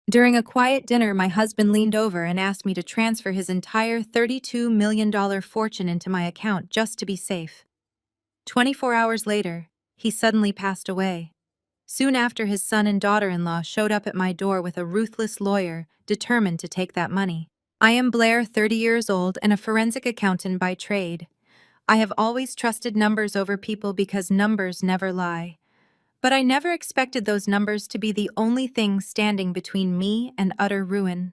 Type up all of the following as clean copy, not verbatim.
During a quiet dinner, my husband leaned over and asked me to transfer his entire $32 million fortune into my account just to be safe. 24 hours later, he suddenly passed away. Soon after, his son and daughter-in-law showed up at my door with a ruthless lawyer determined to take that money. I am Blair, 30 years old, and a forensic accountant by trade. I have always trusted numbers over people because numbers never lie. But I never expected those numbers to be the only thing standing between me and utter ruin.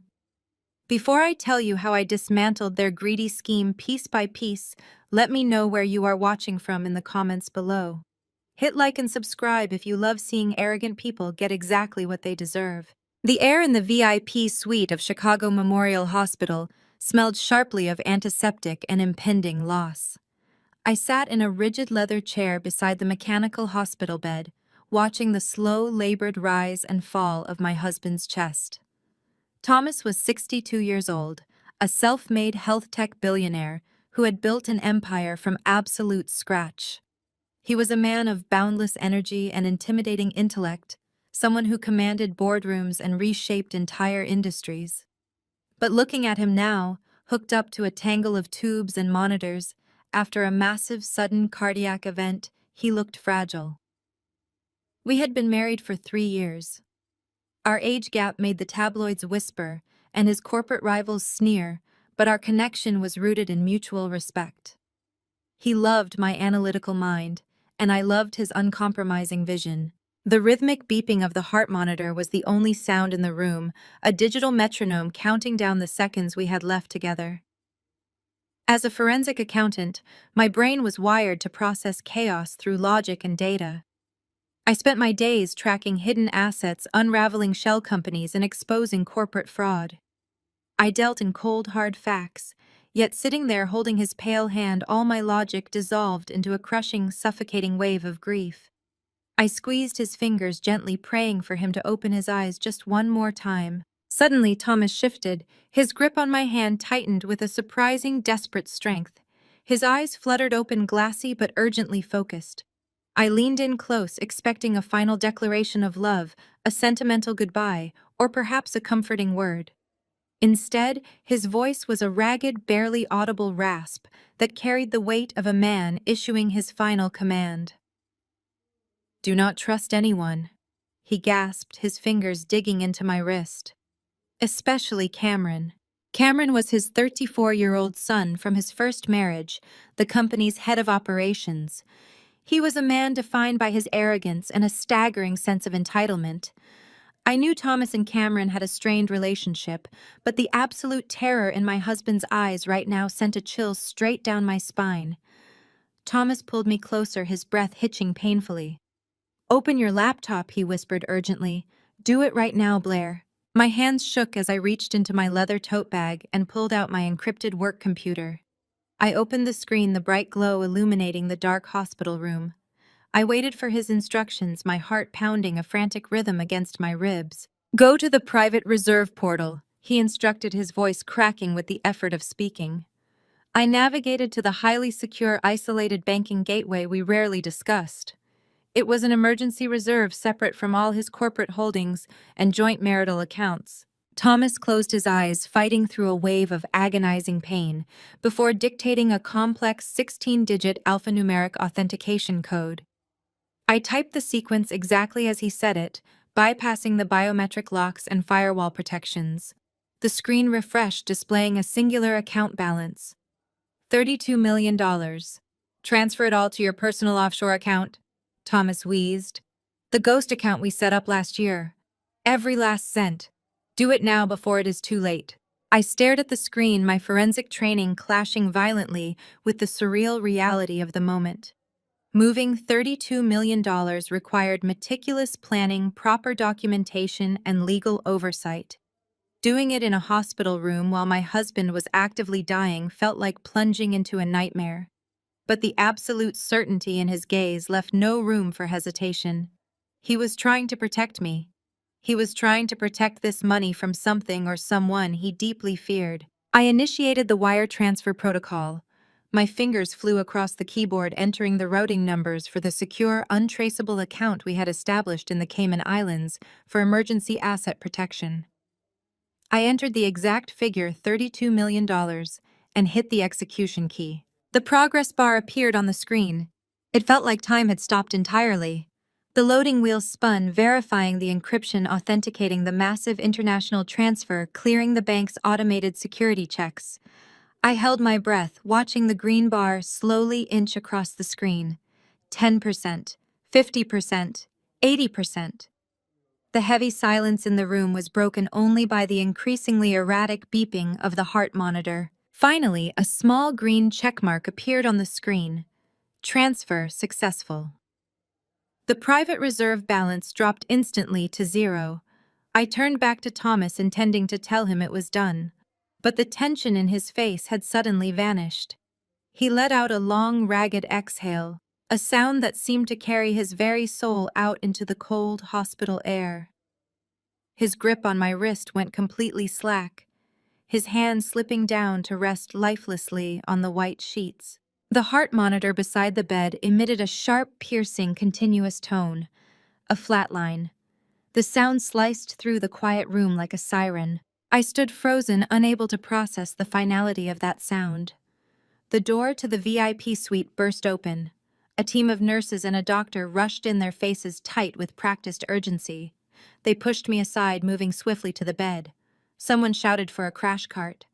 Before I tell you how I dismantled their greedy scheme piece by piece, let me know where you are watching from in the comments below. Hit like and subscribe if you love seeing arrogant people get exactly what they deserve. The air in the VIP suite of Chicago Memorial Hospital smelled sharply of antiseptic and impending loss. I sat in a rigid leather chair beside the mechanical hospital bed, watching the slow, labored rise and fall of my husband's chest. Thomas was 62 years old, a self-made health tech billionaire who had built an empire from absolute scratch. He was a man of boundless energy and intimidating intellect, someone who commanded boardrooms and reshaped entire industries. But looking at him now, hooked up to a tangle of tubes and monitors, after a massive sudden cardiac event, he looked fragile. We had been married for 3 years. Our age gap made the tabloids whisper and his corporate rivals sneer, but our connection was rooted in mutual respect. He loved my analytical mind, and I loved his uncompromising vision. The rhythmic beeping of the heart monitor was the only sound in the room, a digital metronome counting down the seconds we had left together. As a forensic accountant, my brain was wired to process chaos through logic and data. I spent my days tracking hidden assets, unraveling shell companies, and exposing corporate fraud. I dealt in cold, hard facts, yet sitting there holding his pale hand, all my logic dissolved into a crushing, suffocating wave of grief. I squeezed his fingers gently, praying for him to open his eyes just one more time. Suddenly, Thomas shifted. His grip on my hand tightened with a surprising, desperate strength. His eyes fluttered open, glassy but urgently focused. I leaned in close, expecting a final declaration of love, a sentimental goodbye, or perhaps a comforting word. Instead, his voice was a ragged, barely audible rasp that carried the weight of a man issuing his final command. "Do not trust anyone," he gasped, his fingers digging into my wrist. "Especially Cameron." Cameron was his 34-year-old son from his first marriage, the company's head of operations. He was a man defined by his arrogance and a staggering sense of entitlement. I knew Thomas and Cameron had a strained relationship, but the absolute terror in my husband's eyes right now sent a chill straight down my spine. Thomas pulled me closer, his breath hitching painfully. "Open your laptop," he whispered urgently. "Do it right now, Blair." My hands shook as I reached into my leather tote bag and pulled out my encrypted work computer. I opened the screen, the bright glow illuminating the dark hospital room. I waited for his instructions, my heart pounding a frantic rhythm against my ribs. "Go to the private reserve portal," he instructed, his voice cracking with the effort of speaking. I navigated to the highly secure, isolated banking gateway we rarely discussed. It was an emergency reserve separate from all his corporate holdings and joint marital accounts. Thomas closed his eyes, fighting through a wave of agonizing pain, before dictating a complex 16-digit alphanumeric authentication code. I typed the sequence exactly as he said it, bypassing the biometric locks and firewall protections. The screen refreshed, displaying a singular account balance. $32 million. "Transfer it all to your personal offshore account," Thomas wheezed. "The ghost account we set up last year. Every last cent. Do it now before it is too late." I stared at the screen, my forensic training clashing violently with the surreal reality of the moment. Moving $32 million required meticulous planning, proper documentation, and legal oversight. Doing it in a hospital room while my husband was actively dying felt like plunging into a nightmare. But the absolute certainty in his gaze left no room for hesitation. He was trying to protect me. He was trying to protect this money from something or someone he deeply feared. I initiated the wire transfer protocol. My fingers flew across the keyboard, entering the routing numbers for the secure, untraceable account we had established in the Cayman Islands for emergency asset protection. I entered the exact figure $32 million and hit the execution key. The progress bar appeared on the screen. It felt like time had stopped entirely. The loading wheel spun, verifying the encryption, authenticating the massive international transfer, clearing the bank's automated security checks. I held my breath, watching the green bar slowly inch across the screen. 10%, 50%, 80%. The heavy silence in the room was broken only by the increasingly erratic beeping of the heart monitor. Finally, a small green checkmark appeared on the screen. Transfer successful. The private reserve balance dropped instantly to zero. I turned back to Thomas, intending to tell him it was done. But the tension in his face had suddenly vanished. He let out a long, ragged exhale, a sound that seemed to carry his very soul out into the cold hospital air. His grip on my wrist went completely slack, his hand slipping down to rest lifelessly on the white sheets. The heart monitor beside the bed emitted a sharp, piercing, continuous tone, a flat line. The sound sliced through the quiet room like a siren. I stood frozen, unable to process the finality of that sound. The door to the VIP suite burst open. A team of nurses and a doctor rushed in, their faces tight with practiced urgency. They pushed me aside, moving swiftly to the bed. Someone shouted for a crash cart.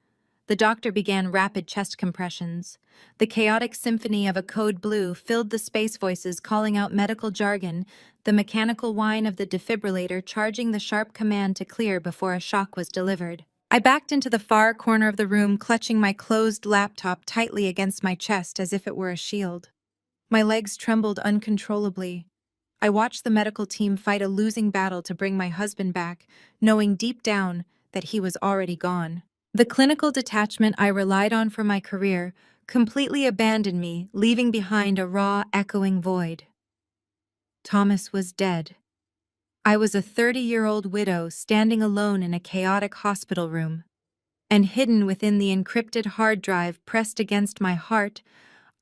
The doctor began rapid chest compressions. The chaotic symphony of a code blue filled the space voices calling out medical jargon, the mechanical whine of the defibrillator charging the sharp command to clear before a shock was delivered. I backed into the far corner of the room, clutching my closed laptop tightly against my chest as if it were a shield. My legs trembled uncontrollably. I watched the medical team fight a losing battle to bring my husband back, knowing deep down that he was already gone. The clinical detachment I relied on for my career completely abandoned me, leaving behind a raw, echoing void. Thomas was dead. I was a 30-year-old widow standing alone in a chaotic hospital room. And hidden within the encrypted hard drive pressed against my heart,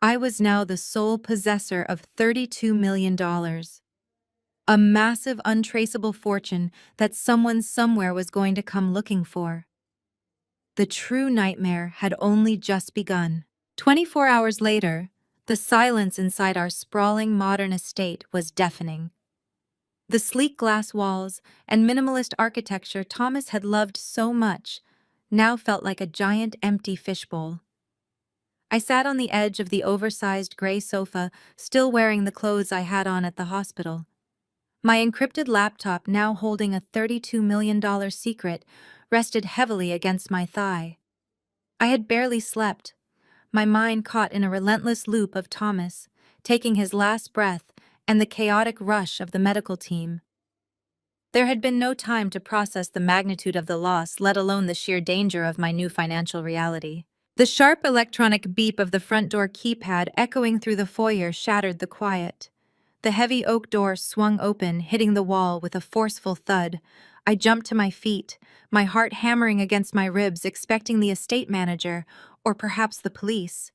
I was now the sole possessor of $32 million. A massive, untraceable fortune that someone somewhere was going to come looking for. The true nightmare had only just begun. 24 hours later, the silence inside our sprawling modern estate was deafening. The sleek glass walls and minimalist architecture Thomas had loved so much now felt like a giant empty fishbowl. I sat on the edge of the oversized gray sofa, still wearing the clothes I had on at the hospital. My encrypted laptop, now holding a $32 million secret, rested heavily against my thigh. I had barely slept, my mind caught in a relentless loop of Thomas, taking his last breath, and the chaotic rush of the medical team. There had been no time to process the magnitude of the loss, let alone the sheer danger of my new financial reality. The sharp electronic beep of the front door keypad echoing through the foyer shattered the quiet. The heavy oak door swung open, hitting the wall with a forceful thud. I jumped to my feet, my heart hammering against my ribs, expecting the estate manager, or perhaps the police.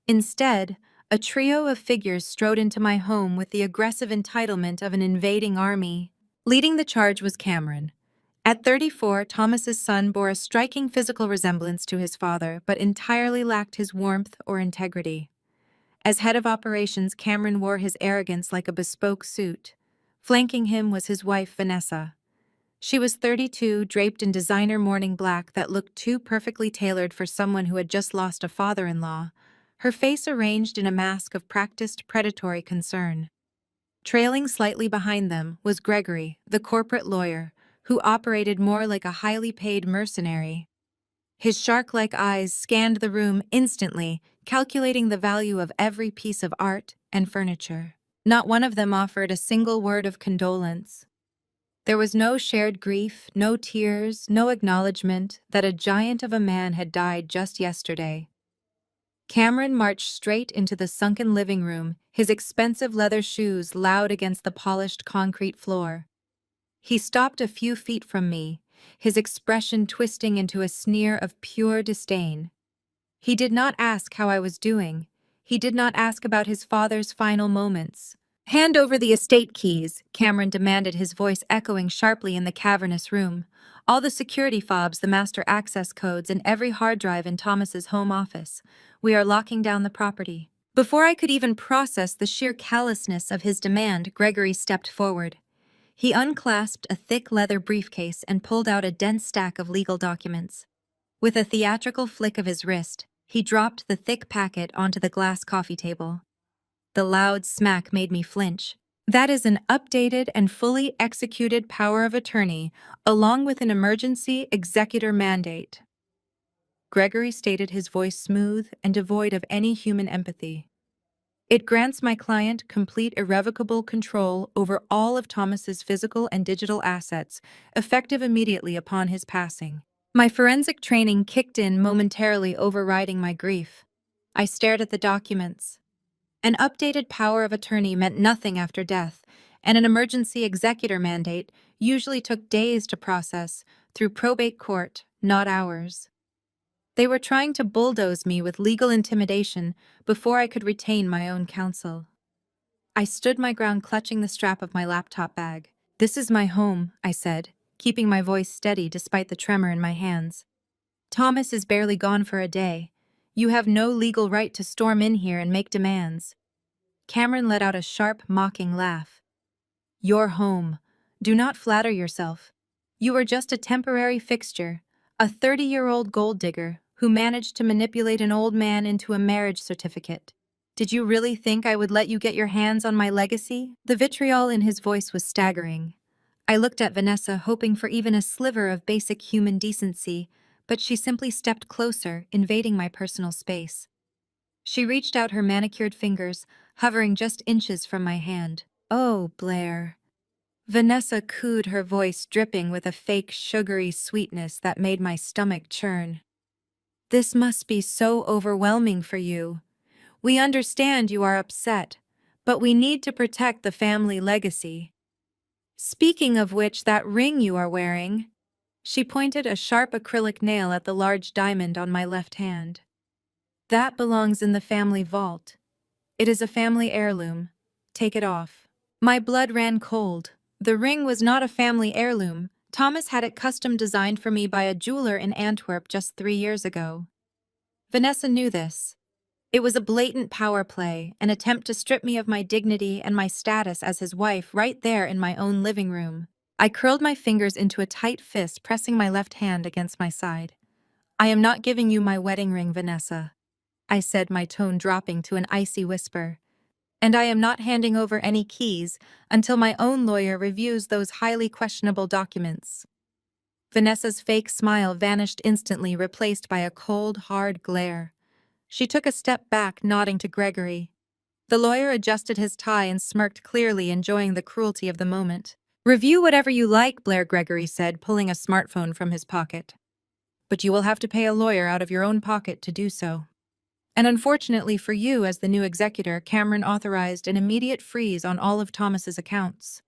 Instead, a trio of figures strode into my home with the aggressive entitlement of an invading army. Leading the charge was Cameron. At 34, Thomas's son bore a striking physical resemblance to his father, but entirely lacked his warmth or integrity. As head of operations, Cameron wore his arrogance like a bespoke suit. Flanking him was his wife, Vanessa. She was 32, draped in designer morning black that looked too perfectly tailored for someone who had just lost a father-in-law, her face arranged in a mask of practiced predatory concern. Trailing slightly behind them was Gregory, the corporate lawyer, who operated more like a highly paid mercenary. His shark-like eyes scanned the room instantly, calculating the value of every piece of art and furniture. Not one of them offered a single word of condolence. There was no shared grief, no tears, no acknowledgement that a giant of a man had died just yesterday. Cameron marched straight into the sunken living room, his expensive leather shoes loud against the polished concrete floor. He stopped a few feet from me, his expression twisting into a sneer of pure disdain. He did not ask how I was doing. He did not ask about his father's final moments. Hand over the estate keys, Cameron demanded, his voice echoing sharply in the cavernous room. All the security fobs, the master access codes, and every hard drive in Thomas's home office. We are locking down the property. Before I could even process the sheer callousness of his demand, Gregory stepped forward. He unclasped a thick leather briefcase and pulled out a dense stack of legal documents. With a theatrical flick of his wrist, he dropped the thick packet onto the glass coffee table. The loud smack made me flinch. That is an updated and fully executed power of attorney, along with an emergency executor mandate. Gregory stated, his voice smooth and devoid of any human empathy. It grants my client complete irrevocable control over all of Thomas's physical and digital assets, effective immediately upon his passing. My forensic training kicked in, momentarily overriding my grief. I stared at the documents. An updated power of attorney meant nothing after death, and an emergency executor mandate usually took days to process through probate court, not hours. They were trying to bulldoze me with legal intimidation before I could retain my own counsel. I stood my ground, clutching the strap of my laptop bag. "This is my home," I said, keeping my voice steady despite the tremor in my hands. "Thomas is barely gone for a day. You have no legal right to storm in here and make demands." Cameron let out a sharp, mocking laugh. "Your home. Do not flatter yourself. You are just a temporary fixture, a 30-year-old gold digger who managed to manipulate an old man into a marriage certificate. Did you really think I would let you get your hands on my legacy?" The vitriol in his voice was staggering. I looked at Vanessa, hoping for even a sliver of basic human decency, but she simply stepped closer, invading my personal space. She reached out her manicured fingers, hovering just inches from my hand. "Oh, Blair." Vanessa cooed, her voice dripping with a fake sugary sweetness that made my stomach churn. "This must be so overwhelming for you. We understand you are upset, but we need to protect the family legacy. Speaking of which, that ring you are wearing." She pointed a sharp acrylic nail at the large diamond on my left hand. "That belongs in the family vault. It is a family heirloom. Take it off." My blood ran cold. The ring was not a family heirloom. Thomas had it custom designed for me by a jeweler in Antwerp just 3 years ago. Vanessa knew this. It was a blatant power play, an attempt to strip me of my dignity and my status as his wife right there in my own living room. I curled my fingers into a tight fist, pressing my left hand against my side. "I am not giving you my wedding ring, Vanessa," I said, my tone dropping to an icy whisper. "And I am not handing over any keys until my own lawyer reviews those highly questionable documents." Vanessa's fake smile vanished instantly, replaced by a cold, hard glare. She took a step back, nodding to Gregory. The lawyer adjusted his tie and smirked, clearly enjoying the cruelty of the moment. "Review whatever you like," Blair Gregory said, pulling a smartphone from his pocket. "But you will have to pay a lawyer out of your own pocket to do so. And unfortunately for you, as the new executor, Cameron authorized an immediate freeze on all of Thomas's accounts.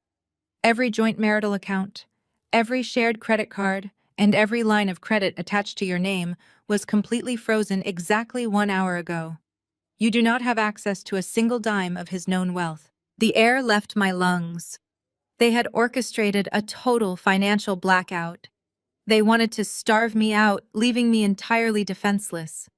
Every joint marital account, every shared credit card, and every line of credit attached to your name was completely frozen exactly 1 hour ago. You do not have access to a single dime of his known wealth." The air left my lungs. They had orchestrated a total financial blackout. They wanted to starve me out, leaving me entirely defenseless.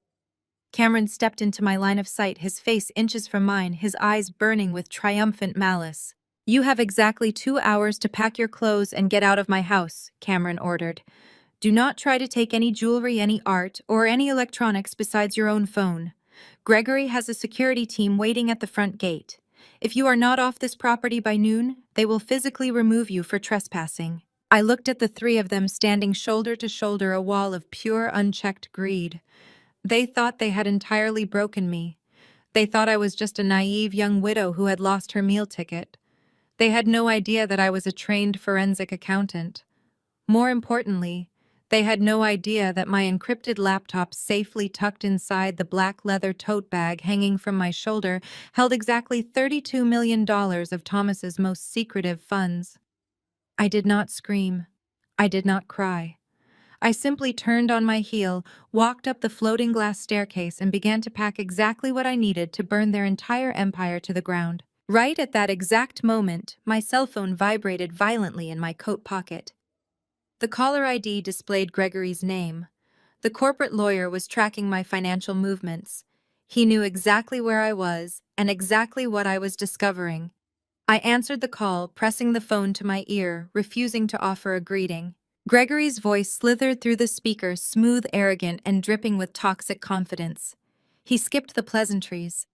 Cameron stepped into my line of sight, his face inches from mine, his eyes burning with triumphant malice. "You have exactly 2 hours to pack your clothes and get out of my house," Cameron ordered. "Do not try to take any jewelry, any art, or any electronics besides your own phone. Gregory has a security team waiting at the front gate. If you are not off this property by noon, they will physically remove you for trespassing." I looked at the three of them standing shoulder to shoulder, a wall of pure, unchecked greed. They thought they had entirely broken me. They thought I was just a naive young widow who had lost her meal ticket. They had no idea that I was a trained forensic accountant. More importantly, they had no idea that my encrypted laptop, safely tucked inside the black leather tote bag hanging from my shoulder, held exactly $32 million of Thomas's most secretive funds. I did not scream. I did not cry. I simply turned on my heel, walked up the floating glass staircase, and began to pack exactly what I needed to burn their entire empire to the ground. Right at that exact moment, my cell phone vibrated violently in my coat pocket. The caller ID displayed Gregory's name. The corporate lawyer was tracking my financial movements. He knew exactly where I was and exactly what I was discovering. I answered the call, pressing the phone to my ear, refusing to offer a greeting. Gregory's voice slithered through the speaker, smooth, arrogant, and dripping with toxic confidence. He skipped the pleasantries.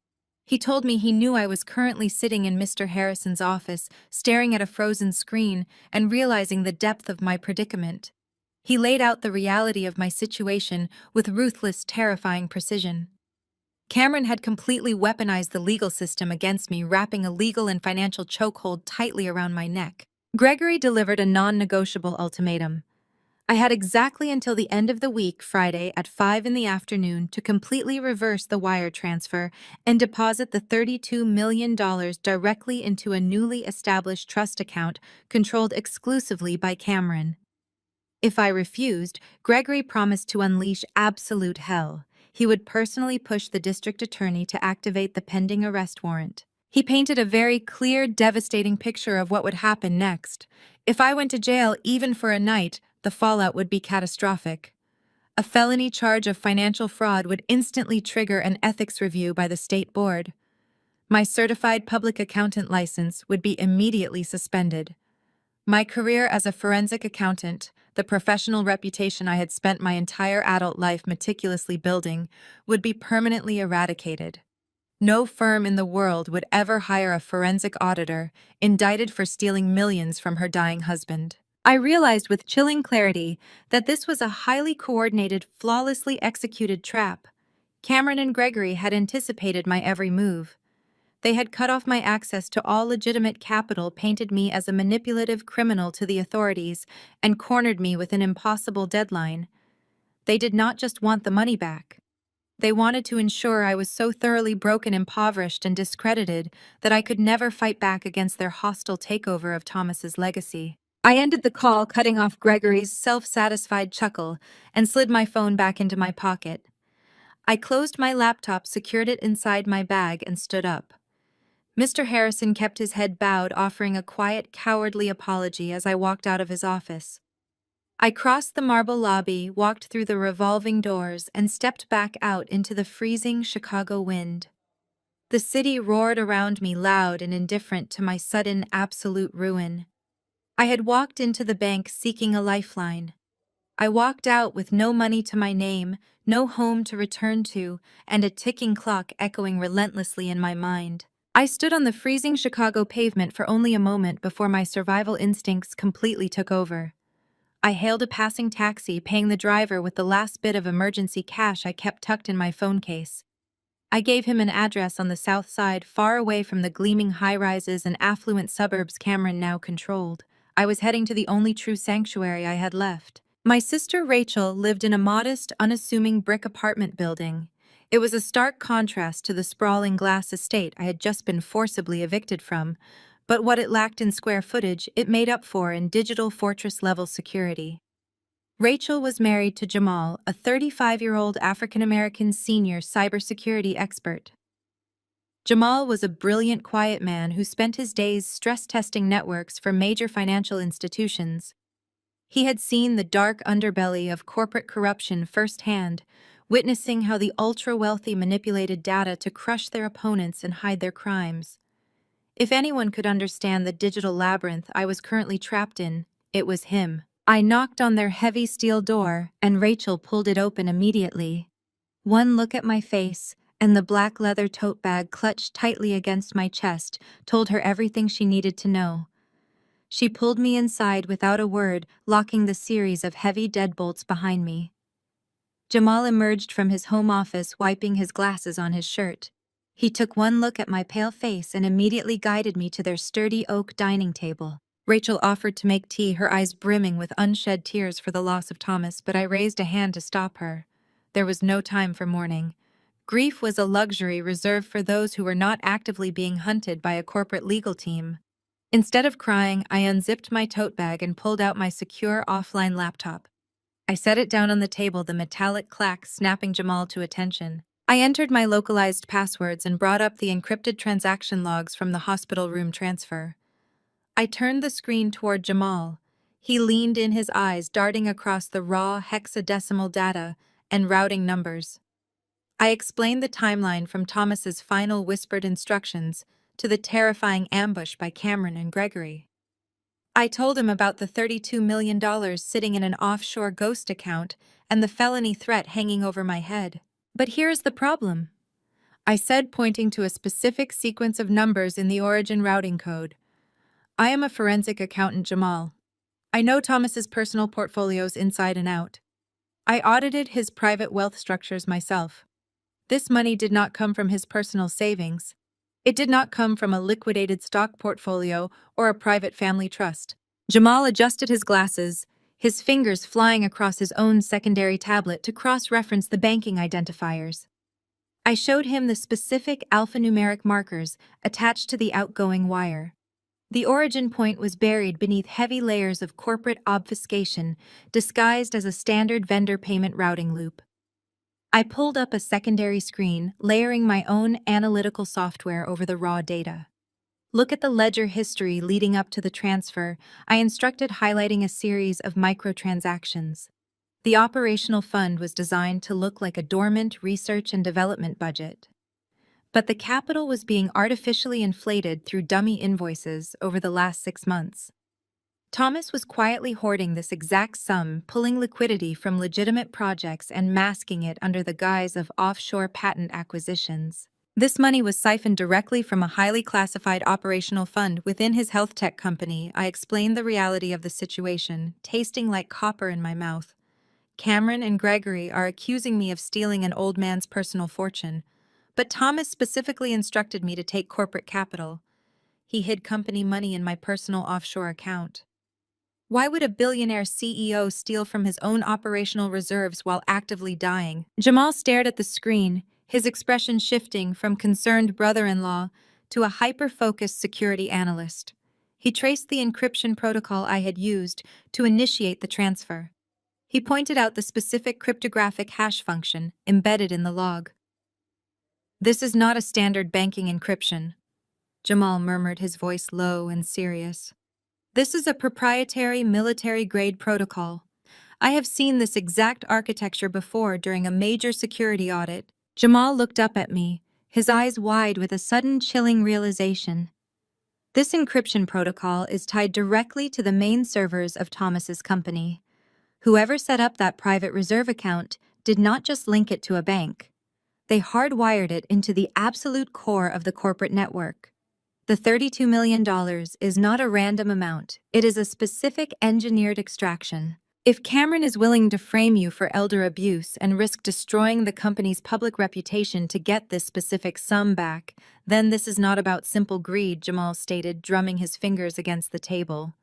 He told me he knew I was currently sitting in Mr. Harrison's office, staring at a frozen screen and realizing the depth of my predicament. He laid out the reality of my situation with ruthless, terrifying precision. Cameron had completely weaponized the legal system against me, wrapping a legal and financial chokehold tightly around my neck. Gregory delivered a non-negotiable ultimatum. I had exactly until the end of the week, Friday, at 5 in the afternoon, to completely reverse the wire transfer and deposit the $32 million directly into a newly established trust account controlled exclusively by Cameron. If I refused, Gregory promised to unleash absolute hell. He would personally push the district attorney to activate the pending arrest warrant. He painted a very clear, devastating picture of what would happen next. If I went to jail even for a night, the fallout would be catastrophic. A felony charge of financial fraud would instantly trigger an ethics review by the state board. My certified public accountant license would be immediately suspended. My career as a forensic accountant, the professional reputation I had spent my entire adult life meticulously building, would be permanently eradicated. No firm in the world would ever hire a forensic auditor indicted for stealing millions from her dying husband. I realized with chilling clarity that this was a highly coordinated, flawlessly executed trap. Cameron and Gregory had anticipated my every move. They had cut off my access to all legitimate capital, painted me as a manipulative criminal to the authorities, and cornered me with an impossible deadline. They did not just want the money back. They wanted to ensure I was so thoroughly broken, impoverished, and discredited that I could never fight back against their hostile takeover of Thomas's legacy. I ended the call, cutting off Gregory's self-satisfied chuckle, and slid my phone back into my pocket. I closed my laptop, secured it inside my bag, and stood up. Mr. Harrison kept his head bowed, offering a quiet, cowardly apology as I walked out of his office. I crossed the marble lobby, walked through the revolving doors, and stepped back out into the freezing Chicago wind. The city roared around me, loud and indifferent to my sudden, absolute ruin. I had walked into the bank seeking a lifeline. I walked out with no money to my name, no home to return to, and a ticking clock echoing relentlessly in my mind. I stood on the freezing Chicago pavement for only a moment before my survival instincts completely took over. I hailed a passing taxi, paying the driver with the last bit of emergency cash I kept tucked in my phone case. I gave him an address on the south side, far away from the gleaming high-rises and affluent suburbs Cameron now controlled. I was heading to the only true sanctuary I had left. My sister Rachel lived in a modest, unassuming brick apartment building. It was a stark contrast to the sprawling glass estate I had just been forcibly evicted from, but what it lacked in square footage, it made up for in digital fortress-level security. Rachel was married to Jamal, a 35-year-old African-American senior cybersecurity expert. Jamal was a brilliant, quiet man who spent his days stress-testing networks for major financial institutions. He had seen the dark underbelly of corporate corruption firsthand, witnessing how the ultra-wealthy manipulated data to crush their opponents and hide their crimes. If anyone could understand the digital labyrinth I was currently trapped in, it was him. I knocked on their heavy steel door, and Rachel pulled it open immediately. One look at my face, and the black leather tote bag clutched tightly against my chest told her everything she needed to know. She pulled me inside without a word, locking the series of heavy deadbolts behind me. Jamal emerged from his home office, wiping his glasses on his shirt. He took one look at my pale face and immediately guided me to their sturdy oak dining table. Rachel offered to make tea, her eyes brimming with unshed tears for the loss of Thomas, but I raised a hand to stop her. There was no time for mourning. Grief was a luxury reserved for those who were not actively being hunted by a corporate legal team. Instead of crying, I unzipped my tote bag and pulled out my secure offline laptop. I set it down on the table, the metallic clack snapping Jamal to attention. I entered my localized passwords and brought up the encrypted transaction logs from the hospital room transfer. I turned the screen toward Jamal. He leaned in, his eyes darting across the raw hexadecimal data and routing numbers. I explained the timeline from Thomas's final whispered instructions to the terrifying ambush by Cameron and Gregory. I told him about the $32 million sitting in an offshore ghost account and the felony threat hanging over my head. But here's the problem, I said, pointing to a specific sequence of numbers in the origin routing code. I am a forensic accountant, Jamal. I know Thomas's personal portfolios inside and out. I audited his private wealth structures myself. This money did not come from his personal savings. It did not come from a liquidated stock portfolio or a private family trust. Jamal adjusted his glasses, his fingers flying across his own secondary tablet to cross-reference the banking identifiers. I showed him the specific alphanumeric markers attached to the outgoing wire. The origin point was buried beneath heavy layers of corporate obfuscation, disguised as a standard vendor payment routing loop. I pulled up a secondary screen, layering my own analytical software over the raw data. Look at the ledger history leading up to the transfer. I instructed, highlighting a series of microtransactions. The operational fund was designed to look like a dormant research and development budget. But the capital was being artificially inflated through dummy invoices over the last 6 months. Thomas was quietly hoarding this exact sum, pulling liquidity from legitimate projects and masking it under the guise of offshore patent acquisitions. This money was siphoned directly from a highly classified operational fund within his health tech company. I explained the reality of the situation, tasting like copper in my mouth. Cameron and Gregory are accusing me of stealing an old man's personal fortune, but Thomas specifically instructed me to take corporate capital. He hid company money in my personal offshore account. Why would a billionaire CEO steal from his own operational reserves while actively dying? Jamal stared at the screen, his expression shifting from concerned brother-in-law to a hyper-focused security analyst. He traced the encryption protocol I had used to initiate the transfer. He pointed out the specific cryptographic hash function embedded in the log. "This is not a standard banking encryption," Jamal murmured, his voice low and serious. "This is a proprietary military-grade protocol. I have seen this exact architecture before during a major security audit." Jamal looked up at me, his eyes wide with a sudden chilling realization. This encryption protocol is tied directly to the main servers of Thomas's company. Whoever set up that private reserve account did not just link it to a bank. They hardwired it into the absolute core of the corporate network. The $32 million is not a random amount, it is a specific engineered extraction. If Cameron is willing to frame you for elder abuse and risk destroying the company's public reputation to get this specific sum back, then this is not about simple greed, Jamal stated, drumming his fingers against the table.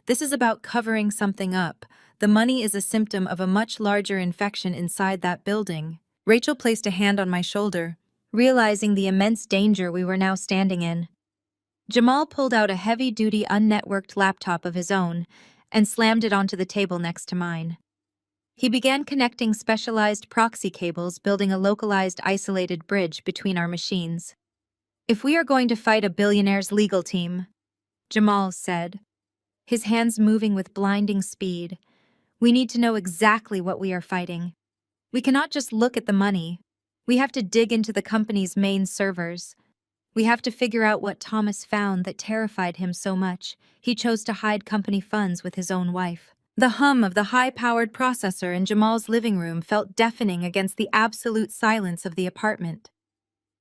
This is about covering something up. The money is a symptom of a much larger infection inside that building. Rachel placed a hand on my shoulder, realizing the immense danger we were now standing in. Jamal pulled out a heavy-duty unnetworked laptop of his own and slammed it onto the table next to mine. He began connecting specialized proxy cables, building a localized isolated bridge between our machines. "If we are going to fight a billionaire's legal team," Jamal said, his hands moving with blinding speed, "we need to know exactly what we are fighting. We cannot just look at the money. We have to dig into the company's main servers. We have to figure out what Thomas found that terrified him so much he chose to hide company funds with his own wife." The hum of the high-powered processor in Jamal's living room felt deafening against the absolute silence of the apartment.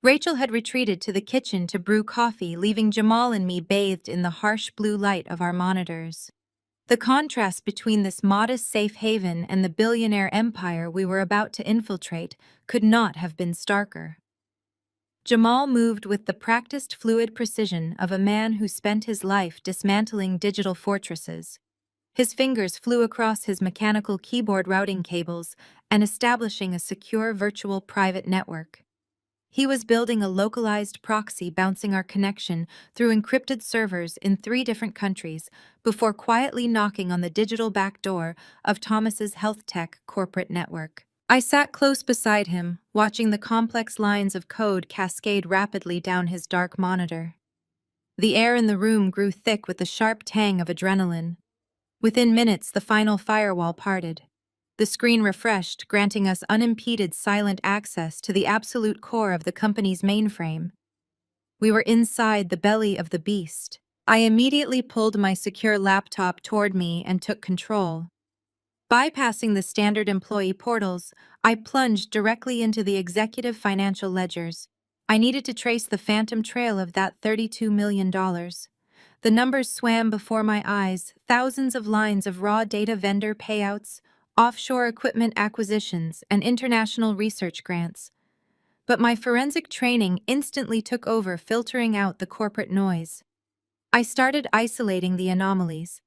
Rachel had retreated to the kitchen to brew coffee, leaving Jamal and me bathed in the harsh blue light of our monitors. The contrast between this modest safe haven and the billionaire empire we were about to infiltrate could not have been starker. Jamal moved with the practiced, fluid precision of a man who spent his life dismantling digital fortresses. His fingers flew across his mechanical keyboard, routing cables and establishing a secure virtual private network. He was building a localized proxy, bouncing our connection through encrypted servers in 3 different countries before quietly knocking on the digital back door of Thomas's health tech corporate network. I sat close beside him, watching the complex lines of code cascade rapidly down his dark monitor. The air in the room grew thick with the sharp tang of adrenaline. Within minutes, the final firewall parted. The screen refreshed, granting us unimpeded silent access to the absolute core of the company's mainframe. We were inside the belly of the beast. I immediately pulled my secure laptop toward me and took control. Bypassing the standard employee portals, I plunged directly into the executive financial ledgers. I needed to trace the phantom trail of that $32 million. The numbers swam before my eyes, thousands of lines of raw data vendor payouts, offshore equipment acquisitions, and international research grants. But my forensic training instantly took over, filtering out the corporate noise. I started isolating the anomalies.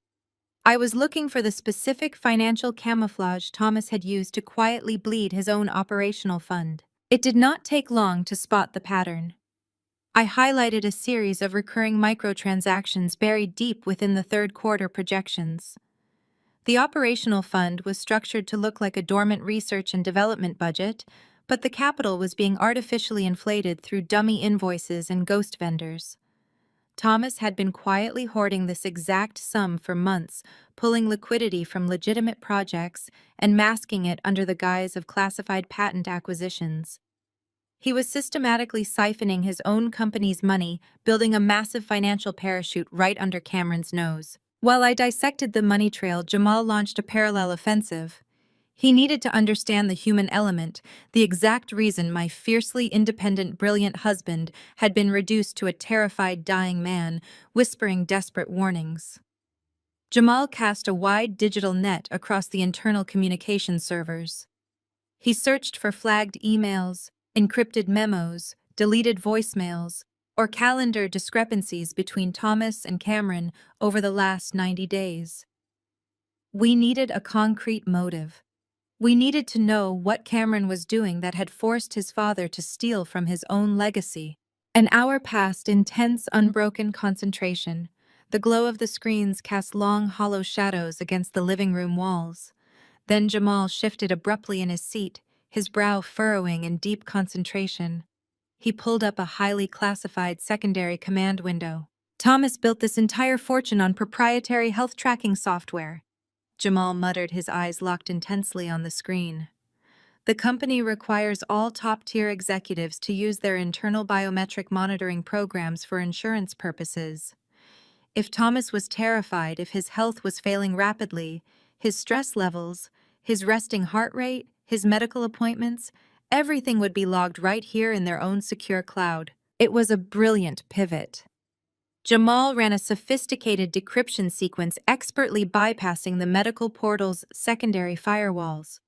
I was looking for the specific financial camouflage Thomas had used to quietly bleed his own operational fund. It did not take long to spot the pattern. I highlighted a series of recurring microtransactions buried deep within the third quarter projections. The operational fund was structured to look like a dormant research and development budget, but the capital was being artificially inflated through dummy invoices and ghost vendors. Thomas had been quietly hoarding this exact sum for months, pulling liquidity from legitimate projects and masking it under the guise of classified patent acquisitions. He was systematically siphoning his own company's money, building a massive financial parachute right under Cameron's nose. While I dissected the money trail, Jamal launched a parallel offensive. He needed to understand the human element, the exact reason my fiercely independent, brilliant husband had been reduced to a terrified, dying man, whispering desperate warnings. Jamal cast a wide digital net across the internal communication servers. He searched for flagged emails, encrypted memos, deleted voicemails, or calendar discrepancies between Thomas and Cameron over the last 90 days. We needed a concrete motive. We needed to know what Cameron was doing that had forced his father to steal from his own legacy. An hour passed in tense, unbroken concentration. The glow of the screens cast long, hollow shadows against the living room walls. Then Jamal shifted abruptly in his seat, his brow furrowing in deep concentration. He pulled up a highly classified secondary command window. Thomas built this entire fortune on proprietary health tracking software. Jamal muttered, his eyes locked intensely on the screen. The company requires all top-tier executives to use their internal biometric monitoring programs for insurance purposes. If Thomas was terrified, if his health was failing rapidly, his stress levels, his resting heart rate, his medical appointments, everything would be logged right here in their own secure cloud. It was a brilliant pivot. Jamal ran a sophisticated decryption sequence, expertly bypassing the medical portal's secondary firewalls.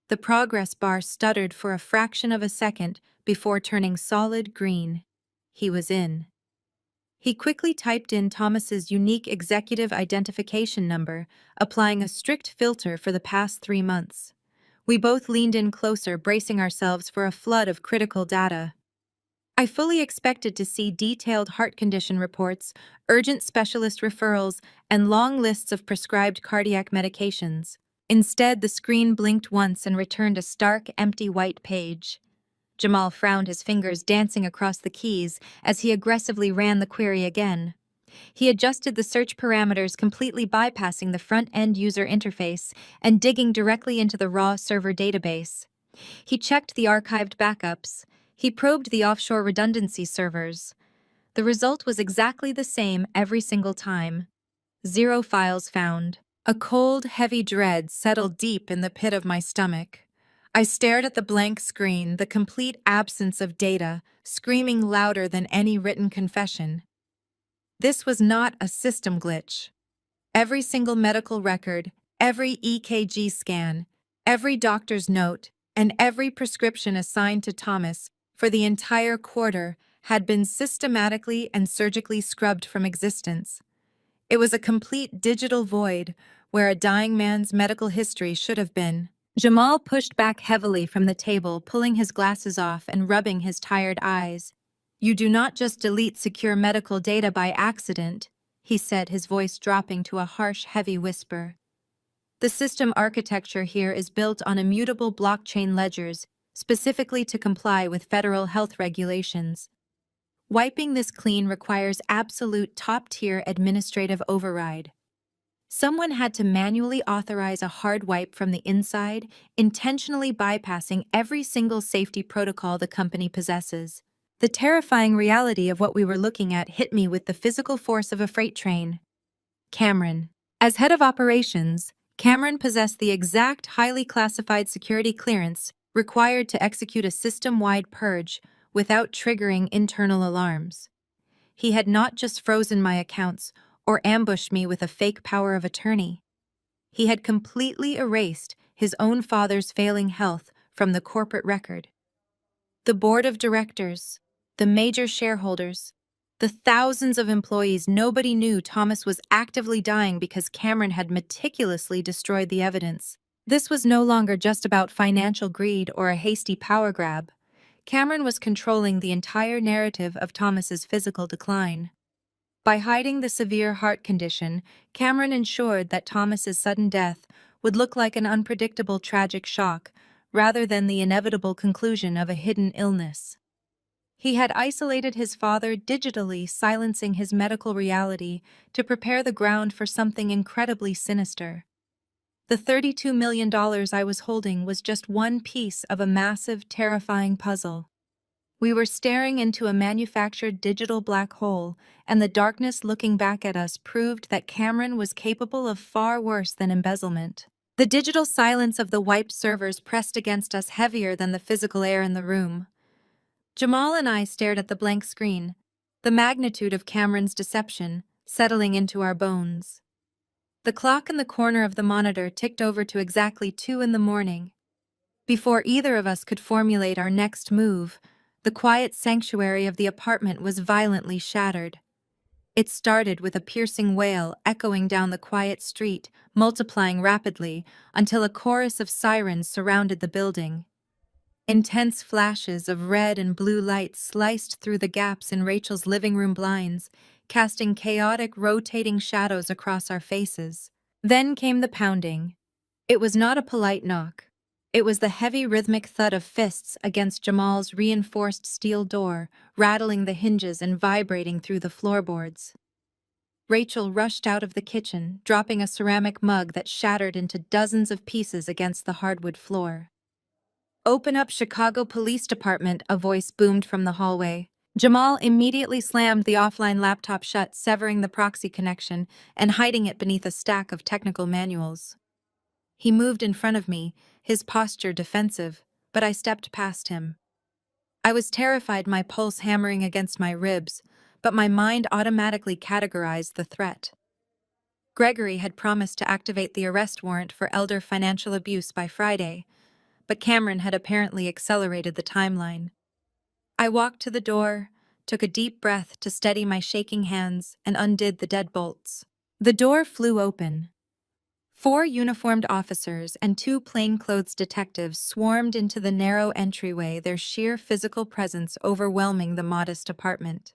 The progress bar stuttered for a fraction of a second before turning solid green. He was in. He quickly typed in Thomas's unique executive identification number, applying a strict filter for the past 3 months. We both leaned in closer, bracing ourselves for a flood of critical data. I fully expected to see detailed heart condition reports, urgent specialist referrals, and long lists of prescribed cardiac medications. Instead, the screen blinked once and returned a stark, empty white page. Jamal frowned, his fingers dancing across the keys as he aggressively ran the query again. He adjusted the search parameters, completely bypassing the front-end user interface and digging directly into the raw server database. He checked the archived backups. He probed the offshore redundancy servers. The result was exactly the same every single time. 0 files found. A cold, heavy dread settled deep in the pit of my stomach. I stared at the blank screen, the complete absence of data, screaming louder than any written confession. This was not a system glitch. Every single medical record, every EKG scan, every doctor's note, and every prescription assigned to Thomas for the entire quarter had been systematically and surgically scrubbed from existence. It was a complete digital void where a dying man's medical history should have been. Jamal pushed back heavily from the table, pulling his glasses off and rubbing his tired eyes. "You do not just delete secure medical data by accident," he said, his voice dropping to a harsh, heavy whisper. The system architecture here is built on immutable blockchain ledgers, specifically to comply with federal health regulations. Wiping this clean requires absolute top-tier administrative override. Someone had to manually authorize a hard wipe from the inside, intentionally bypassing every single safety protocol the company possesses. The terrifying reality of what we were looking at hit me with the physical force of a freight train. Cameron. As head of operations, Cameron possessed the exact highly classified security clearance required to execute a system-wide purge without triggering internal alarms. He had not just frozen my accounts or ambushed me with a fake power of attorney. He had completely erased his own father's failing health from the corporate record. The board of directors, the major shareholders, the thousands of employees, nobody knew Thomas was actively dying because Cameron had meticulously destroyed the evidence. This was no longer just about financial greed or a hasty power grab. Cameron was controlling the entire narrative of Thomas's physical decline. By hiding the severe heart condition, Cameron ensured that Thomas's sudden death would look like an unpredictable tragic shock rather than the inevitable conclusion of a hidden illness. He had isolated his father digitally, silencing his medical reality to prepare the ground for something incredibly sinister. The $32 million I was holding was just one piece of a massive, terrifying puzzle. We were staring into a manufactured digital black hole, and the darkness looking back at us proved that Cameron was capable of far worse than embezzlement. The digital silence of the wiped servers pressed against us heavier than the physical air in the room. Jamal and I stared at the blank screen, the magnitude of Cameron's deception settling into our bones. The clock in the corner of the monitor ticked over to exactly 2 a.m. Before either of us could formulate our next move, the quiet sanctuary of the apartment was violently shattered. It started with a piercing wail echoing down the quiet street, multiplying rapidly until a chorus of sirens surrounded the building. Intense flashes of red and blue light sliced through the gaps in Rachel's living room blinds, casting chaotic, rotating shadows across our faces. Then came the pounding. It was not a polite knock. It was the heavy rhythmic thud of fists against Jamal's reinforced steel door, rattling the hinges and vibrating through the floorboards. Rachel rushed out of the kitchen, dropping a ceramic mug that shattered into dozens of pieces against the hardwood floor. "Open up, Chicago Police Department," a voice boomed from the hallway. Jamal immediately slammed the offline laptop shut, severing the proxy connection and hiding it beneath a stack of technical manuals. He moved in front of me, his posture defensive, but I stepped past him. I was terrified, my pulse hammering against my ribs, but my mind automatically categorized the threat. Gregory had promised to activate the arrest warrant for elder financial abuse by Friday, but Cameron had apparently accelerated the timeline. I walked to the door, took a deep breath to steady my shaking hands, and undid the deadbolts. The door flew open. 4 uniformed officers and 2 plainclothes detectives swarmed into the narrow entryway, their sheer physical presence overwhelming the modest apartment.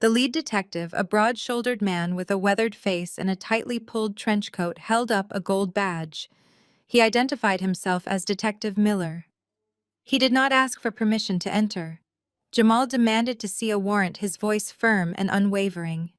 The lead detective, a broad-shouldered man with a weathered face and a tightly pulled trench coat, held up a gold badge. He identified himself as Detective Miller. He did not ask for permission to enter. Jamal demanded to see a warrant, his voice firm and unwavering.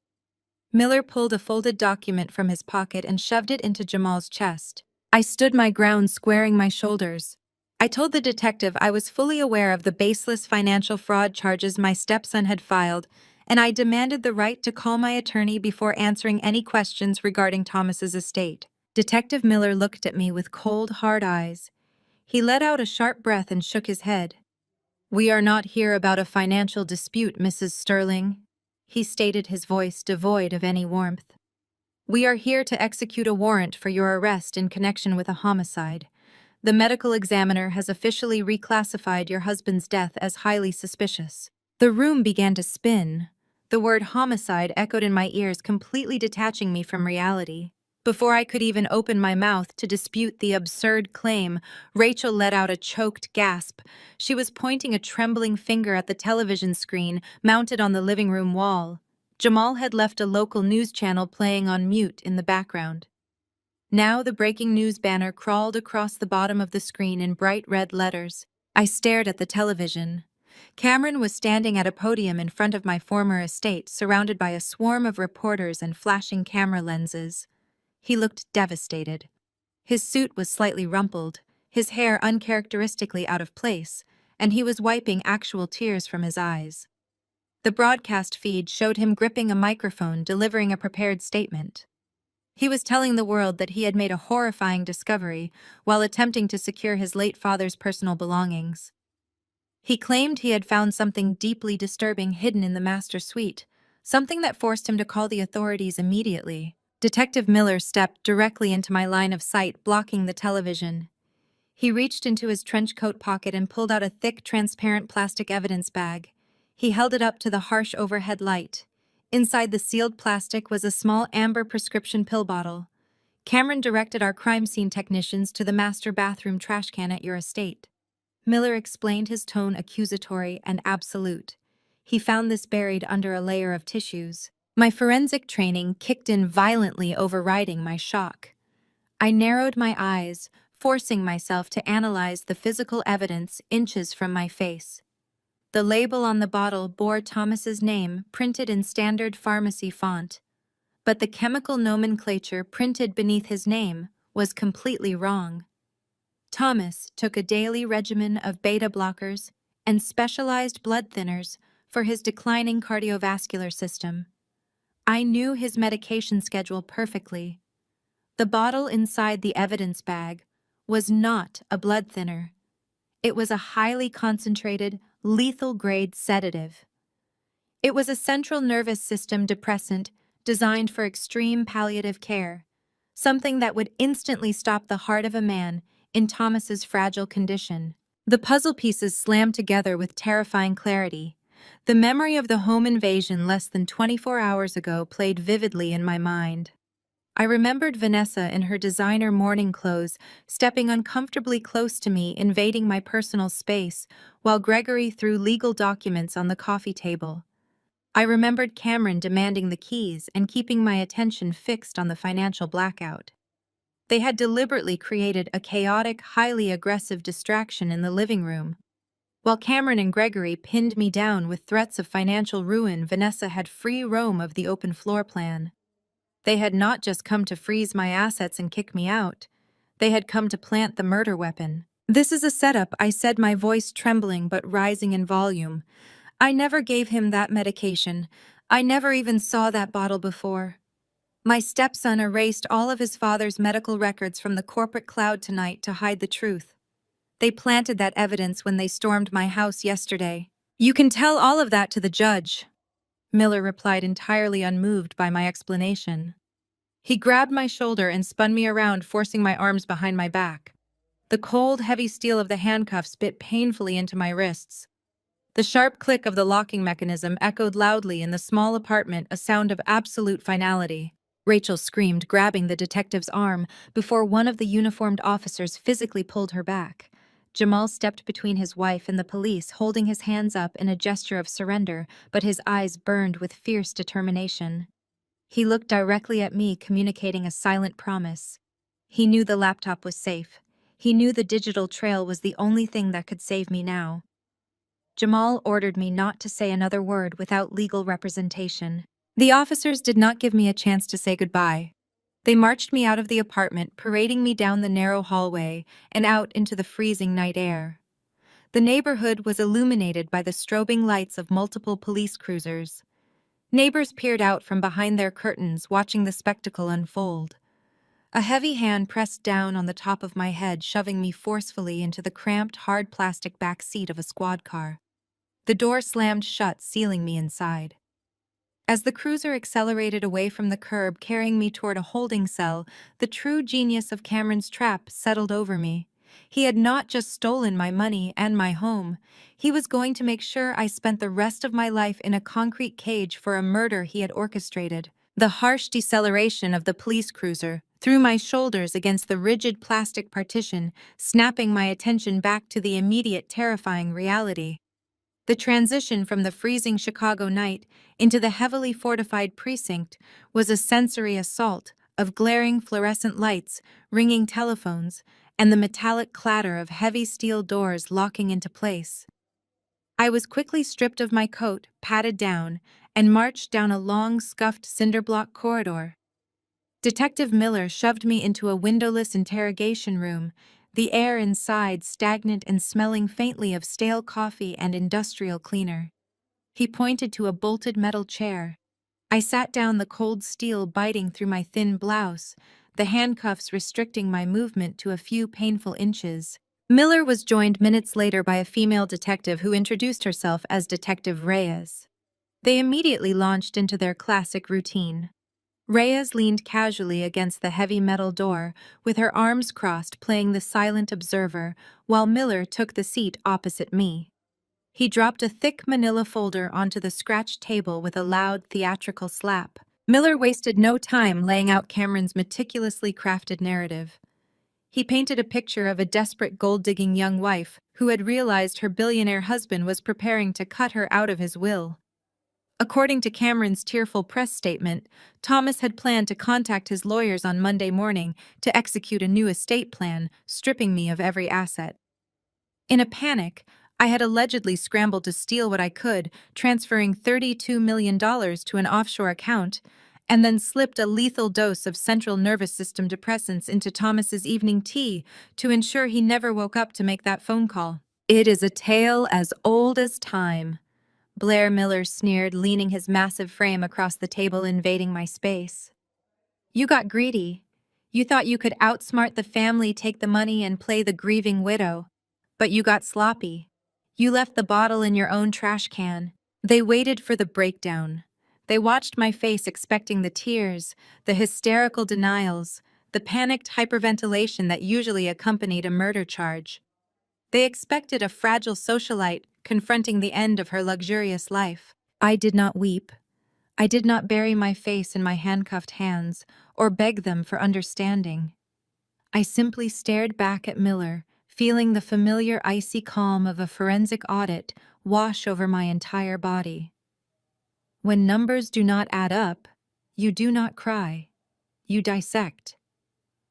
Miller pulled a folded document from his pocket and shoved it into Jamal's chest. I stood my ground, squaring my shoulders. I told the detective I was fully aware of the baseless financial fraud charges my stepson had filed, and I demanded the right to call my attorney before answering any questions regarding Thomas's estate. Detective Miller looked at me with cold, hard eyes. He let out a sharp breath and shook his head. "We are not here about a financial dispute, Mrs. Sterling," he stated, his voice devoid of any warmth. "We are here to execute a warrant for your arrest in connection with a homicide. The medical examiner has officially reclassified your husband's death as highly suspicious." The room began to spin. The word homicide echoed in my ears, completely detaching me from reality. Before I could even open my mouth to dispute the absurd claim, Rachel let out a choked gasp. She was pointing a trembling finger at the television screen mounted on the living room wall. Jamal had left a local news channel playing on mute in the background. Now the breaking news banner crawled across the bottom of the screen in bright red letters. I stared at the television. Cameron was standing at a podium in front of my former estate, surrounded by a swarm of reporters and flashing camera lenses. He looked devastated. His suit was slightly rumpled, his hair uncharacteristically out of place, and he was wiping actual tears from his eyes. The broadcast feed showed him gripping a microphone, delivering a prepared statement. He was telling the world that he had made a horrifying discovery while attempting to secure his late father's personal belongings. He claimed he had found something deeply disturbing hidden in the master suite, something that forced him to call the authorities immediately. Detective Miller stepped directly into my line of sight, blocking the television. He reached into his trench coat pocket and pulled out a thick, transparent plastic evidence bag. He held it up to the harsh overhead light. Inside the sealed plastic was a small amber prescription pill bottle. Cameron directed our crime scene technicians to the master bathroom trash can at your estate. Miller explained, his tone accusatory and absolute. He found this buried under a layer of tissues. My forensic training kicked in violently, overriding my shock. I narrowed my eyes, forcing myself to analyze the physical evidence inches from my face. The label on the bottle bore Thomas's name, printed in standard pharmacy font, but the chemical nomenclature printed beneath his name was completely wrong. Thomas took a daily regimen of beta blockers and specialized blood thinners for his declining cardiovascular system. I knew his medication schedule perfectly. The bottle inside the evidence bag was not a blood thinner. It was a highly concentrated, lethal-grade sedative. It was a central nervous system depressant designed for extreme palliative care, something that would instantly stop the heart of a man in Thomas's fragile condition. The puzzle pieces slammed together with terrifying clarity. The memory of the home invasion less than 24 hours ago played vividly in my mind. I remembered Vanessa in her designer morning clothes, stepping uncomfortably close to me, invading my personal space, while Gregory threw legal documents on the coffee table. I remembered Cameron demanding the keys and keeping my attention fixed on the financial blackout. They had deliberately created a chaotic, highly aggressive distraction in the living room. While Cameron and Gregory pinned me down with threats of financial ruin, Vanessa had free roam of the open floor plan. They had not just come to freeze my assets and kick me out. They had come to plant the murder weapon. "This is a setup," I said, my voice trembling but rising in volume. "I never gave him that medication. I never even saw that bottle before." My stepson erased all of his father's medical records from the corporate cloud tonight to hide the truth. They planted that evidence when they stormed my house yesterday. "You can tell all of that to the judge," Miller replied, entirely unmoved by my explanation. He grabbed my shoulder and spun me around, forcing my arms behind my back. The cold, heavy steel of the handcuffs bit painfully into my wrists. The sharp click of the locking mechanism echoed loudly in the small apartment, a sound of absolute finality. Rachel screamed, grabbing the detective's arm, before one of the uniformed officers physically pulled her back. Jamal stepped between his wife and the police, holding his hands up in a gesture of surrender, but his eyes burned with fierce determination. He looked directly at me, communicating a silent promise. He knew the laptop was safe. He knew the digital trail was the only thing that could save me now. Jamal ordered me not to say another word without legal representation. The officers did not give me a chance to say goodbye. They marched me out of the apartment, parading me down the narrow hallway and out into the freezing night air. The neighborhood was illuminated by the strobing lights of multiple police cruisers. Neighbors peered out from behind their curtains, watching the spectacle unfold. A heavy hand pressed down on the top of my head, shoving me forcefully into the cramped, hard plastic back seat of a squad car. The door slammed shut, sealing me inside. As the cruiser accelerated away from the curb, carrying me toward a holding cell, the true genius of Cameron's trap settled over me. He had not just stolen my money and my home. He was going to make sure I spent the rest of my life in a concrete cage for a murder he had orchestrated. The harsh deceleration of the police cruiser threw my shoulders against the rigid plastic partition, snapping my attention back to the immediate terrifying reality. The transition from the freezing Chicago night into the heavily fortified precinct was a sensory assault, of glaring fluorescent lights, ringing telephones, and the metallic clatter of heavy steel doors locking into place. I was quickly stripped of my coat, patted down, and marched down a long, scuffed cinder-block corridor. Detective Miller shoved me into a windowless interrogation room, the air inside stagnant and smelling faintly of stale coffee and industrial cleaner. He pointed to a bolted metal chair. I sat down, the cold steel biting through my thin blouse, the handcuffs restricting my movement to a few painful inches. Miller was joined minutes later by a female detective who introduced herself as Detective Reyes. They immediately launched into their classic routine. Reyes leaned casually against the heavy metal door, with her arms crossed, playing the silent observer, while Miller took the seat opposite me. He dropped a thick manila folder onto the scratched table with a loud, theatrical slap. Miller wasted no time laying out Cameron's meticulously crafted narrative. He painted a picture of a desperate gold-digging young wife who had realized her billionaire husband was preparing to cut her out of his will. According to Cameron's tearful press statement, Thomas had planned to contact his lawyers on Monday morning to execute a new estate plan, stripping me of every asset. In a panic, I had allegedly scrambled to steal what I could, transferring $32 million to an offshore account, and then slipped a lethal dose of central nervous system depressants into Thomas's evening tea to ensure he never woke up to make that phone call. "It is a tale as old as time," Blair Miller sneered, leaning his massive frame across the table, invading my space. "You got greedy. You thought you could outsmart the family, take the money, and play the grieving widow. But you got sloppy. You left the bottle in your own trash can." They waited for the breakdown. They watched my face, expecting the tears, the hysterical denials, the panicked hyperventilation that usually accompanied a murder charge. They expected a fragile socialite confronting the end of her luxurious life. I did not weep. I did not bury my face in my handcuffed hands or beg them for understanding. I simply stared back at Miller, feeling the familiar icy calm of a forensic audit wash over my entire body. When numbers do not add up, you do not cry. You dissect.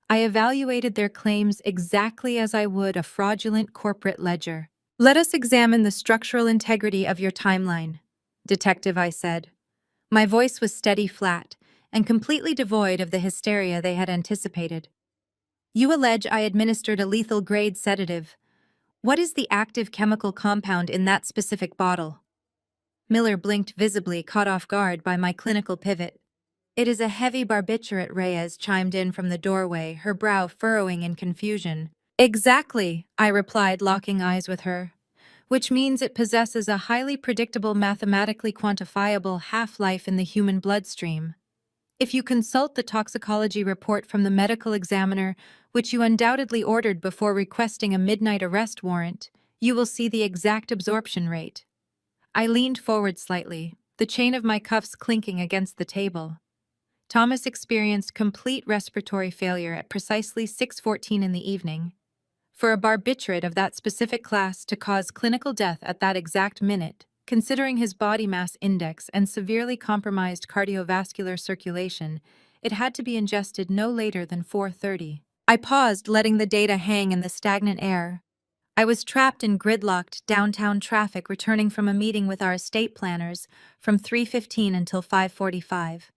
I evaluated their claims exactly as I would a fraudulent corporate ledger. "Let us examine the structural integrity of your timeline, Detective," I said. My voice was steady, flat, and completely devoid of the hysteria they had anticipated. "You allege I administered a lethal-grade sedative. What is the active chemical compound in that specific bottle?" Miller blinked, visibly caught off guard by my clinical pivot. "It is a heavy barbiturate," Reyes chimed in from the doorway, her brow furrowing in confusion. "Exactly," I replied, locking eyes with her. "Which means it possesses a highly predictable, mathematically quantifiable half-life in the human bloodstream. If you consult the toxicology report from the medical examiner, which you undoubtedly ordered before requesting a midnight arrest warrant, you will see the exact absorption rate." I leaned forward slightly, the chain of my cuffs clinking against the table. Thomas experienced complete respiratory failure at precisely 6:14 in the evening. For a barbiturate of that specific class to cause clinical death at that exact minute, considering his body mass index and severely compromised cardiovascular circulation, it had to be ingested no later than 4:30. I paused, letting the data hang in the stagnant air. I was trapped in gridlocked downtown traffic, returning from a meeting with our estate planners from 3:15 until 5:45.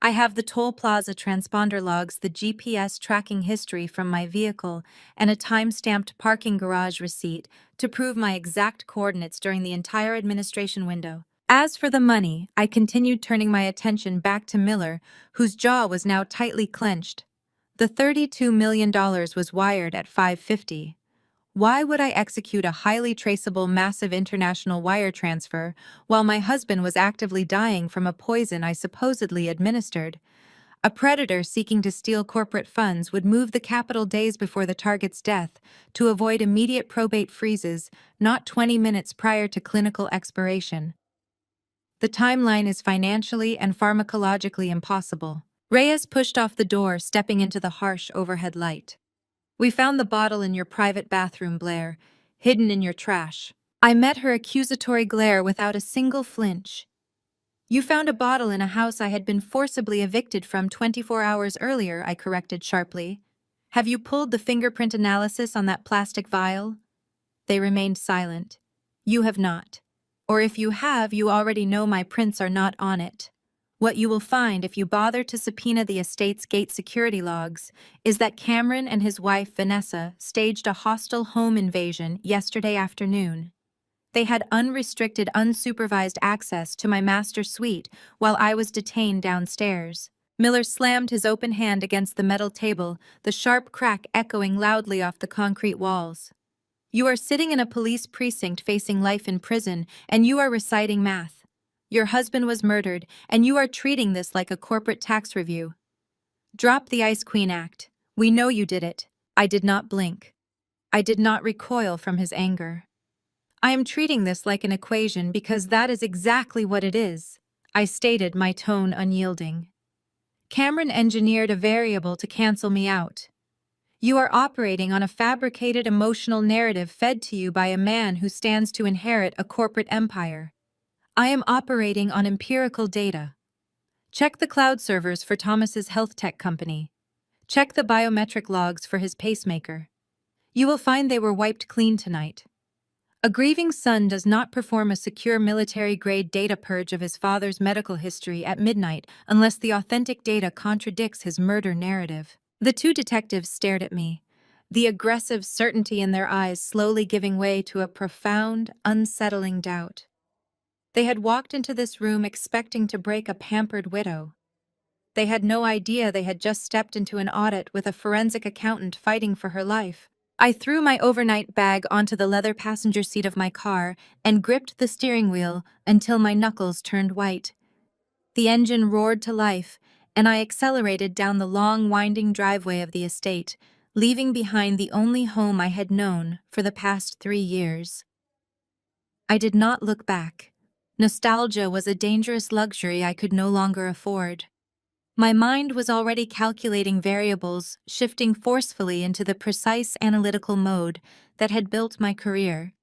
I have the toll plaza transponder logs, the GPS tracking history from my vehicle, and a time-stamped parking garage receipt to prove my exact coordinates during the entire administration window. As for the money, I continued, turning my attention back to Miller, whose jaw was now tightly clenched. The $32 million was wired at 5:50. Why would I execute a highly traceable, massive international wire transfer while my husband was actively dying from a poison I supposedly administered? A predator seeking to steal corporate funds would move the capital days before the target's death to avoid immediate probate freezes, not 20 minutes prior to clinical expiration. The timeline is financially and pharmacologically impossible. Reyes pushed off the door, stepping into the harsh overhead light. "We found the bottle in your private bathroom, Blair, hidden in your trash." I met her accusatory glare without a single flinch. You found a bottle in a house I had been forcibly evicted from 24 hours earlier, I corrected sharply. Have you pulled the fingerprint analysis on that plastic vial? They remained silent. You have not. Or if you have, you already know my prints are not on it. What you will find if you bother to subpoena the estate's gate security logs is that Cameron and his wife Vanessa staged a hostile home invasion yesterday afternoon. They had unrestricted, unsupervised access to my master suite while I was detained downstairs. Miller slammed his open hand against the metal table, the sharp crack echoing loudly off the concrete walls. You are sitting in a police precinct facing life in prison, and you are reciting math. Your husband was murdered, and you are treating this like a corporate tax review. Drop the Ice Queen Act. We know you did it. I did not blink. I did not recoil from his anger. I am treating this like an equation because that is exactly what it is, I stated, my tone unyielding. Cameron engineered a variable to cancel me out. You are operating on a fabricated emotional narrative fed to you by a man who stands to inherit a corporate empire. I am operating on empirical data. Check the cloud servers for Thomas's health tech company. Check the biometric logs for his pacemaker. You will find they were wiped clean tonight. A grieving son does not perform a secure military-grade data purge of his father's medical history at midnight unless the authentic data contradicts his murder narrative. The two detectives stared at me, the aggressive certainty in their eyes slowly giving way to a profound, unsettling doubt. They had walked into this room expecting to break a pampered widow. They had no idea they had just stepped into an audit with a forensic accountant fighting for her life. I threw my overnight bag onto the leather passenger seat of my car and gripped the steering wheel until my knuckles turned white. The engine roared to life, and I accelerated down the long, winding driveway of the estate, leaving behind the only home I had known for the past 3 years. I did not look back. Nostalgia was a dangerous luxury I could no longer afford. My mind was already calculating variables, shifting forcefully into the precise analytical mode that had built my career.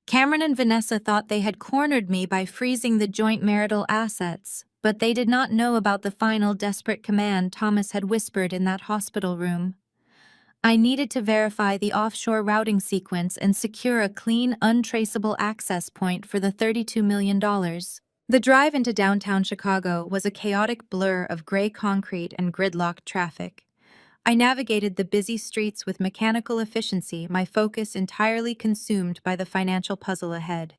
Cameron and Vanessa thought they had cornered me by freezing the joint marital assets, but they did not know about the final desperate command Thomas had whispered in that hospital room. I needed to verify the offshore routing sequence and secure a clean, untraceable access point for the $32 million. The drive into downtown Chicago was a chaotic blur of gray concrete and gridlocked traffic. I navigated the busy streets with mechanical efficiency, my focus entirely consumed by the financial puzzle ahead.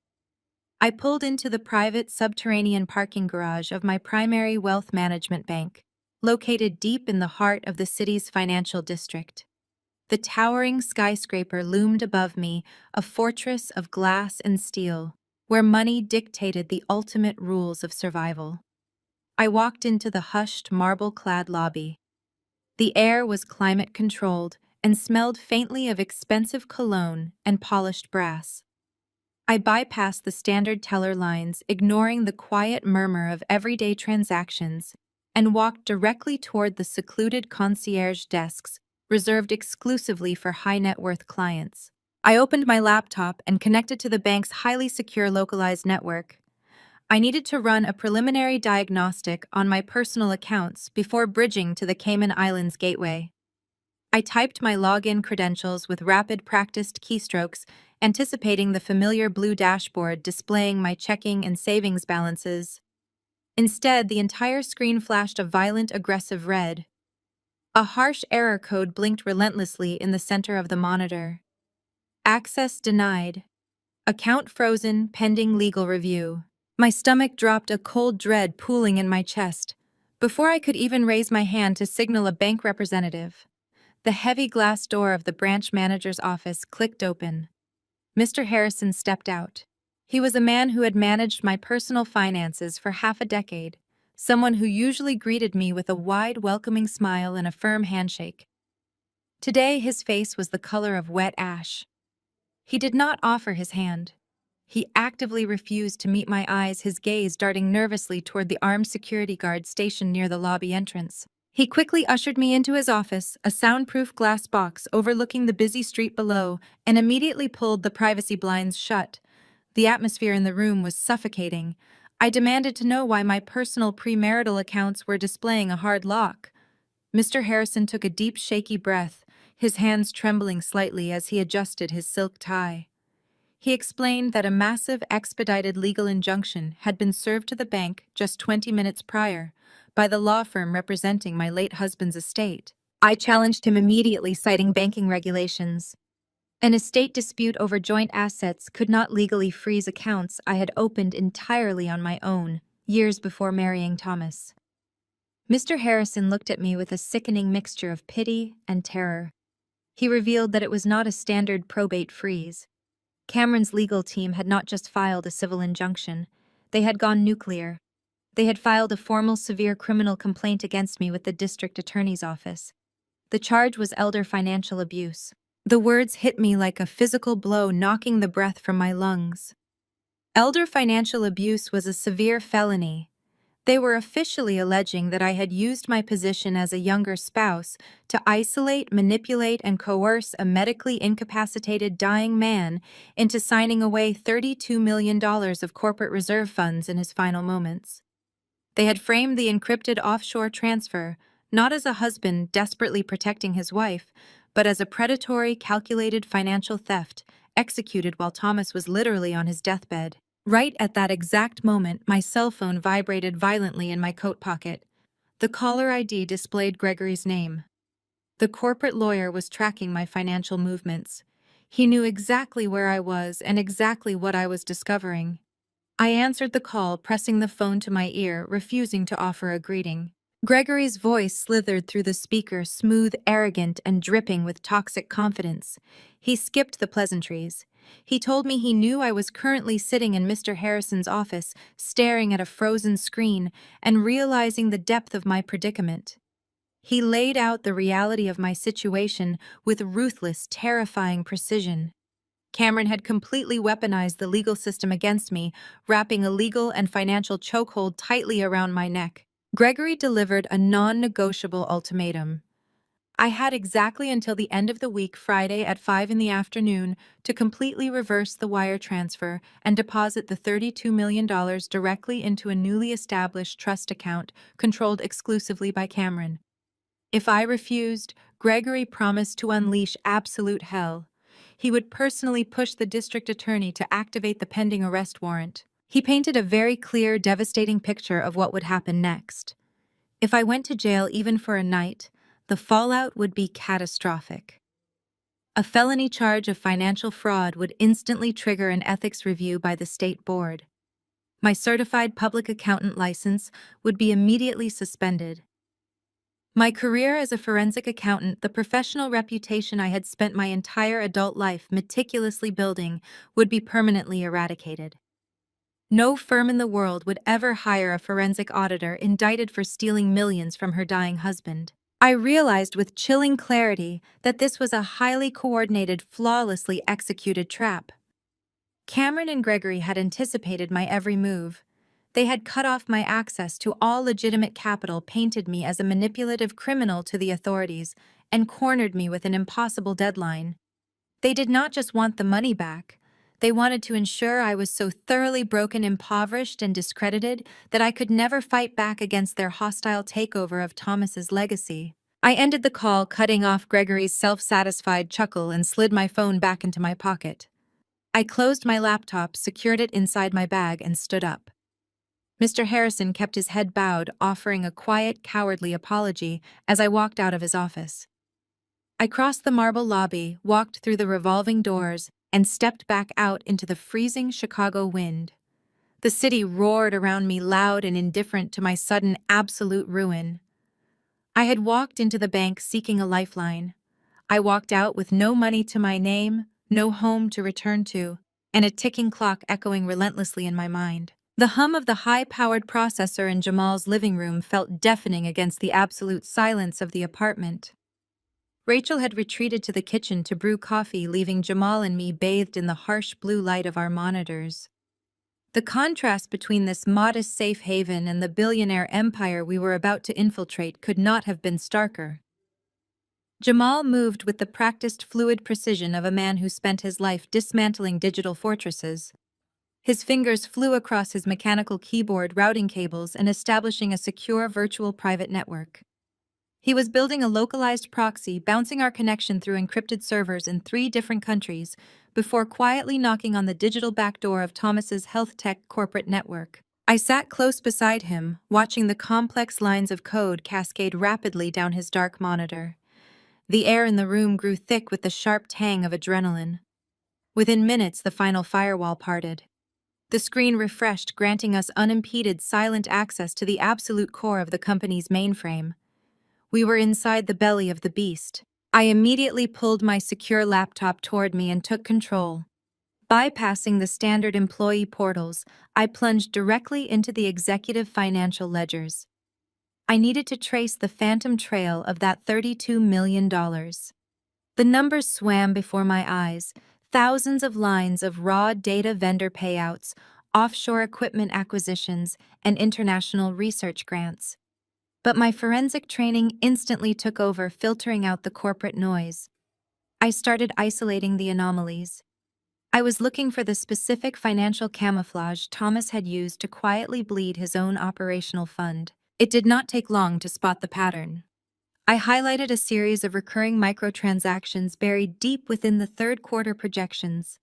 I pulled into the private subterranean parking garage of my primary wealth management bank, located deep in the heart of the city's financial district. The towering skyscraper loomed above me, a fortress of glass and steel, where money dictated the ultimate rules of survival. I walked into the hushed, marble-clad lobby. The air was climate-controlled and smelled faintly of expensive cologne and polished brass. I bypassed the standard teller lines, ignoring the quiet murmur of everyday transactions, and walked directly toward the secluded concierge desks reserved exclusively for high-net-worth clients. I opened my laptop and connected to the bank's highly secure localized network. I needed to run a preliminary diagnostic on my personal accounts before bridging to the Cayman Islands gateway. I typed my login credentials with rapid practiced keystrokes, anticipating the familiar blue dashboard displaying my checking and savings balances. Instead, the entire screen flashed a violent, aggressive red. A harsh error code blinked relentlessly in the center of the monitor. Access denied. Account frozen, pending legal review. My stomach dropped, a cold dread pooling in my chest. Before I could even raise my hand to signal a bank representative, the heavy glass door of the branch manager's office clicked open. Mr. Harrison stepped out. He was a man who had managed my personal finances for half a decade, someone who usually greeted me with a wide, welcoming smile and a firm handshake. Today, his face was the color of wet ash. He did not offer his hand. He actively refused to meet my eyes, his gaze darting nervously toward the armed security guard stationed near the lobby entrance. He quickly ushered me into his office, a soundproof glass box overlooking the busy street below, and immediately pulled the privacy blinds shut. The atmosphere in the room was suffocating, I demanded to know why my personal premarital accounts were displaying a hard lock. Mr. Harrison took a deep, shaky breath, his hands trembling slightly as he adjusted his silk tie. He explained that a massive expedited legal injunction had been served to the bank just 20 minutes prior by the law firm representing my late husband's estate. I challenged him immediately, citing banking regulations. An estate dispute over joint assets could not legally freeze accounts I had opened entirely on my own, years before marrying Thomas. Mr. Harrison looked at me with a sickening mixture of pity and terror. He revealed that it was not a standard probate freeze. Cameron's legal team had not just filed a civil injunction. They had gone nuclear. They had filed a formal severe criminal complaint against me with the district attorney's office. The charge was elder financial abuse. The words hit me like a physical blow, knocking the breath from my lungs. Elder financial abuse was a severe felony. They were officially alleging that I had used my position as a younger spouse to isolate, manipulate, and coerce a medically incapacitated dying man into signing away $32 million of corporate reserve funds in his final moments. They had framed the encrypted offshore transfer not as a husband desperately protecting his wife, but as a predatory, calculated financial theft executed while Thomas was literally on his deathbed. Right at that exact moment, my cell phone vibrated violently in my coat pocket. The caller ID displayed Gregory's name. The corporate lawyer was tracking my financial movements. He knew exactly where I was and exactly what I was discovering. I answered the call, pressing the phone to my ear, refusing to offer a greeting. Gregory's voice slithered through the speaker, smooth, arrogant, and dripping with toxic confidence. He skipped the pleasantries. He told me he knew I was currently sitting in Mr. Harrison's office, staring at a frozen screen and realizing the depth of my predicament. He laid out the reality of my situation with ruthless, terrifying precision. Cameron had completely weaponized the legal system against me, wrapping a legal and financial chokehold tightly around my neck. Gregory delivered a non-negotiable ultimatum. I had exactly until the end of the week, Friday at 5 in the afternoon, to completely reverse the wire transfer and deposit the $32 million directly into a newly established trust account controlled exclusively by Cameron. If I refused, Gregory promised to unleash absolute hell. He would personally push the district attorney to activate the pending arrest warrant. He painted a very clear, devastating picture of what would happen next. If I went to jail even for a night, the fallout would be catastrophic. A felony charge of financial fraud would instantly trigger an ethics review by the state board. My certified public accountant license would be immediately suspended. My career as a forensic accountant, the professional reputation I had spent my entire adult life meticulously building, would be permanently eradicated. No firm in the world would ever hire a forensic auditor indicted for stealing millions from her dying husband. I realized with chilling clarity that this was a highly coordinated, flawlessly executed trap. Cameron and Gregory had anticipated my every move. They had cut off my access to all legitimate capital, painted me as a manipulative criminal to the authorities, and cornered me with an impossible deadline. They did not just want the money back. They wanted to ensure I was so thoroughly broken, impoverished, and discredited that I could never fight back against their hostile takeover of Thomas's legacy. I ended the call, cutting off Gregory's self-satisfied chuckle, and slid my phone back into my pocket. I closed my laptop, secured it inside my bag, and stood up. Mr. Harrison kept his head bowed, offering a quiet, cowardly apology as I walked out of his office. I crossed the marble lobby, walked through the revolving doors, and stepped back out into the freezing Chicago wind. The city roared around me, loud and indifferent to my sudden, absolute ruin. I had walked into the bank seeking a lifeline. I walked out with no money to my name, no home to return to, and a ticking clock echoing relentlessly in my mind. The hum of the high-powered processor in Jamal's living room felt deafening against the absolute silence of the apartment. Rachel had retreated to the kitchen to brew coffee, leaving Jamal and me bathed in the harsh blue light of our monitors. The contrast between this modest safe haven and the billionaire empire we were about to infiltrate could not have been starker. Jamal moved with the practiced, fluid precision of a man who spent his life dismantling digital fortresses. His fingers flew across his mechanical keyboard, routing cables, and establishing a secure virtual private network. He was building a localized proxy, bouncing our connection through encrypted servers in 3 different countries, before quietly knocking on the digital backdoor of Thomas's health tech corporate network. I sat close beside him, watching the complex lines of code cascade rapidly down his dark monitor. The air in the room grew thick with the sharp tang of adrenaline. Within minutes, the final firewall parted. The screen refreshed, granting us unimpeded, silent access to the absolute core of the company's mainframe. We were inside the belly of the beast. I immediately pulled my secure laptop toward me and took control. Bypassing the standard employee portals, I plunged directly into the executive financial ledgers. I needed to trace the phantom trail of that $32 million. The numbers swam before my eyes, thousands of lines of raw data vendor payouts, offshore equipment acquisitions, and international research grants. But my forensic training instantly took over, filtering out the corporate noise. I started isolating the anomalies. I was looking for the specific financial camouflage Thomas had used to quietly bleed his own operational fund. It did not take long to spot the pattern. I highlighted a series of recurring microtransactions buried deep within the third-quarter projections.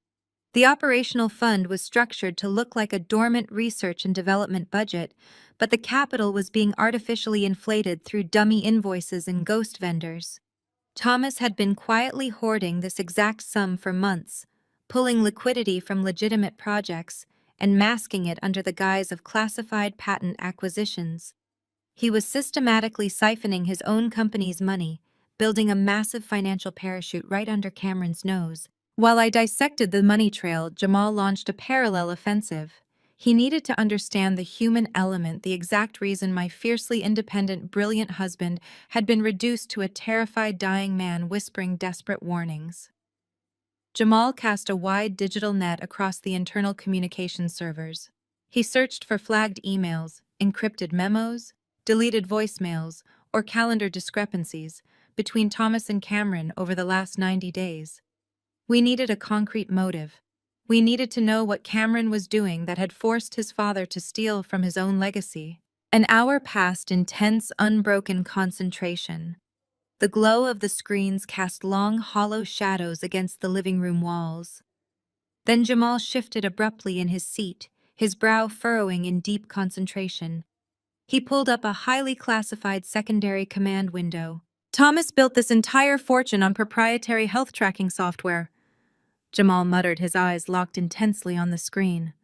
The operational fund was structured to look like a dormant research and development budget, but the capital was being artificially inflated through dummy invoices and ghost vendors. Thomas had been quietly hoarding this exact sum for months, pulling liquidity from legitimate projects and masking it under the guise of classified patent acquisitions. He was systematically siphoning his own company's money, building a massive financial parachute right under Cameron's nose. While I dissected the money trail, Jamal launched a parallel offensive. He needed to understand the human element, the exact reason my fiercely independent, brilliant husband had been reduced to a terrified, dying man whispering desperate warnings. Jamal cast a wide digital net across the internal communication servers. He searched for flagged emails, encrypted memos, deleted voicemails, or calendar discrepancies between Thomas and Cameron over the last 90 days. We needed a concrete motive. We needed to know what Cameron was doing that had forced his father to steal from his own legacy. An hour passed in tense, unbroken concentration. The glow of the screens cast long, hollow shadows against the living room walls. Then Jamal shifted abruptly in his seat, his brow furrowing in deep concentration. He pulled up a highly classified secondary command window. Thomas built this entire fortune on proprietary health tracking software. Jamal muttered, his eyes locked intensely on the screen.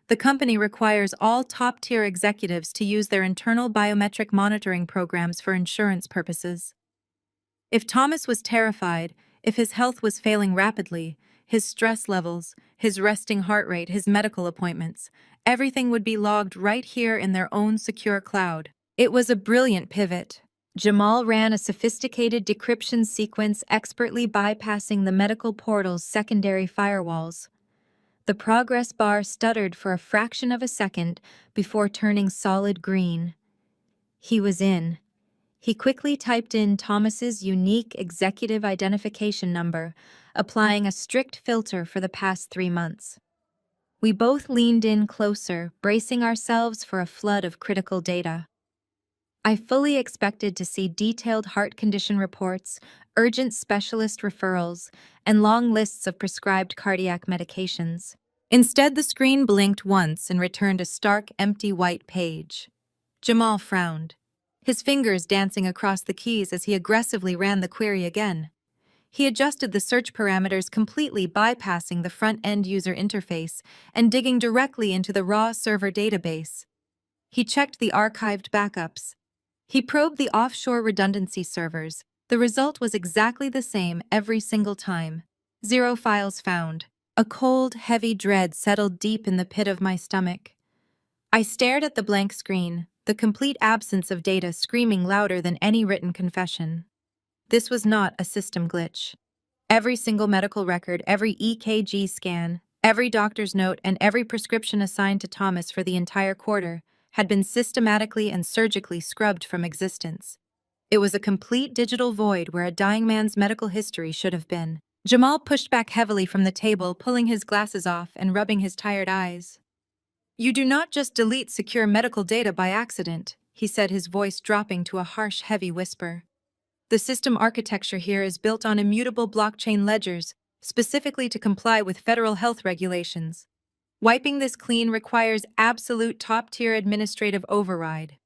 The company requires all top-tier executives to use their internal biometric monitoring programs for insurance purposes. If Thomas was terrified, if his health was failing rapidly, his stress levels, his resting heart rate, his medical appointments, everything would be logged right here in their own secure cloud. It was a brilliant pivot. Jamal ran a sophisticated decryption sequence, expertly bypassing the medical portal's secondary firewalls. The progress bar stuttered for a fraction of a second before turning solid green. He was in. He quickly typed in Thomas's unique executive identification number, applying a strict filter for the past 3 months. We both leaned in closer, bracing ourselves for a flood of critical data. I fully expected to see detailed heart condition reports, urgent specialist referrals, and long lists of prescribed cardiac medications. Instead, the screen blinked once and returned a stark, empty white page. Jamal frowned, his fingers dancing across the keys as he aggressively ran the query again. He adjusted the search parameters, completely bypassing the front-end user interface and digging directly into the raw server database. He checked the archived backups. He probed the offshore redundancy servers. The result was exactly the same every single time. 0 files found. A cold, heavy dread settled deep in the pit of my stomach. I stared at the blank screen, the complete absence of data screaming louder than any written confession. This was not a system glitch. Every single medical record, every EKG scan, every doctor's note, and every prescription assigned to Thomas for the entire quarter had been systematically and surgically scrubbed from existence. It was a complete digital void where a dying man's medical history should have been. Jamal pushed back heavily from the table, pulling his glasses off and rubbing his tired eyes. "You do not just delete secure medical data by accident," he said, his voice dropping to a harsh, heavy whisper. "The system architecture here is built on immutable blockchain ledgers, specifically to comply with federal health regulations. Wiping this clean requires absolute top-tier administrative override.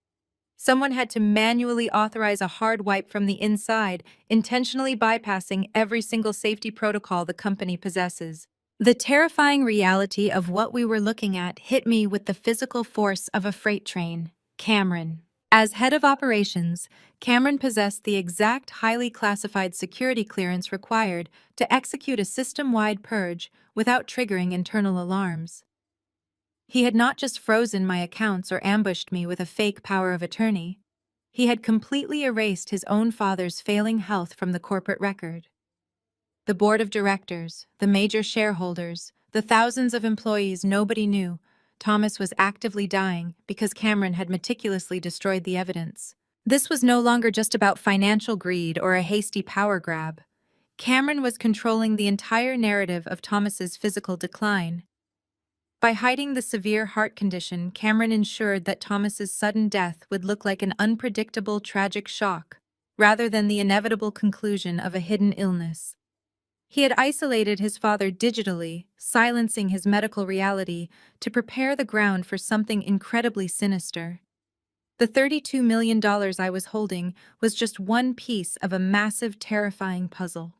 Someone had to manually authorize a hard wipe from the inside, intentionally bypassing every single safety protocol the company possesses." The terrifying reality of what we were looking at hit me with the physical force of a freight train. Cameron. As head of operations, Cameron possessed the exact highly classified security clearance required to execute a system-wide purge without triggering internal alarms. He had not just frozen my accounts or ambushed me with a fake power of attorney. He had completely erased his own father's failing health from the corporate record. The board of directors, the major shareholders, the thousands of employees nobody knew Thomas was actively dying because Cameron had meticulously destroyed the evidence. This was no longer just about financial greed or a hasty power grab. Cameron was controlling the entire narrative of Thomas's physical decline. By hiding the severe heart condition, Cameron ensured that Thomas's sudden death would look like an unpredictable, tragic shock, rather than the inevitable conclusion of a hidden illness. He had isolated his father digitally, silencing his medical reality to prepare the ground for something incredibly sinister. The $32 million I was holding was just one piece of a massive, terrifying puzzle.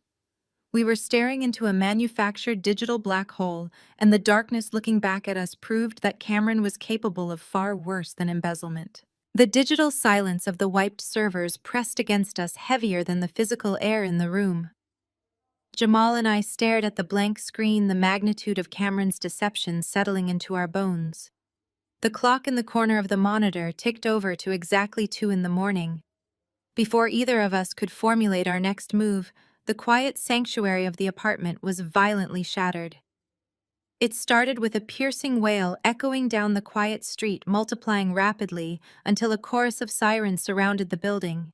We were staring into a manufactured digital black hole, and the darkness looking back at us proved that Cameron was capable of far worse than embezzlement. The digital silence of the wiped servers pressed against us heavier than the physical air in the room. Jamal and I stared at the blank screen, the magnitude of Cameron's deception settling into our bones. The clock in the corner of the monitor ticked over to exactly 2 a.m. Before either of us could formulate our next move, the quiet sanctuary of the apartment was violently shattered. It started with a piercing wail echoing down the quiet street, multiplying rapidly until a chorus of sirens surrounded the building.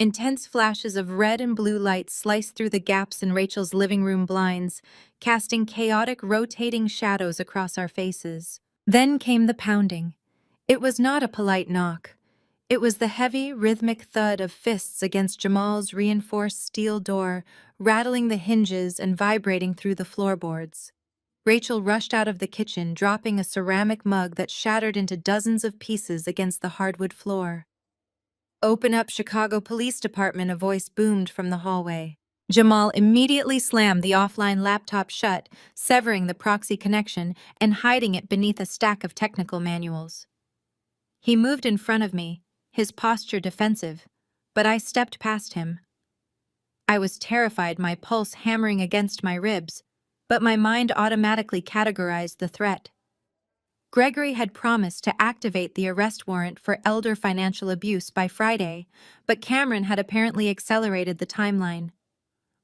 Intense flashes of red and blue light sliced through the gaps in Rachel's living room blinds, casting chaotic, rotating shadows across our faces. Then came the pounding. It was not a polite knock. It was the heavy, rhythmic thud of fists against Jamal's reinforced steel door, rattling the hinges and vibrating through the floorboards. Rachel rushed out of the kitchen, dropping a ceramic mug that shattered into dozens of pieces against the hardwood floor. "Open up, Chicago Police Department," a voice boomed from the hallway. Jamal immediately slammed the offline laptop shut, severing the proxy connection and hiding it beneath a stack of technical manuals. He moved in front of me, his posture defensive, but I stepped past him. I was terrified, my pulse hammering against my ribs, but my mind automatically categorized the threat. Gregory had promised to activate the arrest warrant for elder financial abuse by Friday, but Cameron had apparently accelerated the timeline.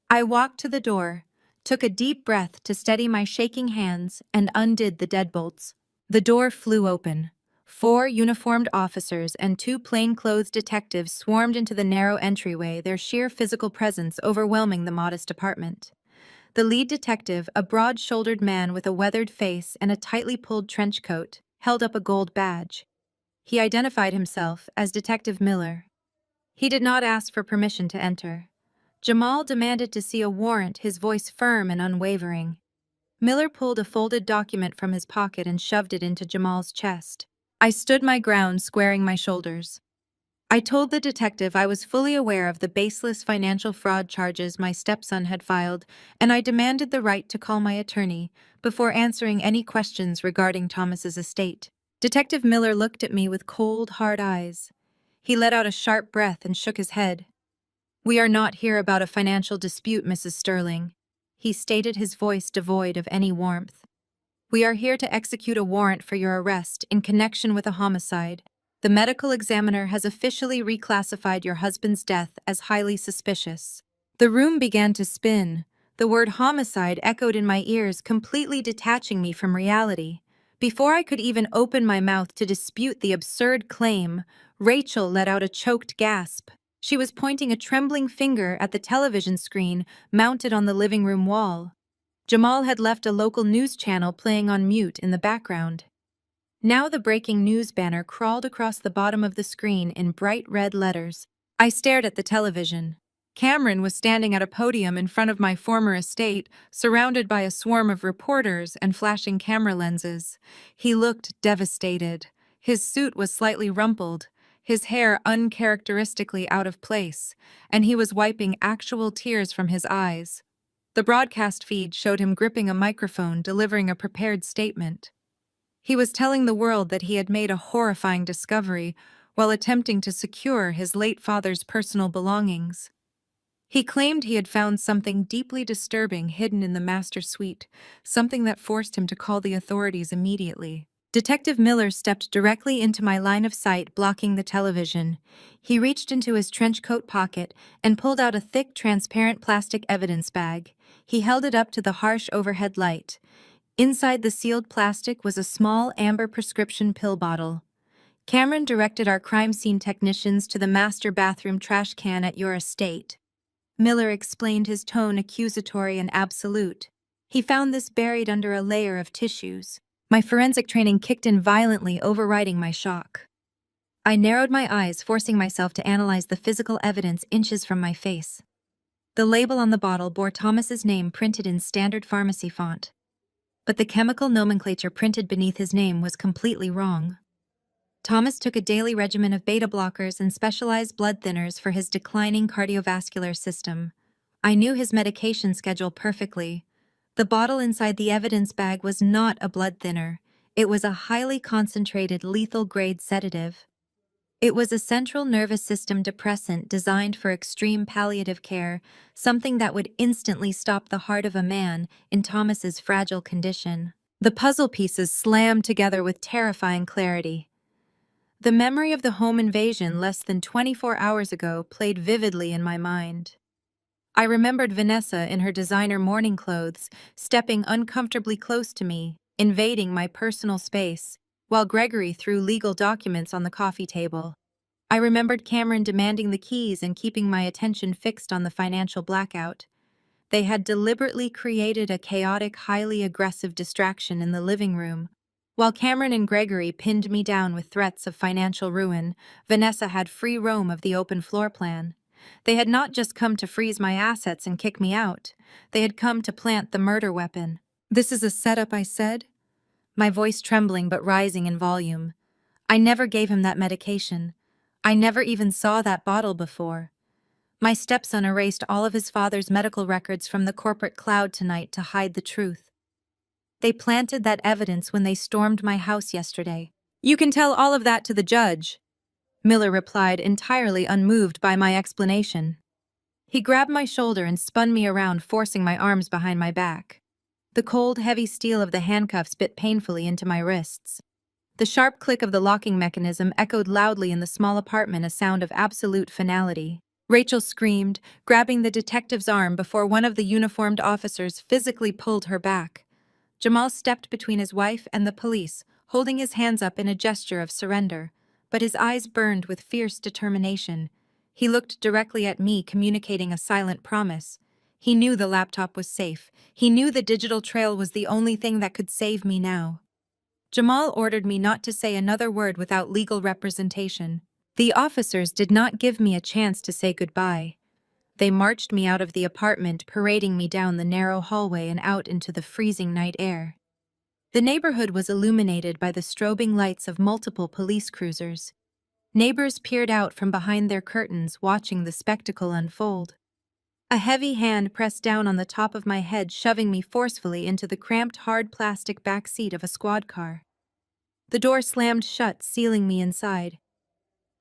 I walked to the door, took a deep breath to steady my shaking hands, and undid the deadbolts. The door flew open. 4 uniformed officers and 2 plainclothes detectives swarmed into the narrow entryway, their sheer physical presence overwhelming the modest apartment. The lead detective, a broad-shouldered man with a weathered face and a tightly pulled trench coat, held up a gold badge. He identified himself as Detective Miller. He did not ask for permission to enter. Jamal demanded to see a warrant, his voice firm and unwavering. Miller pulled a folded document from his pocket and shoved it into Jamal's chest. I stood my ground, squaring my shoulders. I told the detective I was fully aware of the baseless financial fraud charges my stepson had filed, and I demanded the right to call my attorney before answering any questions regarding Thomas's estate. Detective Miller looked at me with cold, hard eyes. He let out a sharp breath and shook his head. "We are not here about a financial dispute, Mrs. Sterling," he stated, his voice devoid of any warmth. "We are here to execute a warrant for your arrest in connection with a homicide. The medical examiner has officially reclassified your husband's death as highly suspicious." The room began to spin. The word homicide echoed in my ears, completely detaching me from reality. Before I could even open my mouth to dispute the absurd claim, Rachel let out a choked gasp. She was pointing a trembling finger at the television screen mounted on the living room wall. Jamal had left a local news channel playing on mute in the background. Now the breaking news banner crawled across the bottom of the screen in bright red letters. I stared at the television. Cameron was standing at a podium in front of my former estate, surrounded by a swarm of reporters and flashing camera lenses. He looked devastated. His suit was slightly rumpled, his hair uncharacteristically out of place, and he was wiping actual tears from his eyes. The broadcast feed showed him gripping a microphone, delivering a prepared statement. He was telling the world that he had made a horrifying discovery while attempting to secure his late father's personal belongings. He claimed he had found something deeply disturbing hidden in the master suite, something that forced him to call the authorities immediately. Detective Miller stepped directly into my line of sight, blocking the television. He reached into his trench coat pocket and pulled out a thick, transparent plastic evidence bag. He held it up to the harsh overhead light. Inside the sealed plastic was a small amber prescription pill bottle. Cameron directed our crime scene technicians to the master bathroom trash can at your estate. Miller explained, his tone accusatory and absolute. He found this buried under a layer of tissues. My forensic training kicked in violently, overriding my shock. I narrowed my eyes, forcing myself to analyze the physical evidence inches from my face. The label on the bottle bore Thomas's name printed in standard pharmacy font. But the chemical nomenclature printed beneath his name was completely wrong. Thomas took a daily regimen of beta blockers and specialized blood thinners for his declining cardiovascular system. I knew his medication schedule perfectly. The bottle inside the evidence bag was not a blood thinner. It was a highly concentrated, lethal-grade sedative. It was a central nervous system depressant designed for extreme palliative care, something that would instantly stop the heart of a man in Thomas's fragile condition. The puzzle pieces slammed together with terrifying clarity. The memory of the home invasion less than 24 hours ago played vividly in my mind. I remembered Vanessa in her designer morning clothes, stepping uncomfortably close to me, invading my personal space, while Gregory threw legal documents on the coffee table. I remembered Cameron demanding the keys and keeping my attention fixed on the financial blackout. They had deliberately created a chaotic, highly aggressive distraction in the living room. While Cameron and Gregory pinned me down with threats of financial ruin, Vanessa had free roam of the open floor plan. They had not just come to freeze my assets and kick me out. They had come to plant the murder weapon. "This is a setup," I said, my voice trembling but rising in volume. I never gave him that medication. I never even saw that bottle before. My stepson erased all of his father's medical records from the corporate cloud tonight to hide the truth. They planted that evidence when they stormed my house yesterday. "You can tell all of that to the judge," Miller replied, entirely unmoved by my explanation. He grabbed my shoulder and spun me around, forcing my arms behind my back. The cold, heavy steel of the handcuffs bit painfully into my wrists. The sharp click of the locking mechanism echoed loudly in the small apartment, a sound of absolute finality. Rachel screamed, grabbing the detective's arm before one of the uniformed officers physically pulled her back. Jamal stepped between his wife and the police, holding his hands up in a gesture of surrender, but his eyes burned with fierce determination. He looked directly at me, communicating a silent promise. He knew the laptop was safe. He knew the digital trail was the only thing that could save me now. Jamal ordered me not to say another word without legal representation. The officers did not give me a chance to say goodbye. They marched me out of the apartment, parading me down the narrow hallway and out into the freezing night air. The neighborhood was illuminated by the strobing lights of multiple police cruisers. Neighbors peered out from behind their curtains, watching the spectacle unfold. A heavy hand pressed down on the top of my head, shoving me forcefully into the cramped, hard plastic back seat of a squad car. The door slammed shut, sealing me inside.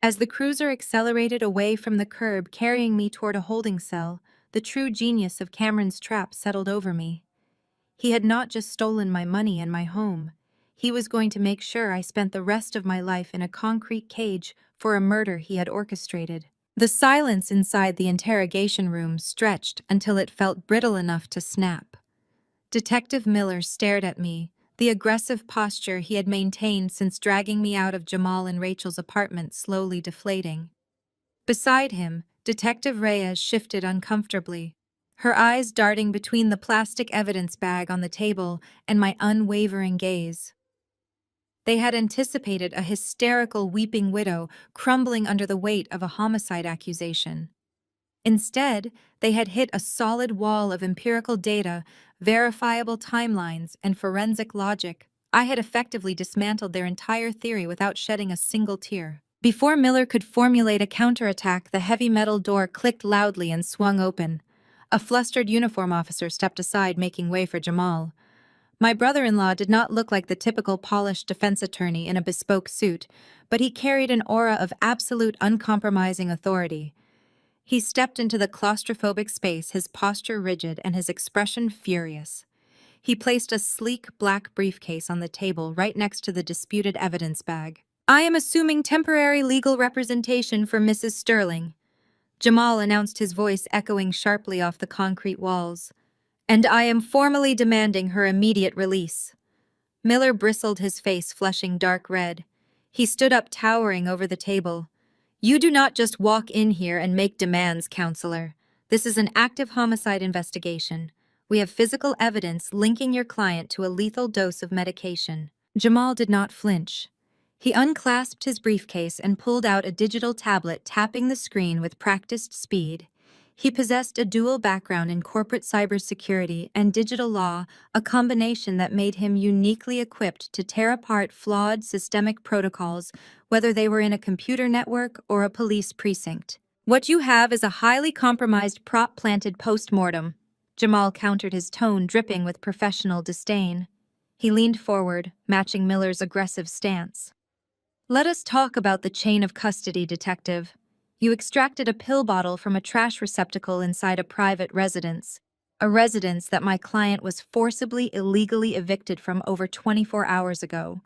As the cruiser accelerated away from the curb, carrying me toward a holding cell, the true genius of Cameron's trap settled over me. He had not just stolen my money and my home. He was going to make sure I spent the rest of my life in a concrete cage for a murder he had orchestrated. The silence inside the interrogation room stretched until it felt brittle enough to snap. Detective Miller stared at me, the aggressive posture he had maintained since dragging me out of Jamal and Rachel's apartment slowly deflating. Beside him, Detective Reyes shifted uncomfortably, her eyes darting between the plastic evidence bag on the table and my unwavering gaze. They had anticipated a hysterical weeping widow crumbling under the weight of a homicide accusation. Instead, they had hit a solid wall of empirical data, verifiable timelines, and forensic logic. I had effectively dismantled their entire theory without shedding a single tear. Before Miller could formulate a counterattack, the heavy metal door clicked loudly and swung open. A flustered uniform officer stepped aside, making way for Jamal. My brother-in-law did not look like the typical polished defense attorney in a bespoke suit, but he carried an aura of absolute uncompromising authority. He stepped into the claustrophobic space, his posture rigid and his expression furious. He placed a sleek black briefcase on the table right next to the disputed evidence bag. "I am assuming temporary legal representation for Mrs. Sterling," Jamal announced, his voice echoing sharply off the concrete walls. "And I am formally demanding her immediate release." Miller bristled, his face flushing dark red. He stood up, towering over the table. "You do not just walk in here and make demands, counselor. This is an active homicide investigation. We have physical evidence linking your client to a lethal dose of medication." Jamal did not flinch. He unclasped his briefcase and pulled out a digital tablet, tapping the screen with practiced speed. He possessed a dual background in corporate cybersecurity and digital law, a combination that made him uniquely equipped to tear apart flawed systemic protocols, whether they were in a computer network or a police precinct. "What you have is a highly compromised prop-planted post-mortem," Jamal countered, his tone dripping with professional disdain. He leaned forward, matching Miller's aggressive stance. "Let us talk about the chain of custody, detective. You extracted a pill bottle from a trash receptacle inside a private residence, a residence that my client was forcibly illegally evicted from over 24 hours ago.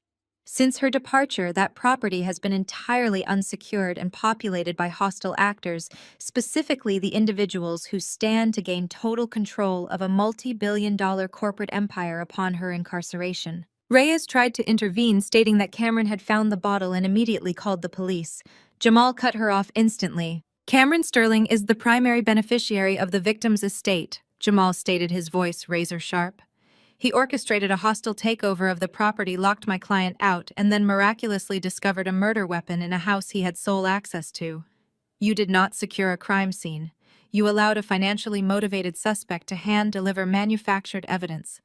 Since her departure, that property has been entirely unsecured and populated by hostile actors, specifically the individuals who stand to gain total control of a multi-billion-dollar corporate empire upon her incarceration." Reyes tried to intervene, stating that Cameron had found the bottle and immediately called the police. Jamal cut her off instantly. "Cameron Sterling is the primary beneficiary of the victim's estate," Jamal stated, his voice razor sharp. "He orchestrated a hostile takeover of the property, locked my client out, and then miraculously discovered a murder weapon in a house he had sole access to. You did not secure a crime scene. You allowed a financially motivated suspect to hand-deliver manufactured evidence.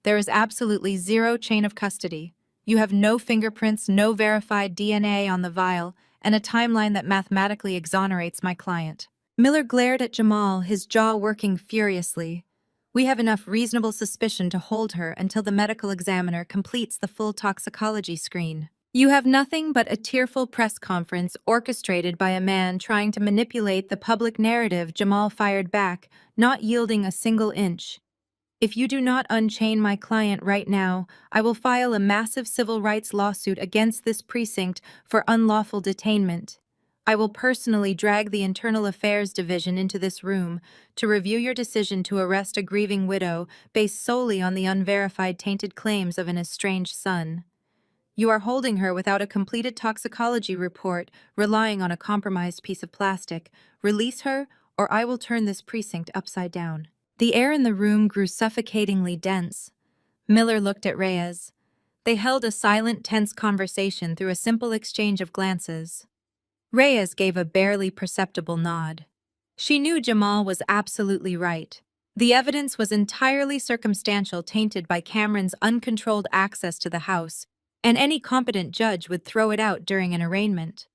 There is absolutely zero chain of custody. You have no fingerprints, no verified DNA on the vial, and a timeline that mathematically exonerates my client." Miller glared at Jamal, his jaw working furiously. "We have enough reasonable suspicion to hold her until the medical examiner completes the full toxicology screen. You have nothing but a tearful press conference orchestrated by a man trying to manipulate the public narrative," Jamal fired back, not yielding a single inch. "If you do not unchain my client right now, I will file a massive civil rights lawsuit against this precinct for unlawful detainment. I will personally drag the Internal Affairs Division into this room to review your decision to arrest a grieving widow based solely on the unverified tainted claims of an estranged son. You are holding her without a completed toxicology report, relying on a compromised piece of plastic. Release her, or I will turn this precinct upside down." The air in the room grew suffocatingly dense. Miller looked at Reyes. They held a silent, tense conversation through a simple exchange of glances. Reyes gave a barely perceptible nod. She knew Jamal was absolutely right. The evidence was entirely circumstantial, tainted by Cameron's uncontrolled access to the house, and any competent judge would throw it out during an arraignment.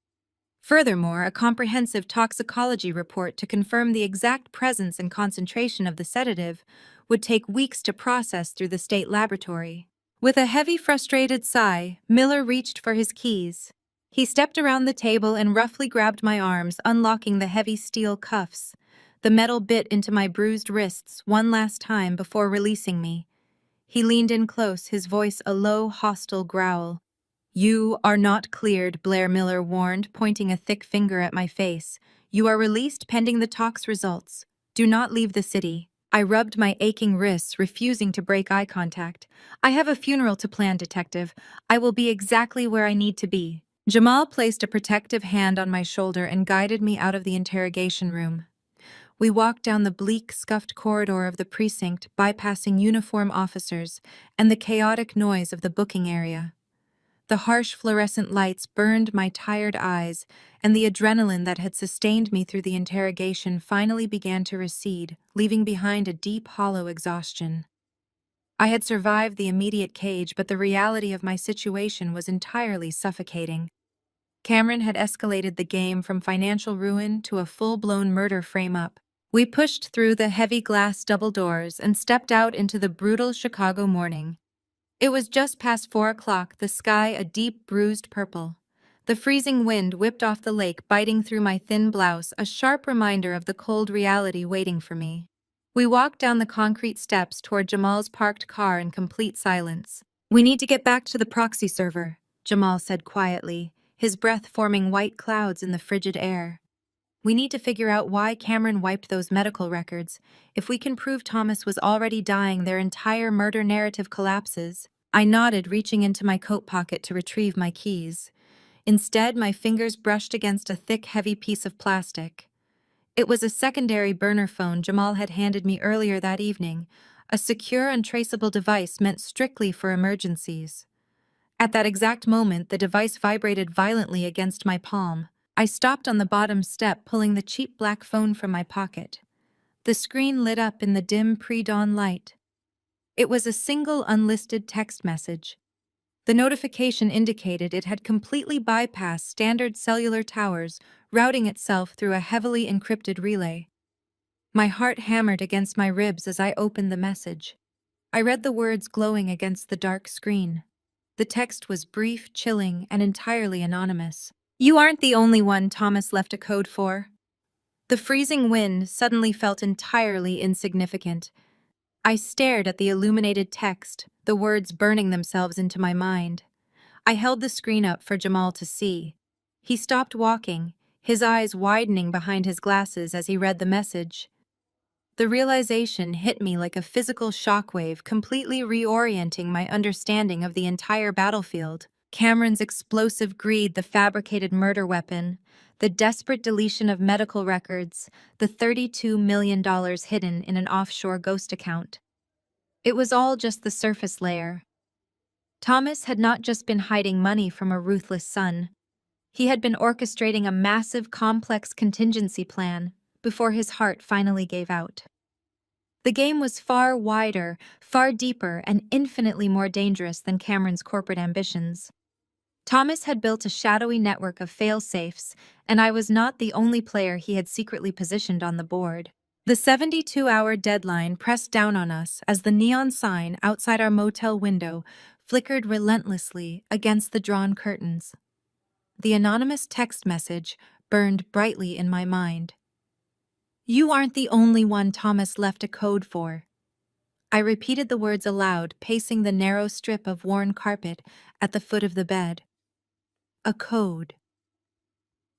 Furthermore, a comprehensive toxicology report to confirm the exact presence and concentration of the sedative would take weeks to process through the state laboratory. With a heavy, frustrated sigh, Miller reached for his keys. He stepped around the table and roughly grabbed my arms, unlocking the heavy steel cuffs. The metal bit into my bruised wrists one last time before releasing me. He leaned in close, his voice a low, hostile growl. "You are not cleared," Blair Miller warned, pointing a thick finger at my face. "You are released pending the tox results. Do not leave the city." I rubbed my aching wrists, refusing to break eye contact. "I have a funeral to plan, detective. I will be exactly where I need to be." Jamal placed a protective hand on my shoulder and guided me out of the interrogation room. We walked down the bleak, scuffed corridor of the precinct, bypassing uniform officers and the chaotic noise of the booking area. The harsh fluorescent lights burned my tired eyes, and the adrenaline that had sustained me through the interrogation finally began to recede, leaving behind a deep, hollow exhaustion. I had survived the immediate cage, but the reality of my situation was entirely suffocating. Cameron had escalated the game from financial ruin to a full-blown murder frame-up. We pushed through the heavy glass double doors and stepped out into the brutal Chicago morning. It was just past 4 o'clock, the sky a deep bruised purple. The freezing wind whipped off the lake, biting through my thin blouse, a sharp reminder of the cold reality waiting for me. We walked down the concrete steps toward Jamal's parked car in complete silence. "We need to get back to the proxy server," Jamal said quietly, his breath forming white clouds in the frigid air. "We need to figure out why Cameron wiped those medical records. If we can prove Thomas was already dying, their entire murder narrative collapses." I nodded, reaching into my coat pocket to retrieve my keys. Instead, my fingers brushed against a thick, heavy piece of plastic. It was a secondary burner phone Jamal had handed me earlier that evening, a secure, untraceable device meant strictly for emergencies. At that exact moment, the device vibrated violently against my palm. I stopped on the bottom step, pulling the cheap black phone from my pocket. The screen lit up in the dim pre-dawn light. It was a single unlisted text message. The notification indicated it had completely bypassed standard cellular towers, routing itself through a heavily encrypted relay. My heart hammered against my ribs as I opened the message. I read the words glowing against the dark screen. The text was brief, chilling, and entirely anonymous. "You aren't the only one Thomas left a code for." The freezing wind suddenly felt entirely insignificant. I stared at the illuminated text, the words burning themselves into my mind. I held the screen up for Jamal to see. He stopped walking, his eyes widening behind his glasses as he read the message. The realization hit me like a physical shockwave, completely reorienting my understanding of the entire battlefield. Cameron's explosive greed, the fabricated murder weapon, the desperate deletion of medical records, the $32 million hidden in an offshore ghost account. It was all just the surface layer. Thomas had not just been hiding money from a ruthless son. He had been orchestrating a massive, complex contingency plan before his heart finally gave out. The game was far wider, far deeper, and infinitely more dangerous than Cameron's corporate ambitions. Thomas had built a shadowy network of fail-safes, and I was not the only player he had secretly positioned on the board. The 72-hour deadline pressed down on us as the neon sign outside our motel window flickered relentlessly against the drawn curtains. The anonymous text message burned brightly in my mind. "You aren't the only one Thomas left a code for." I repeated the words aloud, pacing the narrow strip of worn carpet at the foot of the bed. A code.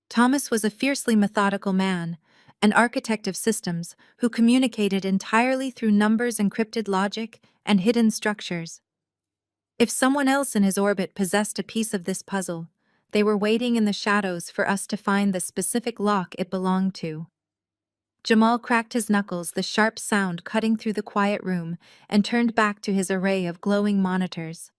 Thomas was a fiercely methodical man, an architect of systems who communicated entirely through numbers, encrypted logic, and hidden structures. If someone else in his orbit possessed a piece of this puzzle, they were waiting in the shadows for us to find the specific lock it belonged to. Jamal cracked his knuckles, the sharp sound cutting through the quiet room, and turned back to his array of glowing monitors.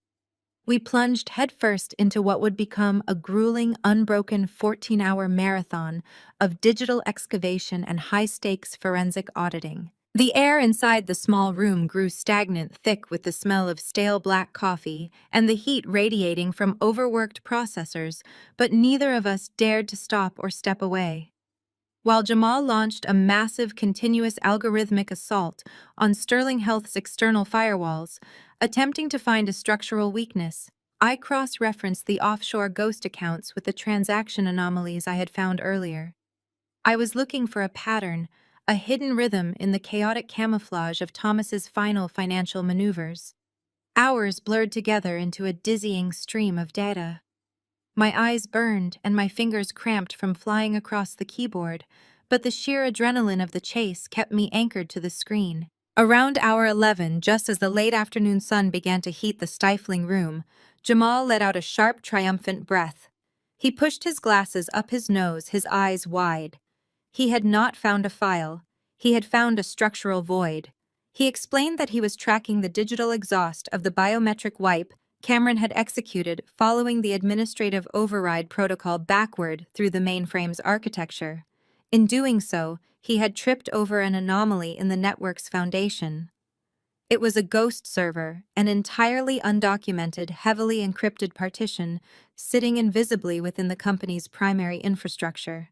We plunged headfirst into what would become a grueling, unbroken 14-hour marathon of digital excavation and high-stakes forensic auditing. The air inside the small room grew stagnant, thick with the smell of stale black coffee and the heat radiating from overworked processors, but neither of us dared to stop or step away. While Jamal launched a massive, continuous algorithmic assault on Sterling Health's external firewalls, attempting to find a structural weakness, I cross-referenced the offshore ghost accounts with the transaction anomalies I had found earlier. I was looking for a pattern, a hidden rhythm in the chaotic camouflage of Thomas's final financial maneuvers. Hours blurred together into a dizzying stream of data. My eyes burned and my fingers cramped from flying across the keyboard, but the sheer adrenaline of the chase kept me anchored to the screen. Around hour 11, just as the late afternoon sun began to heat the stifling room, Jamal let out a sharp, triumphant breath. He pushed his glasses up his nose, his eyes wide. He had not found a file. He had found a structural void. He explained that he was tracking the digital exhaust of the biometric wipe Cameron had executed following the administrative override protocol backward through the mainframe's architecture. In doing so, he had tripped over an anomaly in the network's foundation. It was a ghost server, an entirely undocumented, heavily encrypted partition sitting invisibly within the company's primary infrastructure.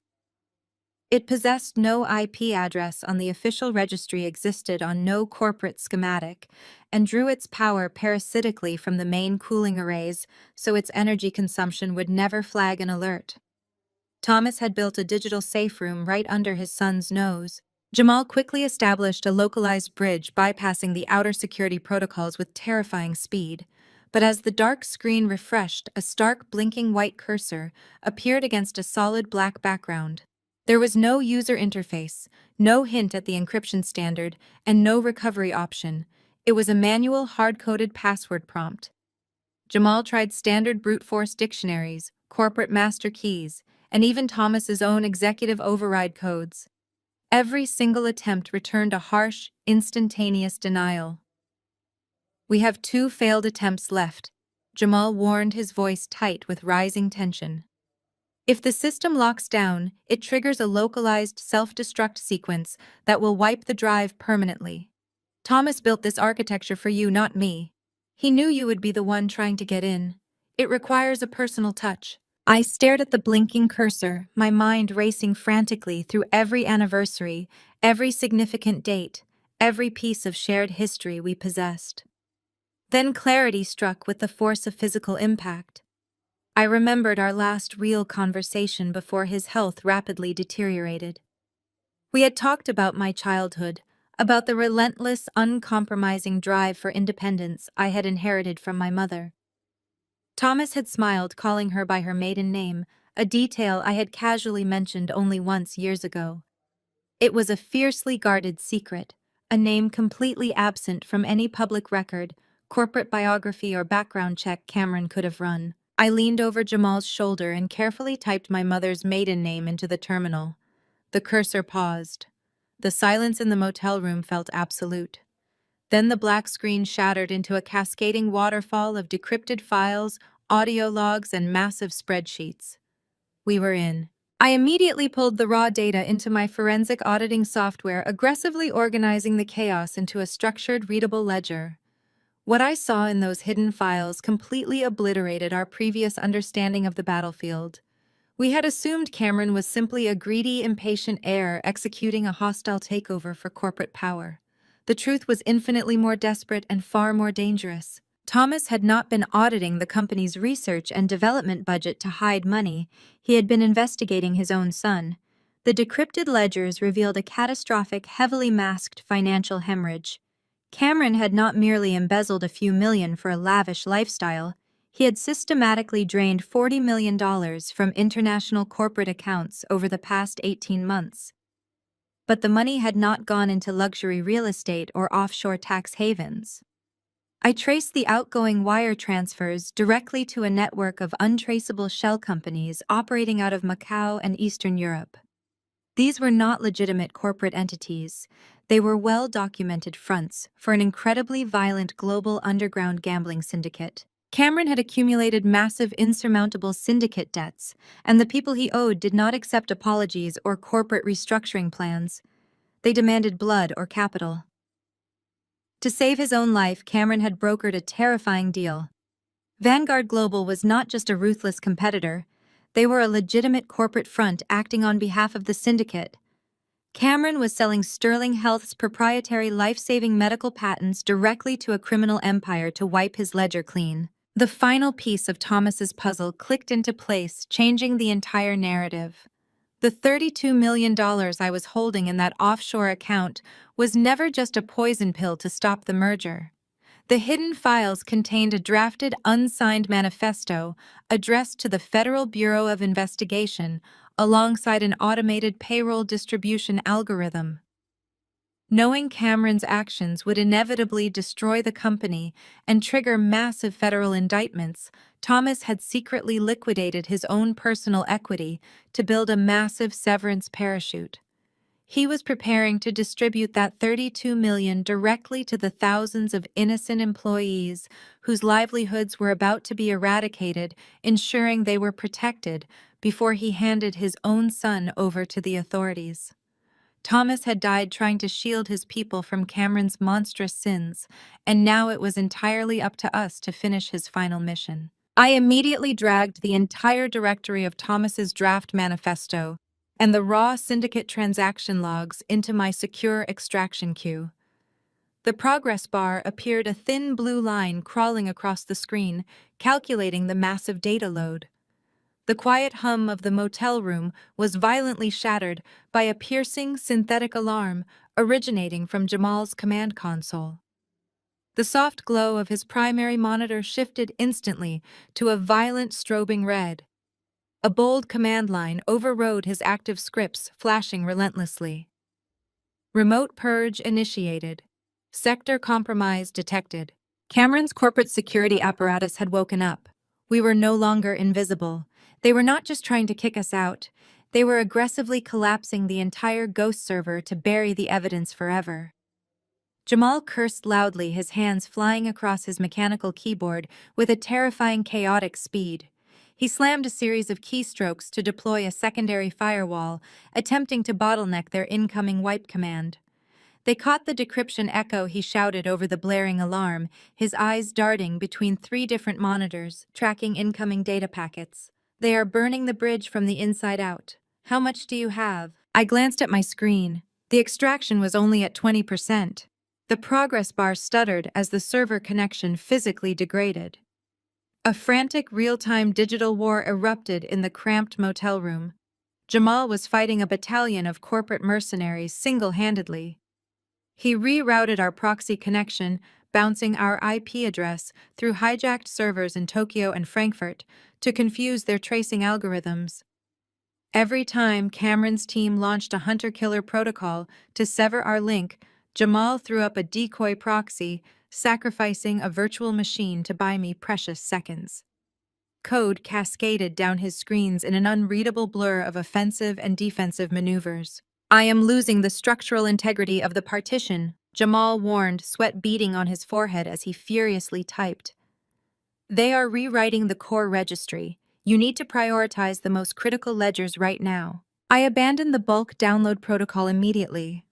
It possessed no IP address on the official registry, existed on no corporate schematic, and drew its power parasitically from the main cooling arrays so its energy consumption would never flag an alert. Thomas had built a digital safe room right under his son's nose. Jamal quickly established a localized bridge bypassing the outer security protocols with terrifying speed. But as the dark screen refreshed, a stark blinking white cursor appeared against a solid black background. There was no user interface, no hint at the encryption standard, and no recovery option. It was a manual, hard-coded password prompt. Jamal tried standard brute force dictionaries, corporate master keys, and even Thomas's own executive override codes. Every single attempt returned a harsh, instantaneous denial. "We have 2 failed attempts left," Jamal warned, his voice tight with rising tension. "If the system locks down, it triggers a localized self-destruct sequence that will wipe the drive permanently. Thomas built this architecture for you, not me. He knew you would be the one trying to get in. It requires a personal touch." I stared at the blinking cursor, my mind racing frantically through every anniversary, every significant date, every piece of shared history we possessed. Then clarity struck with the force of physical impact. I remembered our last real conversation before his health rapidly deteriorated. We had talked about my childhood, about the relentless, uncompromising drive for independence I had inherited from my mother. Thomas had smiled, calling her by her maiden name, a detail I had casually mentioned only once years ago. It was a fiercely guarded secret, a name completely absent from any public record, corporate biography, or background check Cameron could have run. I leaned over Jamal's shoulder and carefully typed my mother's maiden name into the terminal. The cursor paused. The silence in the motel room felt absolute. Then the black screen shattered into a cascading waterfall of decrypted files, audio logs, and massive spreadsheets. We were in. I immediately pulled the raw data into my forensic auditing software, aggressively organizing the chaos into a structured, readable ledger. What I saw in those hidden files completely obliterated our previous understanding of the battlefield. We had assumed Cameron was simply a greedy, impatient heir executing a hostile takeover for corporate power. The truth was infinitely more desperate and far more dangerous. Thomas had not been auditing the company's research and development budget to hide money. He had been investigating his own son. The decrypted ledgers revealed a catastrophic, heavily masked financial hemorrhage. Cameron had not merely embezzled a few million for a lavish lifestyle. He had systematically drained $40 million from international corporate accounts over the past 18 months. But the money had not gone into luxury real estate or offshore tax havens. I traced the outgoing wire transfers directly to a network of untraceable shell companies operating out of Macau and Eastern Europe. These were not legitimate corporate entities. They were well-documented fronts for an incredibly violent global underground gambling syndicate. Cameron had accumulated massive, insurmountable syndicate debts, and the people he owed did not accept apologies or corporate restructuring plans. They demanded blood or capital. To save his own life, Cameron had brokered a terrifying deal. Vanguard Global was not just a ruthless competitor. They were a legitimate corporate front acting on behalf of the syndicate. Cameron was selling Sterling Health's proprietary life-saving medical patents directly to a criminal empire to wipe his ledger clean. The final piece of Thomas's puzzle clicked into place, changing the entire narrative. The $32 million I was holding in that offshore account was never just a poison pill to stop the merger. The hidden files contained a drafted, unsigned manifesto addressed to the Federal Bureau of Investigation alongside an automated payroll distribution algorithm. Knowing Cameron's actions would inevitably destroy the company and trigger massive federal indictments, Thomas had secretly liquidated his own personal equity to build a massive severance parachute. He was preparing to distribute that $32 million directly to the thousands of innocent employees whose livelihoods were about to be eradicated, ensuring they were protected before he handed his own son over to the authorities. Thomas had died trying to shield his people from Cameron's monstrous sins, and now it was entirely up to us to finish his final mission. I immediately dragged the entire directory of Thomas's draft manifesto and the raw syndicate transaction logs into my secure extraction queue. The progress bar appeared a thin blue line crawling across the screen, calculating the massive data load. The quiet hum of the motel room was violently shattered by a piercing synthetic alarm originating from Jamal's command console. The soft glow of his primary monitor shifted instantly to a violent strobing red. A bold command line overrode his active scripts, flashing relentlessly. Remote purge initiated. Sector compromise detected. Cameron's corporate security apparatus had woken up. We were no longer invisible. They were not just trying to kick us out. They were aggressively collapsing the entire Ghost server to bury the evidence forever. Jamal cursed loudly, his hands flying across his mechanical keyboard with a terrifying chaotic speed. He slammed a series of keystrokes to deploy a secondary firewall, attempting to bottleneck their incoming wipe command. They caught the decryption echo he shouted over the blaring alarm, his eyes darting between 3 different monitors, tracking incoming data packets. They are burning the bridge from the inside out. How much do you have? I glanced at my screen. The extraction was only at 20%. The progress bar stuttered as the server connection physically degraded. A frantic real-time digital war erupted in the cramped motel room. Jamal was fighting a battalion of corporate mercenaries single-handedly. He rerouted our proxy connection, bouncing our IP address through hijacked servers in Tokyo and Frankfurt to confuse their tracing algorithms. Every time Cameron's team launched a hunter-killer protocol to sever our link, Jamal threw up a decoy proxy, sacrificing a virtual machine to buy me precious seconds. Code cascaded down his screens in an unreadable blur of offensive and defensive maneuvers. I am losing the structural integrity of the partition, Jamal warned, sweat beading on his forehead as he furiously typed. They are rewriting the core registry. You need to prioritize the most critical ledgers right now. I abandoned the bulk download protocol immediately.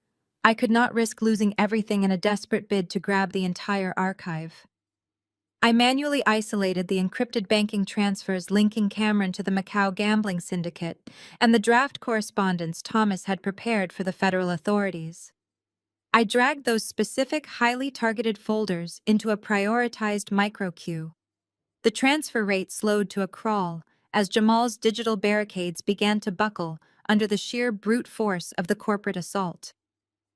I could not risk losing everything in a desperate bid to grab the entire archive. I manually isolated the encrypted banking transfers linking Cameron to the Macau gambling syndicate and the draft correspondence Thomas had prepared for the federal authorities. I dragged those specific, highly targeted folders into a prioritized micro-queue. The transfer rate slowed to a crawl as Jamal's digital barricades began to buckle under the sheer brute force of the corporate assault.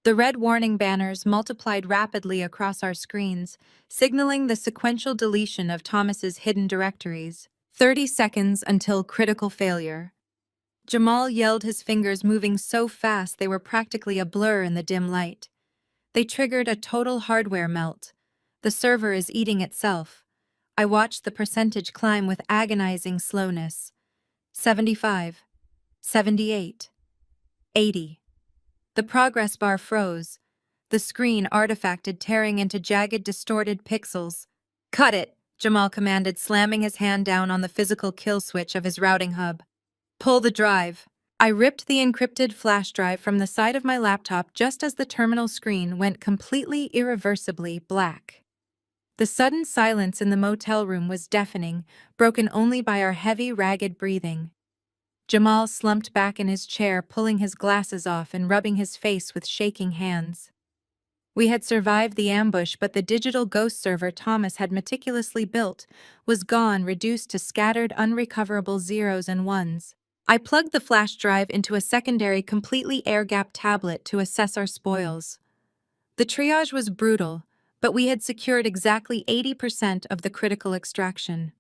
The red warning banners multiplied rapidly across our screens, signaling the sequential deletion of Thomas's hidden directories. 30 seconds until critical failure. Jamal yelled, his fingers moving so fast they were practically a blur in the dim light. They triggered a total hardware melt. The server is eating itself. I watched the percentage climb with agonizing slowness. 75. 78. 80. The progress bar froze. The screen artifacted, tearing into jagged, distorted pixels. Cut it, Jamal commanded, slamming his hand down on the physical kill switch of his routing hub. Pull the drive. I ripped the encrypted flash drive from the side of my laptop just as the terminal screen went completely irreversibly black. The sudden silence in the motel room was deafening, broken only by our heavy, ragged breathing. Jamal slumped back in his chair, pulling his glasses off and rubbing his face with shaking hands. We had survived the ambush, but the digital ghost server Thomas had meticulously built was gone, reduced to scattered, unrecoverable zeros and ones. I plugged the flash drive into a secondary, completely air-gapped tablet to assess our spoils. The triage was brutal, but we had secured exactly 80% of the critical extraction.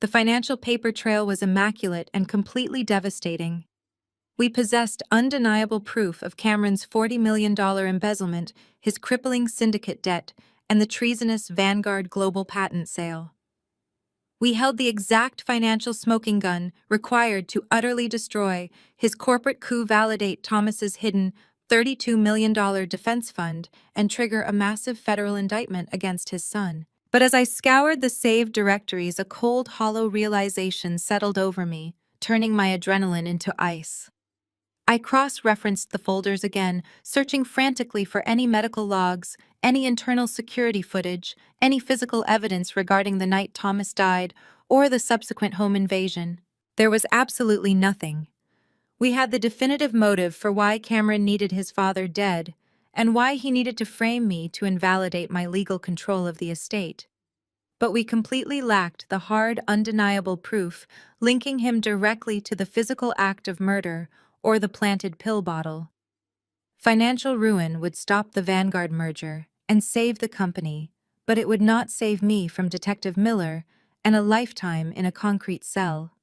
The financial paper trail was immaculate and completely devastating. We possessed undeniable proof of Cameron's $40 million embezzlement, his crippling syndicate debt, and the treasonous Vanguard global patent sale. We held the exact financial smoking gun required to utterly destroy his corporate coup, validate Thomas's hidden $32 million defense fund, and trigger a massive federal indictment against his son. But as I scoured the saved directories, a cold, hollow realization settled over me, turning my adrenaline into ice. I cross-referenced the folders again, searching frantically for any medical logs, any internal security footage, any physical evidence regarding the night Thomas died, or the subsequent home invasion. There was absolutely nothing. We had the definitive motive for why Cameron needed his father dead, and why he needed to frame me to invalidate my legal control of the estate. But we completely lacked the hard, undeniable proof linking him directly to the physical act of murder or the planted pill bottle. Financial ruin would stop the Vanguard merger and save the company, but it would not save me from Detective Miller and a lifetime in a concrete cell.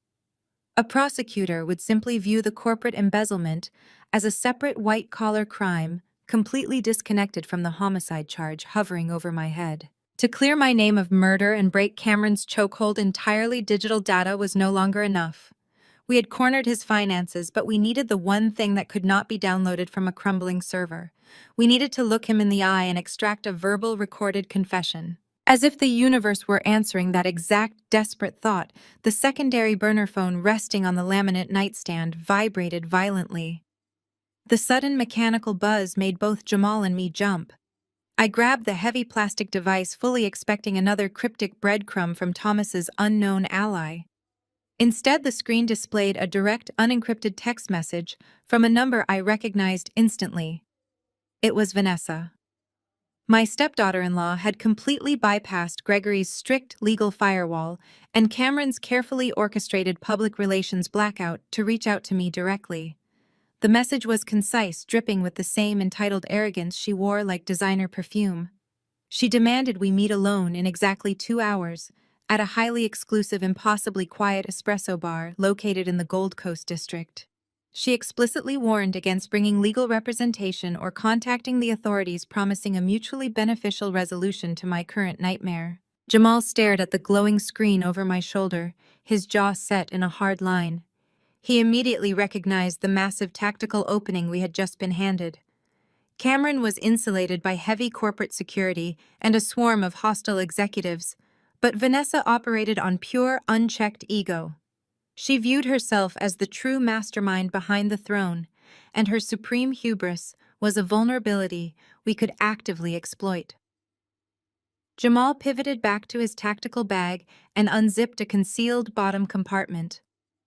A prosecutor would simply view the corporate embezzlement as a separate white-collar crime, completely disconnected from the homicide charge hovering over my head. To clear my name of murder and break Cameron's chokehold entirely, digital data was no longer enough. We had cornered his finances, but we needed the one thing that could not be downloaded from a crumbling server. We needed to look him in the eye and extract a verbal recorded confession. As if the universe were answering that exact desperate thought, the secondary burner phone resting on the laminate nightstand vibrated violently. The sudden mechanical buzz made both Jamal and me jump. I grabbed the heavy plastic device, fully expecting another cryptic breadcrumb from Thomas's unknown ally. Instead, the screen displayed a direct, unencrypted text message from a number I recognized instantly. It was Vanessa. My stepdaughter-in-law had completely bypassed Gregory's strict legal firewall and Cameron's carefully orchestrated public relations blackout to reach out to me directly. The message was concise, dripping with the same entitled arrogance she wore like designer perfume. She demanded we meet alone in exactly 2 hours, at a highly exclusive, impossibly quiet espresso bar located in the Gold Coast district. She explicitly warned against bringing legal representation or contacting the authorities, promising a mutually beneficial resolution to my current nightmare. Jamal stared at the glowing screen over my shoulder, his jaw set in a hard line. He immediately recognized the massive tactical opening we had just been handed. Cameron was insulated by heavy corporate security and a swarm of hostile executives, but Vanessa operated on pure, unchecked ego. She viewed herself as the true mastermind behind the throne, and her supreme hubris was a vulnerability we could actively exploit. Jamal pivoted back to his tactical bag and unzipped a concealed bottom compartment.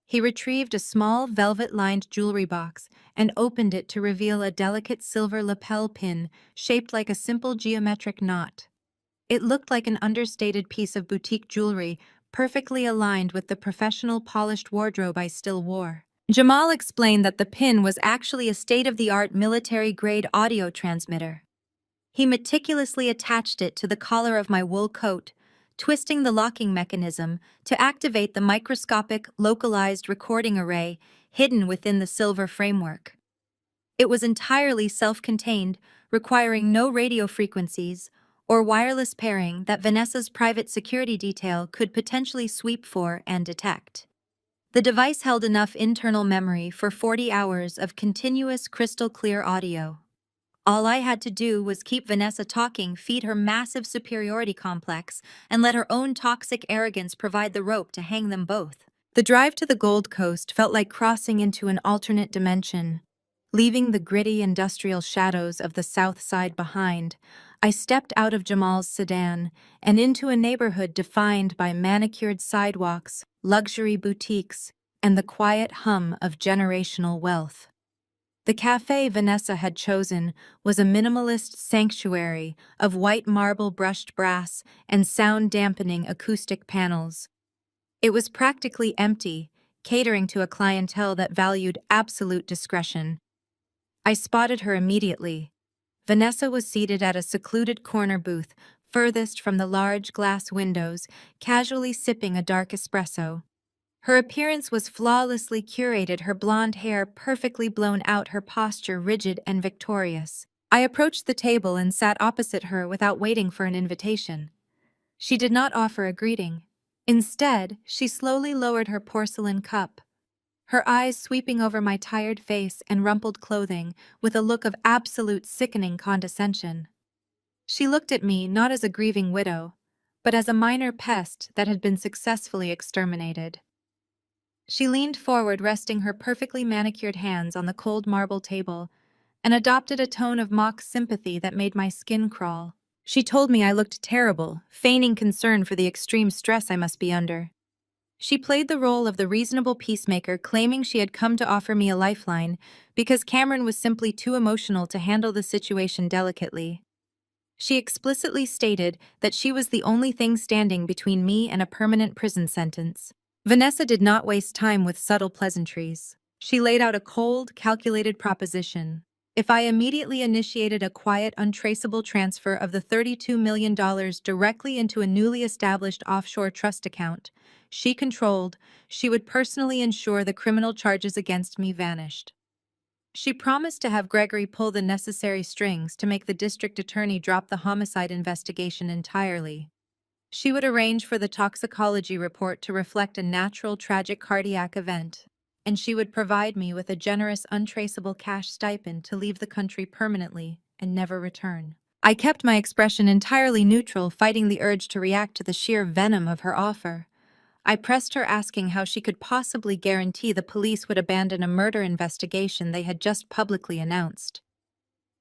He retrieved a small velvet-lined jewelry box and opened it to reveal a delicate silver lapel pin shaped like a simple geometric knot. It looked like an understated piece of boutique jewelry, perfectly aligned with the professional polished wardrobe I still wore. Jamal explained that the pin was actually a state-of-the-art military-grade audio transmitter. He meticulously attached it to the collar of my wool coat, twisting the locking mechanism to activate the microscopic, localized recording array hidden within the silver framework. It was entirely self-contained, requiring no radio frequencies or wireless pairing that Vanessa's private security detail could potentially sweep for and detect. The device held enough internal memory for 40 hours of continuous crystal-clear audio. All I had to do was keep Vanessa talking, feed her massive superiority complex, and let her own toxic arrogance provide the rope to hang them both. The drive to the Gold Coast felt like crossing into an alternate dimension. Leaving the gritty industrial shadows of the South Side behind, I stepped out of Jamal's sedan and into a neighborhood defined by manicured sidewalks, luxury boutiques, and the quiet hum of generational wealth. The cafe Vanessa had chosen was a minimalist sanctuary of white marble, brushed brass, and sound-dampening acoustic panels. It was practically empty, catering to a clientele that valued absolute discretion. I spotted her immediately. Vanessa was seated at a secluded corner booth, furthest from the large glass windows, casually sipping a dark espresso. Her appearance was flawlessly curated, her blonde hair perfectly blown out, her posture rigid and victorious. I approached the table and sat opposite her without waiting for an invitation. She did not offer a greeting. Instead, she slowly lowered her porcelain cup, her eyes sweeping over my tired face and rumpled clothing with a look of absolute sickening condescension. She looked at me not as a grieving widow, but as a minor pest that had been successfully exterminated. She leaned forward, resting her perfectly manicured hands on the cold marble table, and adopted a tone of mock sympathy that made my skin crawl. She told me I looked terrible, feigning concern for the extreme stress I must be under. She played the role of the reasonable peacemaker, claiming she had come to offer me a lifeline because Cameron was simply too emotional to handle the situation delicately. She explicitly stated that she was the only thing standing between me and a permanent prison sentence. Vanessa did not waste time with subtle pleasantries. She laid out a cold, calculated proposition. If I immediately initiated a quiet, untraceable transfer of the $32 million directly into a newly established offshore trust account she controlled, she would personally ensure the criminal charges against me vanished. She promised to have Gregory pull the necessary strings to make the district attorney drop the homicide investigation entirely. She would arrange for the toxicology report to reflect a natural tragic cardiac event, and she would provide me with a generous untraceable cash stipend to leave the country permanently and never return. I kept my expression entirely neutral, fighting the urge to react to the sheer venom of her offer. I pressed her, asking how she could possibly guarantee the police would abandon a murder investigation they had just publicly announced.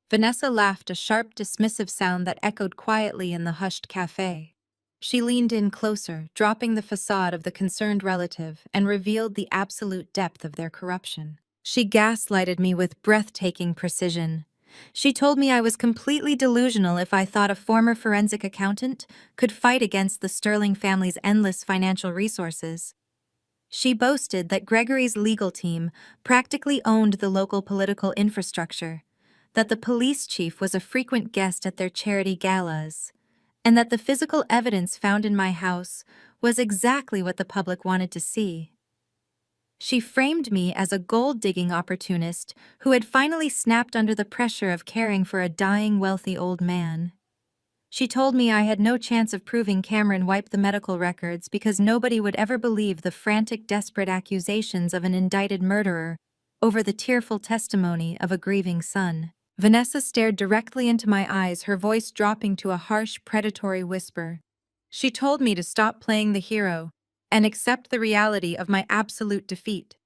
Vanessa laughed, a sharp, dismissive sound that echoed quietly in the hushed cafe. She leaned in closer, dropping the facade of the concerned relative, and revealed the absolute depth of their corruption. She gaslighted me with breathtaking precision. She told me I was completely delusional if I thought a former forensic accountant could fight against the Sterling family's endless financial resources. She boasted that Gregory's legal team practically owned the local political infrastructure, that the police chief was a frequent guest at their charity galas, and that the physical evidence found in my house was exactly what the public wanted to see. She framed me as a gold-digging opportunist who had finally snapped under the pressure of caring for a dying, wealthy old man. She told me I had no chance of proving Cameron wiped the medical records because nobody would ever believe the frantic, desperate accusations of an indicted murderer over the tearful testimony of a grieving son. Vanessa stared directly into my eyes, her voice dropping to a harsh, predatory whisper. She told me to stop playing the hero and accept the reality of my absolute defeat.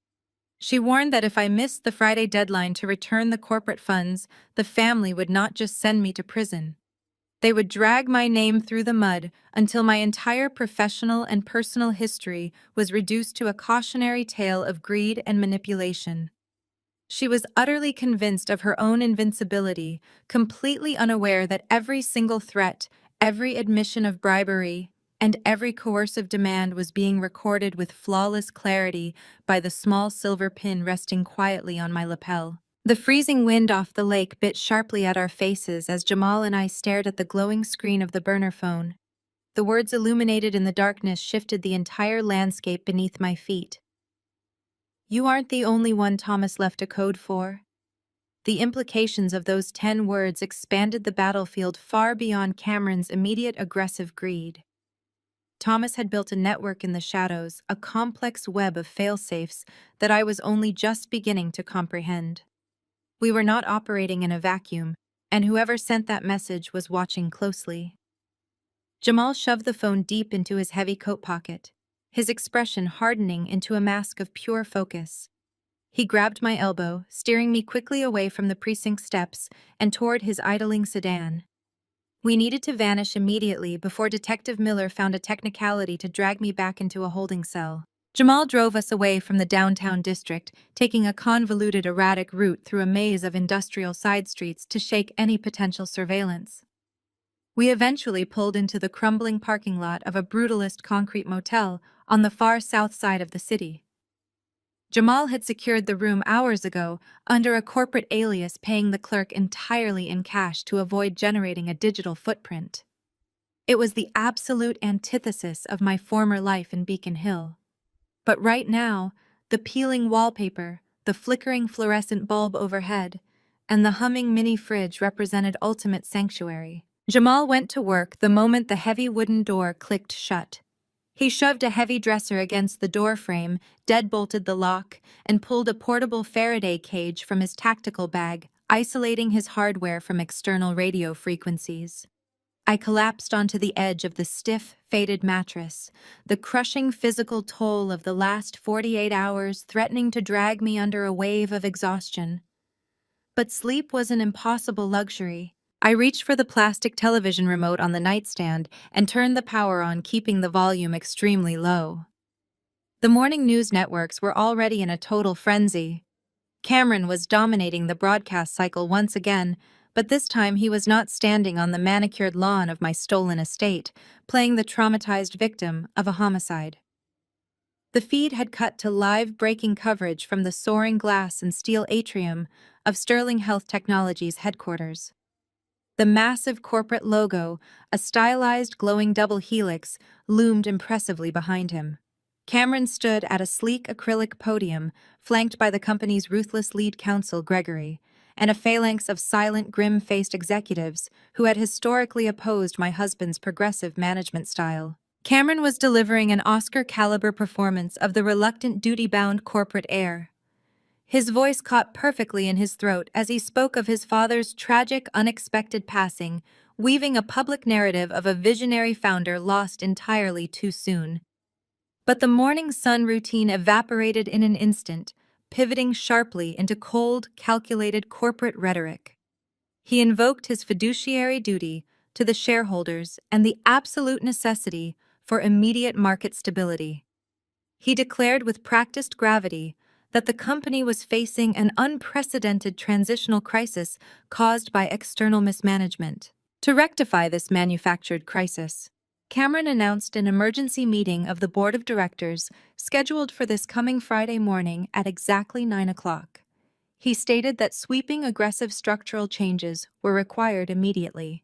She warned that if I missed the Friday deadline to return the corporate funds, the family would not just send me to prison. They would drag my name through the mud until my entire professional and personal history was reduced to a cautionary tale of greed and manipulation. She was utterly convinced of her own invincibility, completely unaware that every single threat, every admission of bribery, and every coercive demand was being recorded with flawless clarity by the small silver pin resting quietly on my lapel. The freezing wind off the lake bit sharply at our faces as Jamal and I stared at the glowing screen of the burner phone. The words illuminated in the darkness shifted the entire landscape beneath my feet. "You aren't the only one Thomas left a code for." The implications of those 10 words expanded the battlefield far beyond Cameron's immediate aggressive greed. Thomas had built a network in the shadows, a complex web of fail-safes that I was only just beginning to comprehend. We were not operating in a vacuum, and whoever sent that message was watching closely. Jamal shoved the phone deep into his heavy coat pocket, his expression hardening into a mask of pure focus. He grabbed my elbow, steering me quickly away from the precinct steps and toward his idling sedan. We needed to vanish immediately before Detective Miller found a technicality to drag me back into a holding cell. Jamal drove us away from the downtown district, taking a convoluted, erratic route through a maze of industrial side streets to shake any potential surveillance. We eventually pulled into the crumbling parking lot of a brutalist concrete motel on the far south side of the city. Jamal had secured the room hours ago under a corporate alias, paying the clerk entirely in cash to avoid generating a digital footprint. It was the absolute antithesis of my former life in Beacon Hill. But right now, the peeling wallpaper, the flickering fluorescent bulb overhead, and the humming mini fridge represented ultimate sanctuary. Jamal went to work the moment the heavy wooden door clicked shut. He shoved a heavy dresser against the door frame, deadbolted the lock, and pulled a portable Faraday cage from his tactical bag, isolating his hardware from external radio frequencies. I collapsed onto the edge of the stiff, faded mattress, the crushing physical toll of the last 48 hours threatening to drag me under a wave of exhaustion. But sleep was an impossible luxury. I reached for the plastic television remote on the nightstand and turned the power on, keeping the volume extremely low. The morning news networks were already in a total frenzy. Cameron was dominating the broadcast cycle once again, but this time he was not standing on the manicured lawn of my stolen estate, playing the traumatized victim of a homicide. The feed had cut to live breaking coverage from the soaring glass and steel atrium of Sterling Health Technologies headquarters. The massive corporate logo, a stylized glowing double helix, loomed impressively behind him. Cameron stood at a sleek acrylic podium, flanked by the company's ruthless lead counsel, Gregory, and a phalanx of silent, grim-faced executives who had historically opposed my husband's progressive management style. Cameron was delivering an Oscar-caliber performance of the reluctant, duty-bound corporate heir. His voice caught perfectly in his throat as he spoke of his father's tragic, unexpected passing, weaving a public narrative of a visionary founder lost entirely too soon. But the morning sun routine evaporated in an instant, pivoting sharply into cold, calculated corporate rhetoric. He invoked his fiduciary duty to the shareholders and the absolute necessity for immediate market stability. He declared with practiced gravity that the company was facing an unprecedented transitional crisis caused by external mismanagement. To rectify this manufactured crisis, Cameron announced an emergency meeting of the board of directors scheduled for this coming Friday morning at exactly 9 o'clock. He stated that sweeping aggressive structural changes were required immediately.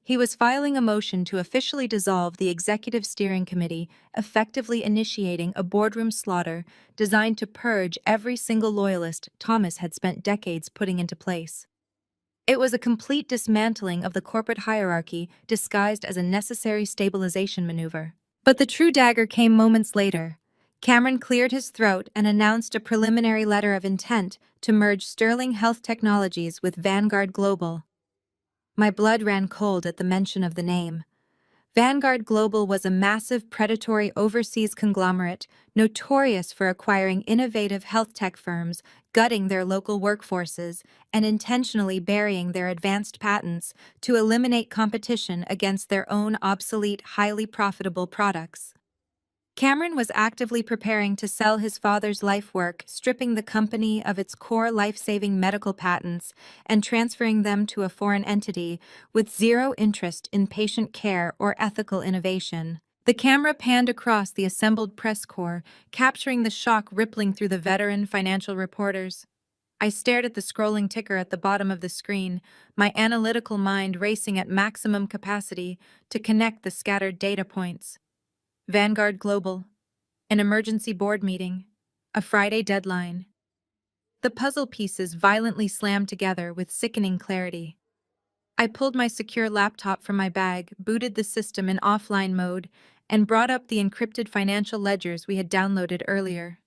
He was filing a motion to officially dissolve the Executive Steering Committee, effectively initiating a boardroom slaughter designed to purge every single loyalist Thomas had spent decades putting into place. It was a complete dismantling of the corporate hierarchy disguised as a necessary stabilization maneuver. But the true dagger came moments later. Cameron cleared his throat and announced a preliminary letter of intent to merge Sterling Health Technologies with Vanguard Global. My blood ran cold at the mention of the name. Vanguard Global was a massive predatory overseas conglomerate notorious for acquiring innovative health tech firms, gutting their local workforces, and intentionally burying their advanced patents to eliminate competition against their own obsolete, highly profitable products. Cameron was actively preparing to sell his father's life work, stripping the company of its core life-saving medical patents and transferring them to a foreign entity with zero interest in patient care or ethical innovation. The camera panned across the assembled press corps, capturing the shock rippling through the veteran financial reporters. I stared at the scrolling ticker at the bottom of the screen, my analytical mind racing at maximum capacity to connect the scattered data points. Vanguard Global, an emergency board meeting, a Friday deadline. The puzzle pieces violently slammed together with sickening clarity. I pulled my secure laptop from my bag, booted the system in offline mode, and brought up the encrypted financial ledgers we had downloaded earlier.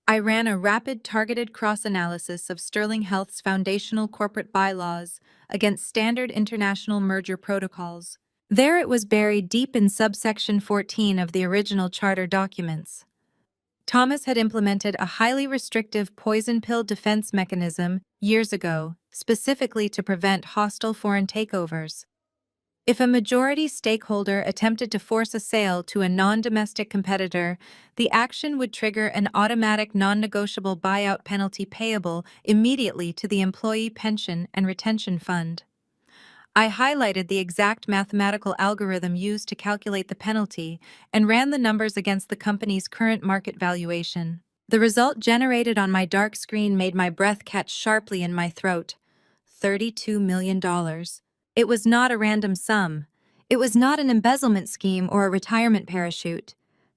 I ran a rapid, targeted cross-analysis of Sterling Health's foundational corporate bylaws against standard international merger protocols. There it was, buried deep in subsection 14 of the original charter documents. Thomas had implemented a highly restrictive poison pill defense mechanism years ago, specifically to prevent hostile foreign takeovers. If a majority stakeholder attempted to force a sale to a non-domestic competitor, the action would trigger an automatic non-negotiable buyout penalty payable immediately to the Employee Pension and Retention Fund. I highlighted the exact mathematical algorithm used to calculate the penalty and ran the numbers against the company's current market valuation. The result generated on my dark screen made my breath catch sharply in my throat. $32 million. It was not a random sum. It was not an embezzlement scheme or a retirement parachute.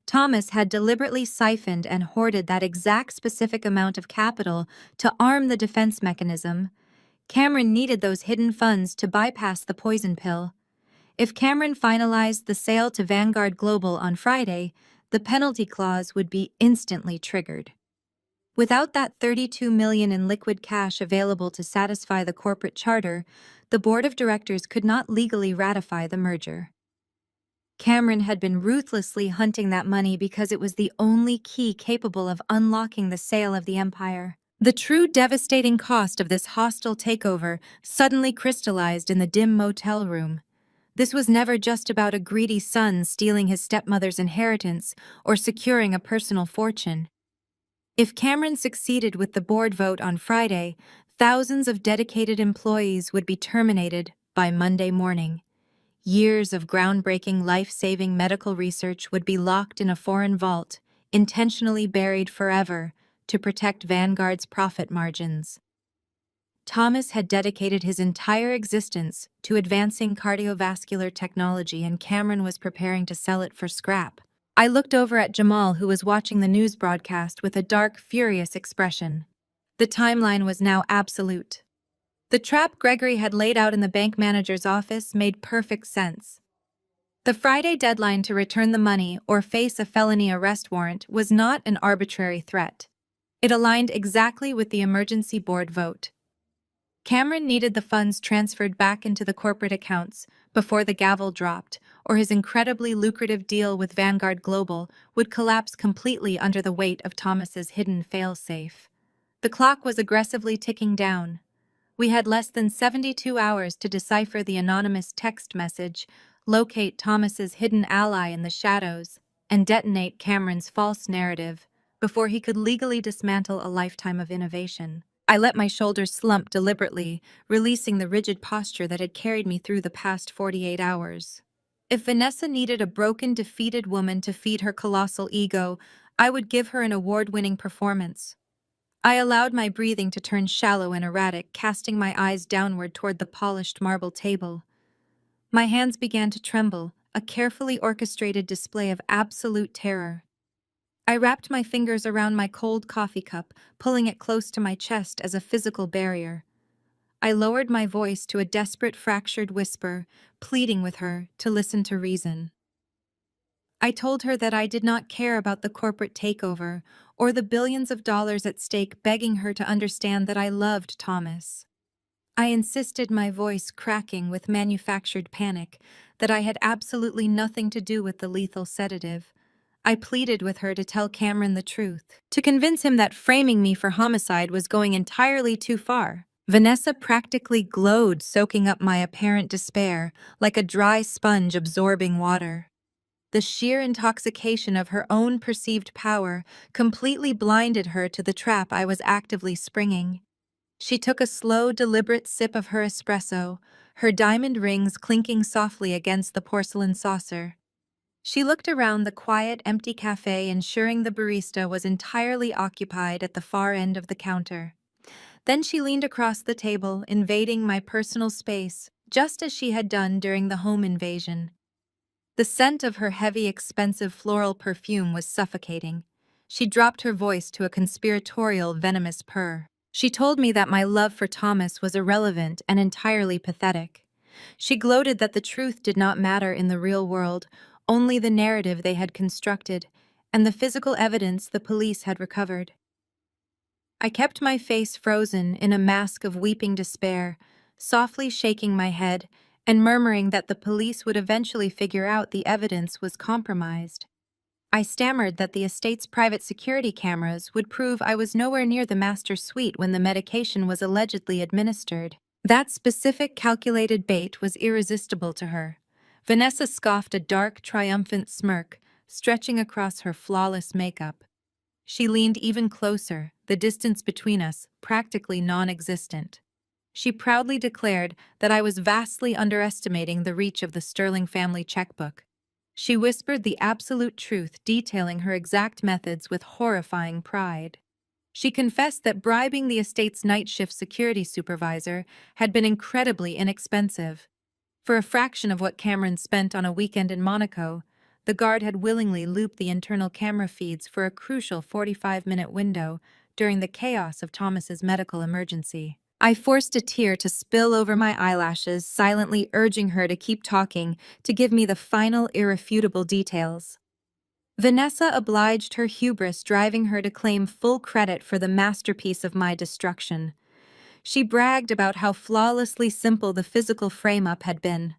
Thomas had deliberately siphoned and hoarded that exact specific amount of capital to arm the defense mechanism. Cameron needed those hidden funds to bypass the poison pill. If Cameron finalized the sale to Vanguard Global on Friday, the penalty clause would be instantly triggered. Without that $32 million in liquid cash available to satisfy the corporate charter, the board of directors could not legally ratify the merger. Cameron had been ruthlessly hunting that money because it was the only key capable of unlocking the sale of the empire. The true devastating cost of this hostile takeover suddenly crystallized in the dim motel room. This was never just about a greedy son stealing his stepmother's inheritance or securing a personal fortune. If Cameron succeeded with the board vote on Friday, thousands of dedicated employees would be terminated by Monday morning. Years of groundbreaking, life-saving medical research would be locked in a foreign vault, intentionally buried forever to protect Vanguard's profit margins. Thomas had dedicated his entire existence to advancing cardiovascular technology, and Cameron was preparing to sell it for scrap. I looked over at Jamal, who was watching the news broadcast with a dark, furious expression. The timeline was now absolute. The trap Gregory had laid out in the bank manager's office made perfect sense. The Friday deadline to return the money or face a felony arrest warrant was not an arbitrary threat. It aligned exactly with the emergency board vote. Cameron needed the funds transferred back into the corporate accounts before the gavel dropped, or his incredibly lucrative deal with Vanguard Global would collapse completely under the weight of Thomas's hidden failsafe. The clock was aggressively ticking down. We had less than 72 hours to decipher the anonymous text message, locate Thomas's hidden ally in the shadows, and detonate Cameron's false narrative before he could legally dismantle a lifetime of innovation. I let my shoulders slump deliberately, releasing the rigid posture that had carried me through the past 48 hours. If Vanessa needed a broken, defeated woman to feed her colossal ego, I would give her an award-winning performance. I allowed my breathing to turn shallow and erratic, casting my eyes downward toward the polished marble table. My hands began to tremble, a carefully orchestrated display of absolute terror. I wrapped my fingers around my cold coffee cup, pulling it close to my chest as a physical barrier. I lowered my voice to a desperate, fractured whisper, pleading with her to listen to reason. I told her that I did not care about the corporate takeover or the billions of dollars at stake, begging her to understand that I loved Thomas. I insisted, my voice cracking with manufactured panic, that I had absolutely nothing to do with the lethal sedative. I pleaded with her to tell Cameron the truth, to convince him that framing me for homicide was going entirely too far. Vanessa practically glowed, soaking up my apparent despair, like a dry sponge absorbing water. The sheer intoxication of her own perceived power completely blinded her to the trap I was actively springing. She took a slow, deliberate sip of her espresso, her diamond rings clinking softly against the porcelain saucer. She looked around the quiet, empty cafe, ensuring the barista was entirely occupied at the far end of the counter. Then she leaned across the table, invading my personal space, just as she had done during the home invasion. The scent of her heavy, expensive floral perfume was suffocating. She dropped her voice to a conspiratorial, venomous purr. She told me that my love for Thomas was irrelevant and entirely pathetic. She gloated that the truth did not matter in the real world, only the narrative they had constructed and the physical evidence the police had recovered. I kept my face frozen in a mask of weeping despair, softly shaking my head and murmuring that the police would eventually figure out the evidence was compromised. I stammered that the estate's private security cameras would prove I was nowhere near the master suite when the medication was allegedly administered. That specific, calculated bait was irresistible to her. Vanessa scoffed a dark, triumphant smirk, stretching across her flawless makeup. She leaned even closer, the distance between us practically non-existent. She proudly declared that I was vastly underestimating the reach of the Sterling family checkbook. She whispered the absolute truth, detailing her exact methods with horrifying pride. She confessed that bribing the estate's night shift security supervisor had been incredibly inexpensive. For a fraction of what Cameron spent on a weekend in Monaco, The guard had willingly looped the internal camera feeds for a crucial 45-minute window during the chaos of Thomas's medical emergency. I forced a tear to spill over my eyelashes, silently urging her to keep talking, to give me the final irrefutable details. Vanessa obliged, her hubris driving her to claim full credit for the masterpiece of my destruction. She bragged about how flawlessly simple the physical frame-up had been.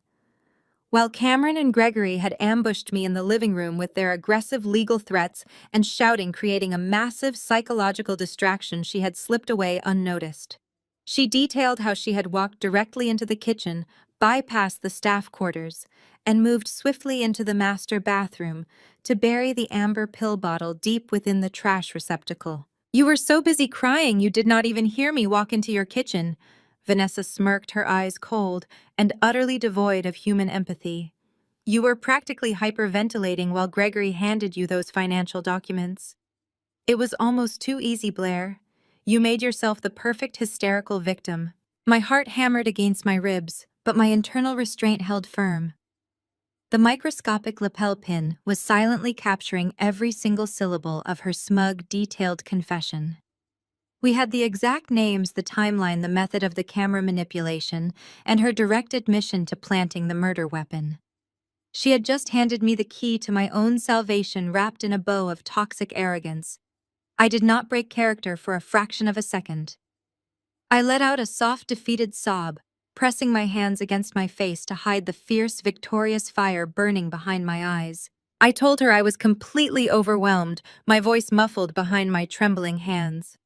While Cameron and Gregory had ambushed me in the living room with their aggressive legal threats and shouting, creating a massive psychological distraction, she had slipped away unnoticed. She detailed how she had walked directly into the kitchen, bypassed the staff quarters, and moved swiftly into the master bathroom to bury the amber pill bottle deep within the trash receptacle. "You were so busy crying you did not even hear me walk into your kitchen," Vanessa smirked, her eyes cold and utterly devoid of human empathy. "You were practically hyperventilating while Gregory handed you those financial documents. It was almost too easy, Blair. You made yourself the perfect hysterical victim." My heart hammered against my ribs, but my internal restraint held firm. The microscopic lapel pin was silently capturing every single syllable of her smug, detailed confession. We had the exact names, the timeline, the method of the camera manipulation, and her direct admission to planting the murder weapon. She had just handed me the key to my own salvation wrapped in a bow of toxic arrogance. I did not break character for a fraction of a second. I let out a soft, defeated sob, pressing my hands against my face to hide the fierce, victorious fire burning behind my eyes. I told her I was completely overwhelmed, my voice muffled behind my trembling hands.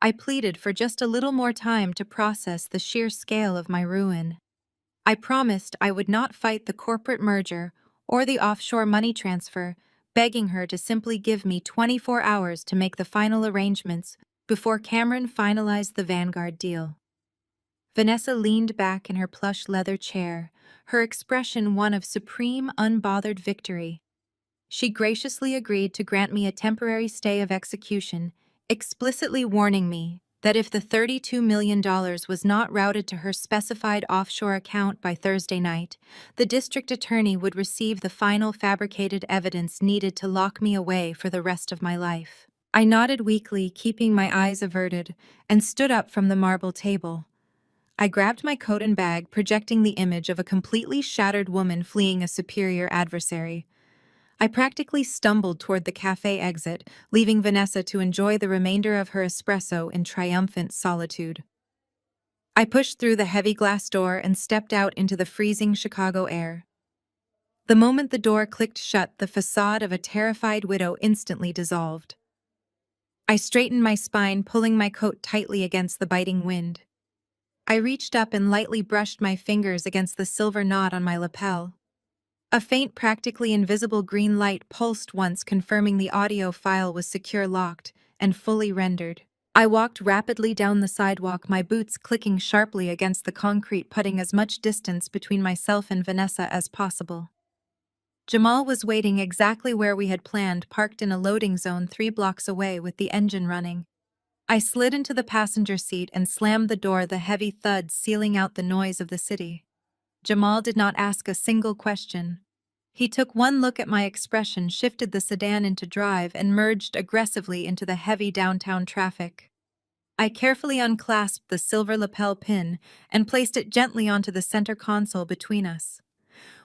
I pleaded for just a little more time to process the sheer scale of my ruin. I promised I would not fight the corporate merger or the offshore money transfer, begging her to simply give me 24 hours to make the final arrangements before Cameron finalized the Vanguard deal. Vanessa leaned back in her plush leather chair, her expression one of supreme, unbothered victory. She graciously agreed to grant me a temporary stay of execution, explicitly warning me that if the $32 million was not routed to her specified offshore account by Thursday night, the district attorney would receive the final fabricated evidence needed to lock me away for the rest of my life. I nodded weakly, keeping my eyes averted, and stood up from the marble table. I grabbed my coat and bag, projecting the image of a completely shattered woman fleeing a superior adversary. I practically stumbled toward the cafe exit, leaving Vanessa to enjoy the remainder of her espresso in triumphant solitude. I pushed through the heavy glass door and stepped out into the freezing Chicago air. The moment the door clicked shut, the facade of a terrified widow instantly dissolved. I straightened my spine, pulling my coat tightly against the biting wind. I reached up and lightly brushed my fingers against the silver knot on my lapel. A faint, practically invisible green light pulsed once, confirming the audio file was secure, locked, and fully rendered. I walked rapidly down the sidewalk, my boots clicking sharply against the concrete, putting as much distance between myself and Vanessa as possible. Jamal was waiting exactly where we had planned, parked in a loading zone 3 blocks away with the engine running. I slid into the passenger seat and slammed the door, the heavy thud sealing out the noise of the city. Jamal did not ask a single question. He took one look at my expression, shifted the sedan into drive, and merged aggressively into the heavy downtown traffic. I carefully unclasped the silver lapel pin and placed it gently onto the center console between us.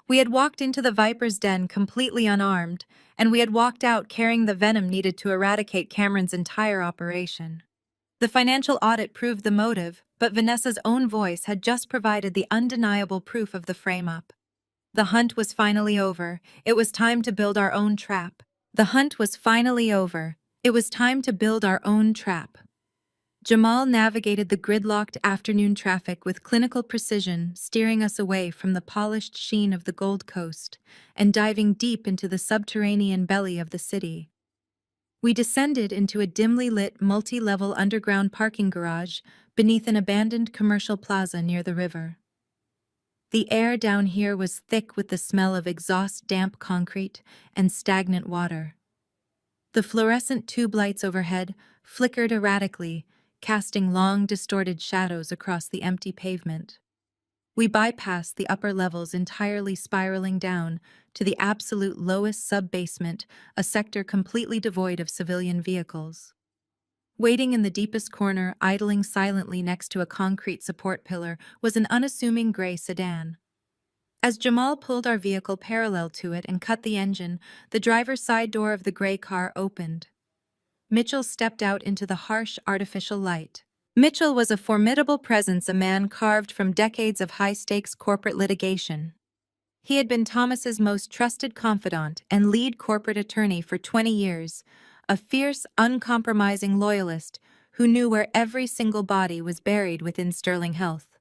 We had walked into the Viper's den completely unarmed, and we had walked out carrying the venom needed to eradicate Cameron's entire operation. The financial audit proved the motive, but Vanessa's own voice had just provided the undeniable proof of the frame-up. The hunt was finally over. It was time to build our own trap. The hunt was finally over. It was time to build our own trap. Jamal navigated the gridlocked afternoon traffic with clinical precision, steering us away from the polished sheen of the Gold Coast and diving deep into the subterranean belly of the city. We descended into a dimly lit, multi-level underground parking garage beneath an abandoned commercial plaza near the river. The air down here was thick with the smell of exhaust, damp concrete, and stagnant water. The fluorescent tube lights overhead flickered erratically, casting long, distorted shadows across the empty pavement. We bypassed the upper levels, entirely spiraling down to the absolute lowest sub-basement, a sector completely devoid of civilian vehicles. Waiting in the deepest corner, idling silently next to a concrete support pillar, was an unassuming gray sedan. As Jamal pulled our vehicle parallel to it and cut the engine, the driver's side door of the gray car opened. Mitchell stepped out into the harsh, artificial light. Mitchell was a formidable presence, a man carved from decades of high-stakes corporate litigation. He had been Thomas's most trusted confidant and lead corporate attorney for 20 years, a fierce, uncompromising loyalist who knew where every single body was buried within Sterling Health.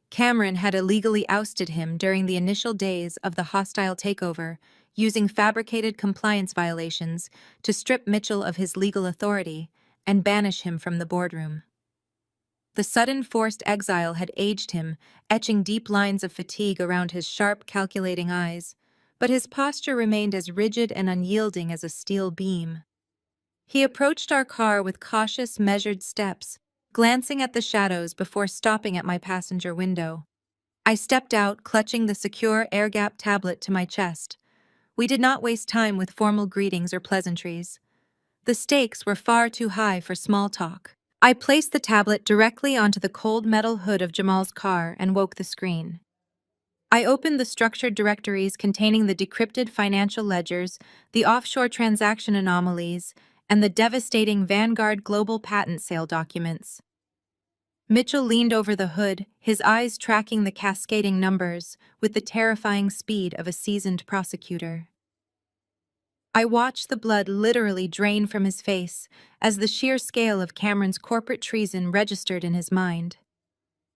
Cameron had illegally ousted him during the initial days of the hostile takeover, using fabricated compliance violations to strip Mitchell of his legal authority and banish him from the boardroom. The sudden forced exile had aged him, etching deep lines of fatigue around his sharp, calculating eyes, but his posture remained as rigid and unyielding as a steel beam. He approached our car with cautious, measured steps, glancing at the shadows before stopping at my passenger window. I stepped out, clutching the secure air-gap tablet to my chest. We did not waste time with formal greetings or pleasantries. The stakes were far too high for small talk. I placed the tablet directly onto the cold metal hood of Jamal's car and woke the screen. I opened the structured directories containing the decrypted financial ledgers, the offshore transaction anomalies, and the devastating Vanguard Global patent sale documents. Mitchell leaned over the hood, his eyes tracking the cascading numbers with the terrifying speed of a seasoned prosecutor. I watched the blood literally drain from his face as the sheer scale of Cameron's corporate treason registered in his mind.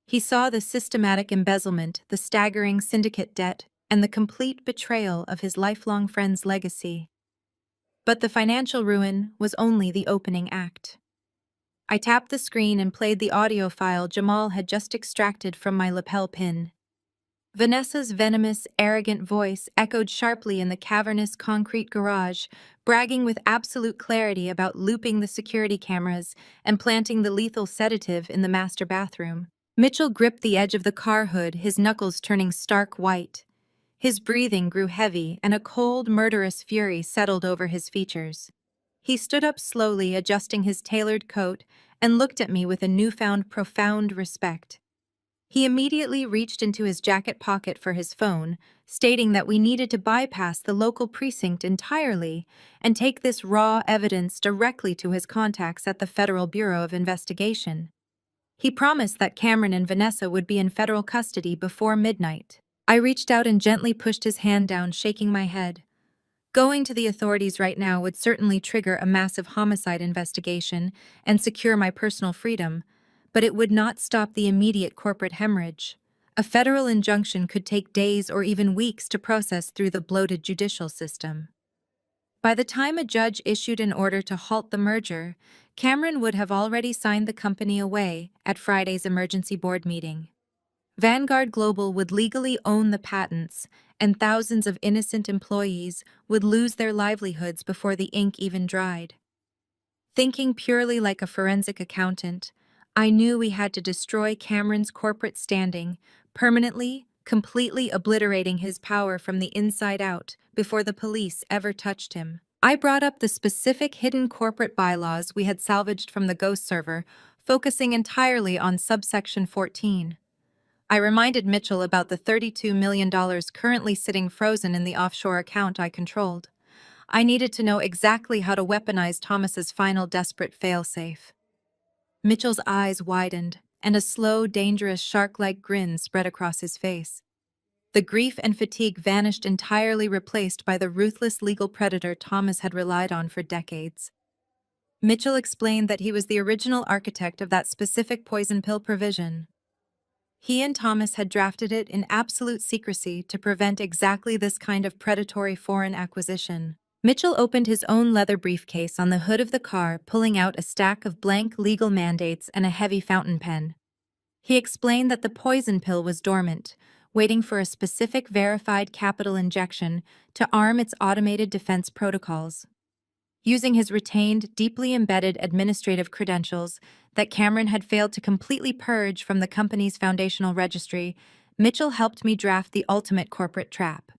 He saw the systematic embezzlement, the staggering syndicate debt, and the complete betrayal of his lifelong friend's legacy. But the financial ruin was only the opening act. I tapped the screen and played the audio file Jamal had just extracted from my lapel pin. Vanessa's venomous, arrogant voice echoed sharply in the cavernous concrete garage, bragging with absolute clarity about looping the security cameras and planting the lethal sedative in the master bathroom. Mitchell gripped the edge of the car hood, his knuckles turning stark white. His breathing grew heavy, and a cold, murderous fury settled over his features. He stood up slowly, adjusting his tailored coat, and looked at me with a newfound profound respect. He immediately reached into his jacket pocket for his phone, stating that we needed to bypass the local precinct entirely and take this raw evidence directly to his contacts at the Federal Bureau of Investigation. He promised that Cameron and Vanessa would be in federal custody before midnight. I reached out and gently pushed his hand down, shaking my head. Going to the authorities right now would certainly trigger a massive homicide investigation and secure my personal freedom, but it would not stop the immediate corporate hemorrhage. A federal injunction could take days or even weeks to process through the bloated judicial system. By the time a judge issued an order to halt the merger, Cameron would have already signed the company away at Friday's emergency board meeting. Vanguard Global would legally own the patents, and thousands of innocent employees would lose their livelihoods before the ink even dried. Thinking purely like a forensic accountant, I knew we had to destroy Cameron's corporate standing, permanently, completely obliterating his power from the inside out before the police ever touched him. I brought up the specific hidden corporate bylaws we had salvaged from the Ghost server, focusing entirely on subsection 14. I reminded Mitchell about the $32 million currently sitting frozen in the offshore account I controlled. I needed to know exactly how to weaponize Thomas's final desperate failsafe. Mitchell's eyes widened, and a slow, dangerous shark-like grin spread across his face. The grief and fatigue vanished entirely, replaced by the ruthless legal predator Thomas had relied on for decades. Mitchell explained that he was the original architect of that specific poison pill provision. He and Thomas had drafted it in absolute secrecy to prevent exactly this kind of predatory foreign acquisition. Mitchell opened his own leather briefcase on the hood of the car, pulling out a stack of blank legal mandates and a heavy fountain pen. He explained that the poison pill was dormant, waiting for a specific verified capital injection to arm its automated defense protocols. Using his retained, deeply embedded administrative credentials that Cameron had failed to completely purge from the company's foundational registry, Mitchell helped me draft the ultimate corporate trap.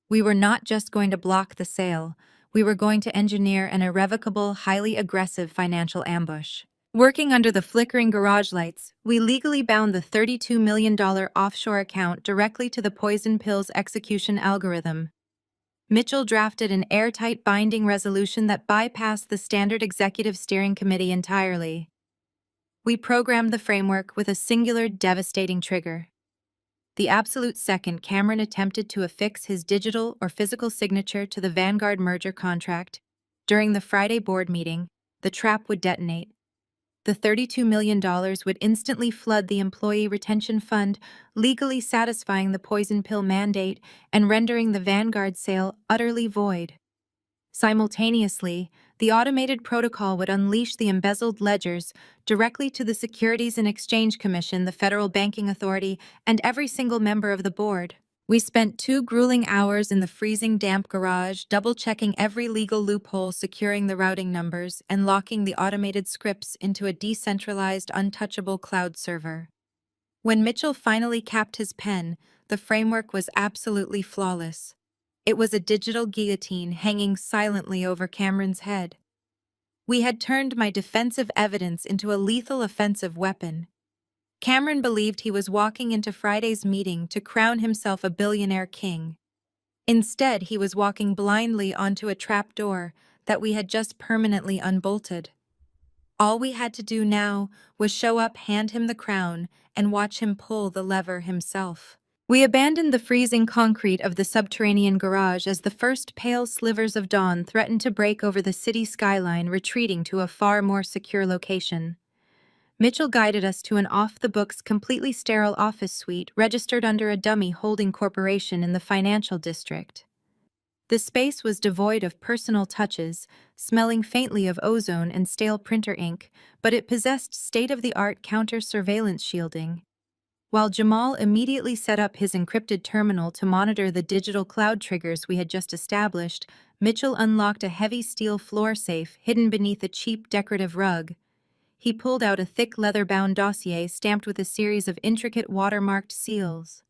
We were not just going to block the sale, we were going to engineer an irrevocable, highly aggressive financial ambush. Working under the flickering garage lights, we legally bound the $32 million offshore account directly to the poison pill's execution algorithm. Mitchell drafted an airtight binding resolution that bypassed the standard executive steering committee entirely. We programmed the framework with a singular, devastating trigger. The absolute second Cameron attempted to affix his digital or physical signature to the Vanguard merger contract, during the Friday board meeting, the trap would detonate. The $32 million would instantly flood the Employee Retention Fund, legally satisfying the poison pill mandate and rendering the Vanguard sale utterly void. Simultaneously, the automated protocol would unleash the embezzled ledgers directly to the Securities and Exchange Commission, the Federal Banking Authority, and every single member of the board. We spent 2 grueling hours in the freezing damp garage, double-checking every legal loophole, securing the routing numbers, and locking the automated scripts into a decentralized, untouchable cloud server. When Mitchell finally capped his pen, the framework was absolutely flawless. It was a digital guillotine hanging silently over Cameron's head. We had turned my defensive evidence into a lethal offensive weapon. Cameron believed he was walking into Friday's meeting to crown himself a billionaire king. Instead, he was walking blindly onto a trapdoor that we had just permanently unbolted. All we had to do now was show up, hand him the crown, and watch him pull the lever himself. We abandoned the freezing concrete of the subterranean garage as the first pale slivers of dawn threatened to break over the city skyline, retreating to a far more secure location. Mitchell guided us to an off-the-books, completely sterile office suite registered under a dummy holding corporation in the financial district. The space was devoid of personal touches, smelling faintly of ozone and stale printer ink, but it possessed state-of-the-art counter-surveillance shielding. While Jamal immediately set up his encrypted terminal to monitor the digital cloud triggers we had just established, Mitchell unlocked a heavy steel floor safe hidden beneath a cheap decorative rug. He pulled out a thick leather-bound dossier stamped with a series of intricate watermarked seals.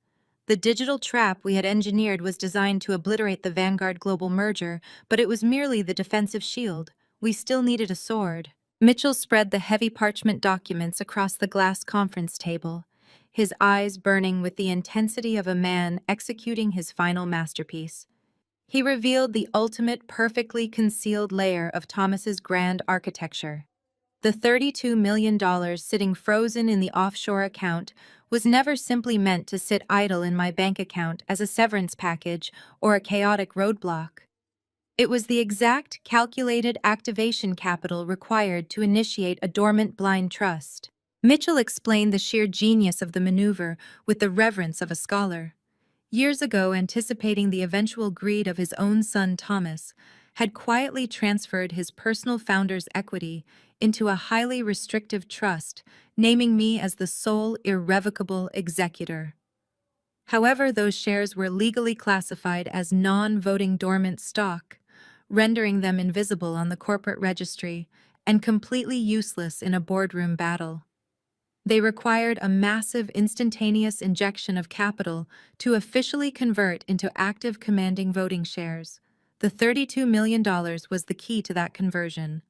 The digital trap we had engineered was designed to obliterate the Vanguard global merger, but it was merely the defensive shield. We still needed a sword. Mitchell spread the heavy parchment documents across the glass conference table, his eyes burning with the intensity of a man executing his final masterpiece. He revealed the ultimate, perfectly concealed layer of Thomas's grand architecture. The $32 million sitting frozen in the offshore account was never simply meant to sit idle in my bank account as a severance package or a chaotic roadblock. It was the exact, calculated activation capital required to initiate a dormant blind trust. Mitchell explained the sheer genius of the maneuver with the reverence of a scholar. Years ago, anticipating the eventual greed of his own son Thomas, had quietly transferred his personal founder's equity into a highly restrictive trust, naming me as the sole irrevocable executor. However, those shares were legally classified as non-voting dormant stock, rendering them invisible on the corporate registry and completely useless in a boardroom battle. They required a massive instantaneous injection of capital to officially convert into active commanding voting shares. The $32 million was the key to that conversion.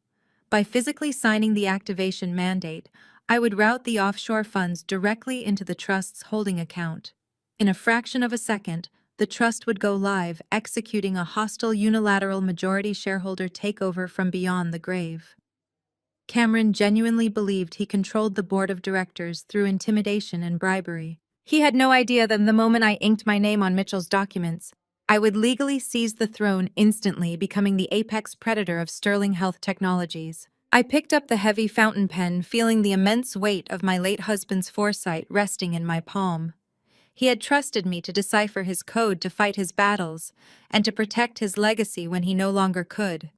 By physically signing the activation mandate, I would route the offshore funds directly into the trust's holding account. In a fraction of a second, the trust would go live, executing a hostile unilateral majority shareholder takeover from beyond the grave. Cameron genuinely believed he controlled the board of directors through intimidation and bribery. He had no idea that the moment I inked my name on Mitchell's documents, I would legally seize the throne instantly, becoming the apex predator of Sterling Health Technologies. I picked up the heavy fountain pen, feeling the immense weight of my late husband's foresight resting in my palm. He had trusted me to decipher his code to fight his battles, and to protect his legacy when he no longer could.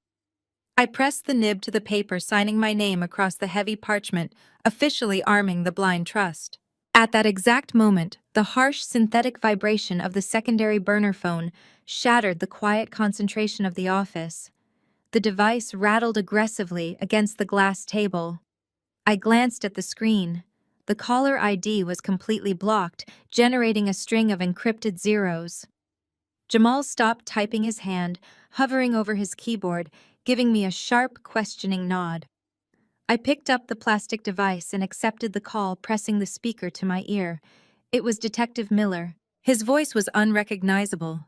I pressed the nib to the paper, signing my name across the heavy parchment, officially arming the blind trust. At that exact moment, the harsh synthetic vibration of the secondary burner phone shattered the quiet concentration of the office. The device rattled aggressively against the glass table. I glanced at the screen. the caller ID was completely blocked, generating a string of encrypted zeros. Jamal stopped typing his hand, hovering over his keyboard, giving me a sharp, questioning nod. I picked up the plastic device and accepted the call, pressing the speaker to my ear. It was Detective Miller. His voice was unrecognizable.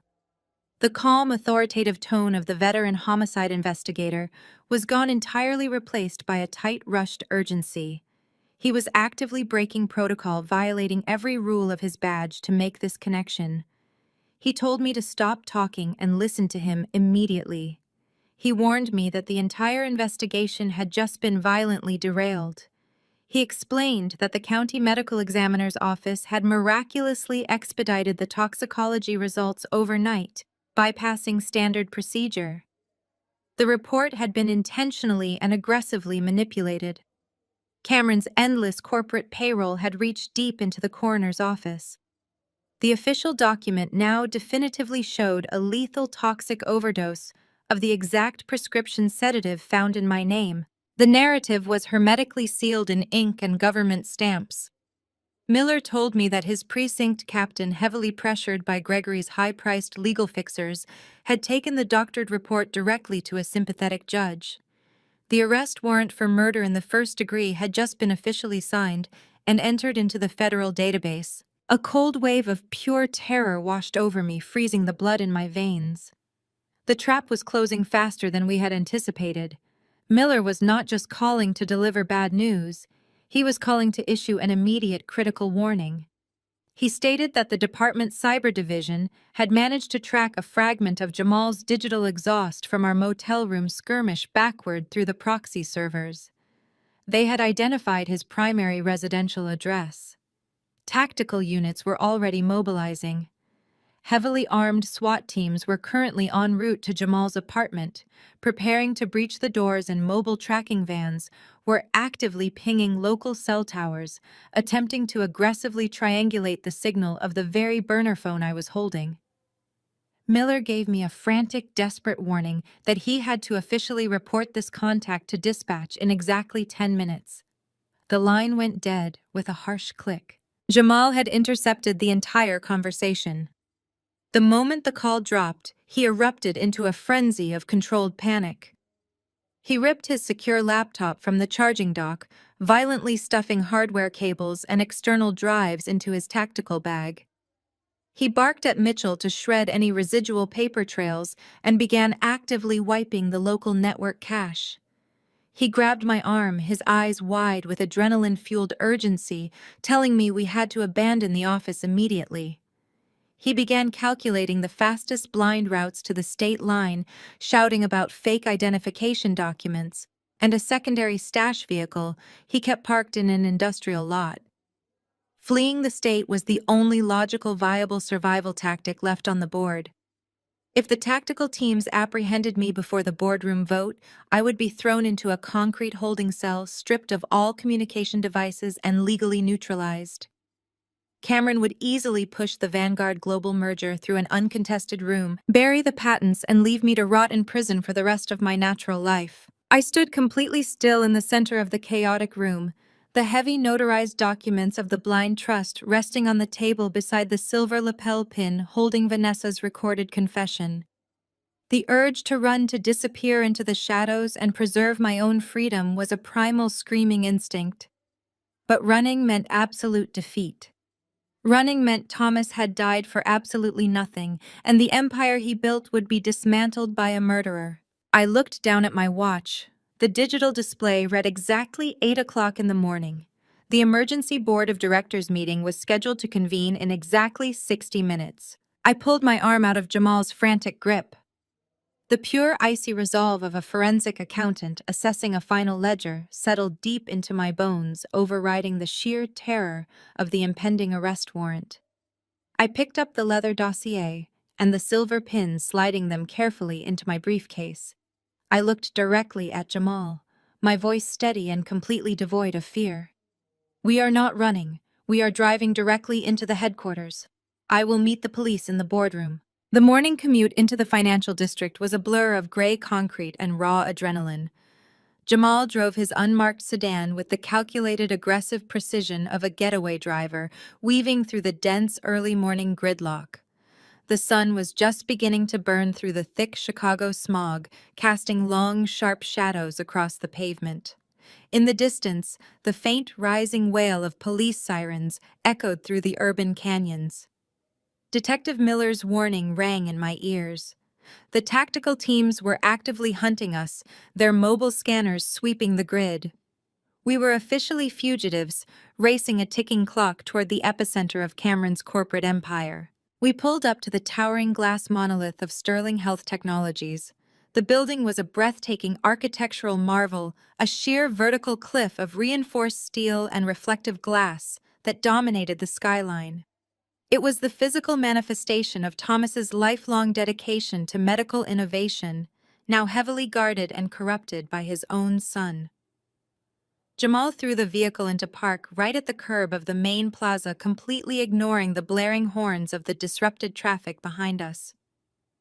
The calm, authoritative tone of the veteran homicide investigator was gone, entirely replaced by a tight, rushed urgency. He was actively breaking protocol, violating every rule of his badge to make this connection. He told me to stop talking and listen to him immediately. He warned me that the entire investigation had just been violently derailed. He explained that the county medical examiner's office had miraculously expedited the toxicology results overnight, bypassing standard procedure. The report had been intentionally and aggressively manipulated. Cameron's endless corporate payroll had reached deep into the coroner's office. The official document now definitively showed a lethal toxic overdose of the exact prescription sedative found in my name. The narrative was hermetically sealed in ink and government stamps. Miller told me that his precinct captain, heavily pressured by Gregory's high-priced legal fixers, had taken the doctored report directly to a sympathetic judge. The arrest warrant for murder in the first degree had just been officially signed and entered into the federal database. A cold wave of pure terror washed over me, freezing the blood in my veins. The trap was closing faster than we had anticipated. Miller was not just calling to deliver bad news, he was calling to issue an immediate critical warning. He stated that the department's cyber division had managed to track a fragment of Jamal's digital exhaust from our motel room skirmish backward through the proxy servers. They had identified his primary residential address. Tactical units were already mobilizing. Heavily armed SWAT teams were currently en route to Jamal's apartment, preparing to breach the doors, and mobile tracking vans were actively pinging local cell towers, attempting to aggressively triangulate the signal of the very burner phone I was holding. Miller gave me a frantic, desperate warning that he had to officially report this contact to dispatch in exactly 10 minutes. The line went dead with a harsh click. Jamal had intercepted the entire conversation. The moment the call dropped, he erupted into a frenzy of controlled panic. He ripped his secure laptop from the charging dock, violently stuffing hardware cables and external drives into his tactical bag. He barked at Mitchell to shred any residual paper trails and began actively wiping the local network cache. He grabbed my arm, his eyes wide with adrenaline-fueled urgency, telling me we had to abandon the office immediately. He began calculating the fastest blind routes to the state line, shouting about fake identification documents and a secondary stash vehicle he kept parked in an industrial lot. Fleeing the state was the only logical, viable survival tactic left on the board. If the tactical teams apprehended me before the boardroom vote, I would be thrown into a concrete holding cell, stripped of all communication devices and legally neutralized. Cameron would easily push the Vanguard Global merger through an uncontested room, bury the patents, and leave me to rot in prison for the rest of my natural life. I stood completely still in the center of the chaotic room, the heavy notarized documents of the Blind Trust resting on the table beside the silver lapel pin holding Vanessa's recorded confession. The urge to run, to disappear into the shadows and preserve my own freedom was a primal, screaming instinct. But running meant absolute defeat. Running meant Thomas had died for absolutely nothing, and the empire he built would be dismantled by a murderer. I looked down at my watch. The digital display read exactly 8 o'clock in the morning. The emergency board of directors meeting was scheduled to convene in exactly 60 minutes. I pulled my arm out of Jamal's frantic grip. The pure, icy resolve of a forensic accountant assessing a final ledger settled deep into my bones, overriding the sheer terror of the impending arrest warrant. I picked up the leather dossier and the silver pins, sliding them carefully into my briefcase. I looked directly at Jamal, my voice steady and completely devoid of fear. "We are not running. We are driving directly into the headquarters. I will meet the police in the boardroom." The morning commute into the financial district was a blur of gray concrete and raw adrenaline. Jamal drove his unmarked sedan with the calculated aggressive precision of a getaway driver, weaving through the dense early morning gridlock. The sun was just beginning to burn through the thick Chicago smog, casting long, sharp shadows across the pavement. In the distance, the faint rising wail of police sirens echoed through the urban canyons. Detective Miller's warning rang in my ears. The tactical teams were actively hunting us, their mobile scanners sweeping the grid. We were officially fugitives, racing a ticking clock toward the epicenter of Cameron's corporate empire. We pulled up to the towering glass monolith of Sterling Health Technologies. The building was a breathtaking architectural marvel, a sheer vertical cliff of reinforced steel and reflective glass that dominated the skyline. It was the physical manifestation of Thomas's lifelong dedication to medical innovation, now heavily guarded and corrupted by his own son. Jamal threw the vehicle into park right at the curb of the main plaza, completely ignoring the blaring horns of the disrupted traffic behind us.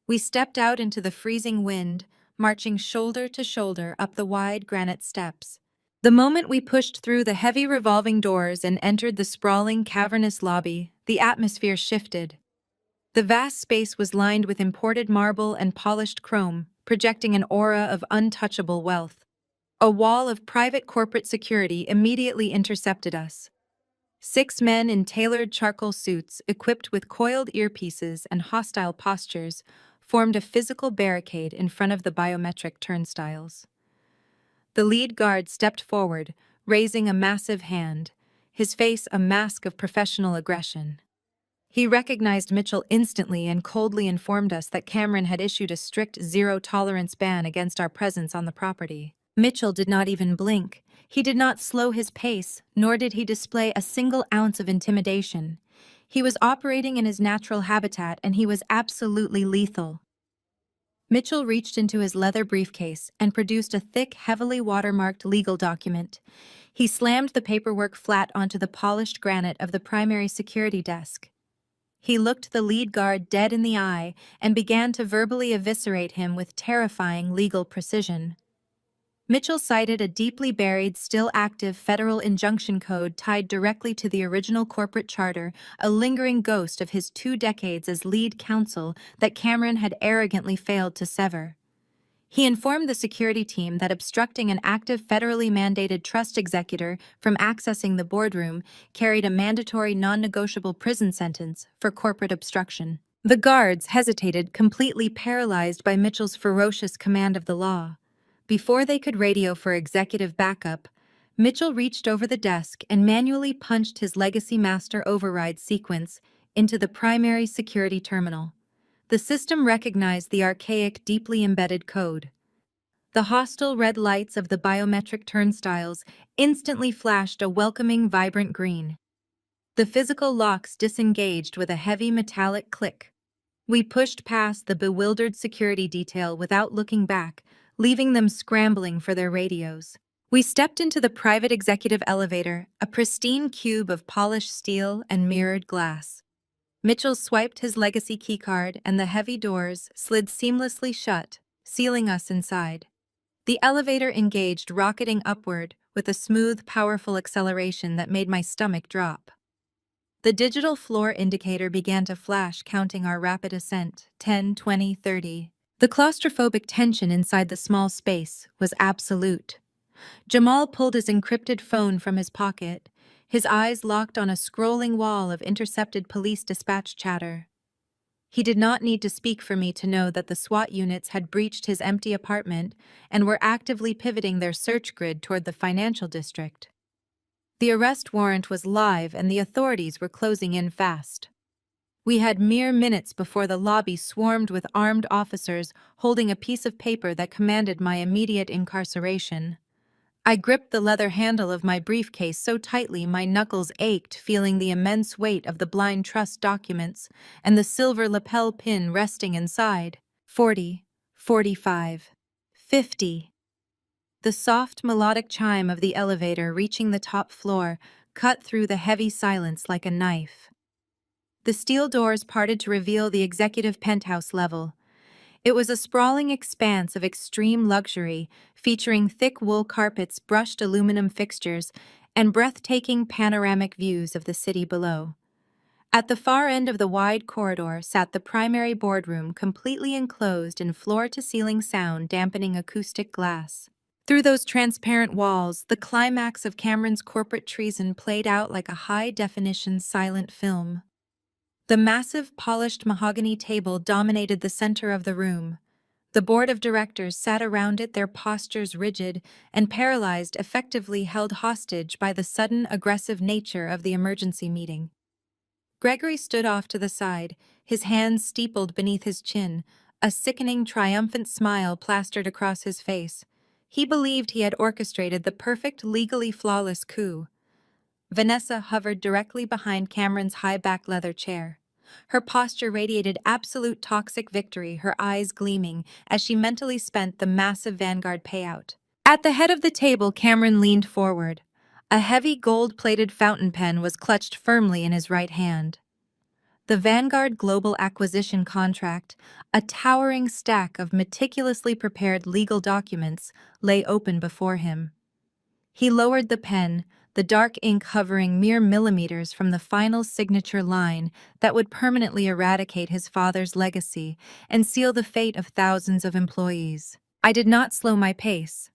We stepped out into the freezing wind, marching shoulder to shoulder up the wide granite steps. The moment we pushed through the heavy revolving doors and entered the sprawling, cavernous lobby, the atmosphere shifted. The vast space was lined with imported marble and polished chrome, projecting an aura of untouchable wealth. A wall of private corporate security immediately intercepted us. 6 men in tailored charcoal suits, equipped with coiled earpieces and hostile postures, formed a physical barricade in front of the biometric turnstiles. The lead guard stepped forward, raising a massive hand, his face a mask of professional aggression. He recognized Mitchell instantly and coldly informed us that Cameron had issued a strict zero-tolerance ban against our presence on the property. Mitchell did not even blink. He did not slow his pace, nor did he display a single ounce of intimidation. He was operating in his natural habitat, and he was absolutely lethal. Mitchell reached into his leather briefcase and produced a thick, heavily watermarked legal document. He slammed the paperwork flat onto the polished granite of the primary security desk. He looked the lead guard dead in the eye and began to verbally eviscerate him with terrifying legal precision. Mitchell cited a deeply buried, still active federal injunction code tied directly to the original corporate charter, a lingering ghost of his 2 decades as lead counsel that Cameron had arrogantly failed to sever. He informed the security team that obstructing an active federally mandated trust executor from accessing the boardroom carried a mandatory non-negotiable prison sentence for corporate obstruction. The guards hesitated, completely paralyzed by Mitchell's ferocious command of the law. Before they could radio for executive backup, Mitchell reached over the desk and manually punched his legacy master override sequence into the primary security terminal. The system recognized the archaic, deeply embedded code. The hostile red lights of the biometric turnstiles instantly flashed a welcoming, vibrant green. The physical locks disengaged with a heavy metallic click. We pushed past the bewildered security detail without looking back, leaving them scrambling for their radios. We stepped into the private executive elevator, a pristine cube of polished steel and mirrored glass. Mitchell swiped his legacy keycard and the heavy doors slid seamlessly shut, sealing us inside. The elevator engaged, rocketing upward with a smooth, powerful acceleration that made my stomach drop. The digital floor indicator began to flash, counting our rapid ascent, 10, 20, 30. The claustrophobic tension inside the small space was absolute. Jamal pulled his encrypted phone from his pocket, his eyes locked on a scrolling wall of intercepted police dispatch chatter. He did not need to speak for me to know that the SWAT units had breached his empty apartment and were actively pivoting their search grid toward the financial district. The arrest warrant was live and the authorities were closing in fast. We had mere minutes before the lobby swarmed with armed officers holding a piece of paper that commanded my immediate incarceration. I gripped the leather handle of my briefcase so tightly my knuckles ached, feeling the immense weight of the blind trust documents and the silver lapel pin resting inside. 40, 45, 50. The soft, melodic chime of the elevator reaching the top floor cut through the heavy silence like a knife. The steel doors parted to reveal the executive penthouse level. It was a sprawling expanse of extreme luxury, featuring thick wool carpets, brushed aluminum fixtures, and breathtaking panoramic views of the city below. At the far end of the wide corridor sat the primary boardroom, completely enclosed in floor-to-ceiling sound dampening acoustic glass. Through those transparent walls, the climax of Cameron's corporate treason played out like a high-definition silent film. The massive, polished mahogany table dominated the center of the room. The board of directors sat around it, their postures rigid and paralyzed, effectively held hostage by the sudden, aggressive nature of the emergency meeting. Gregory stood off to the side, his hands steepled beneath his chin, a sickening, triumphant smile plastered across his face. He believed he had orchestrated the perfect, legally flawless coup. Vanessa hovered directly behind Cameron's high-back leather chair. Her posture radiated absolute toxic victory, her eyes gleaming as she mentally spent the massive Vanguard payout. At the head of the table, Cameron leaned forward. A heavy gold-plated fountain pen was clutched firmly in his right hand. The Vanguard Global Acquisition contract, a towering stack of meticulously prepared legal documents, lay open before him. He lowered the pen, the dark ink hovering mere millimeters from the final signature line that would permanently eradicate his father's legacy and seal the fate of thousands of employees. I did not slow my pace.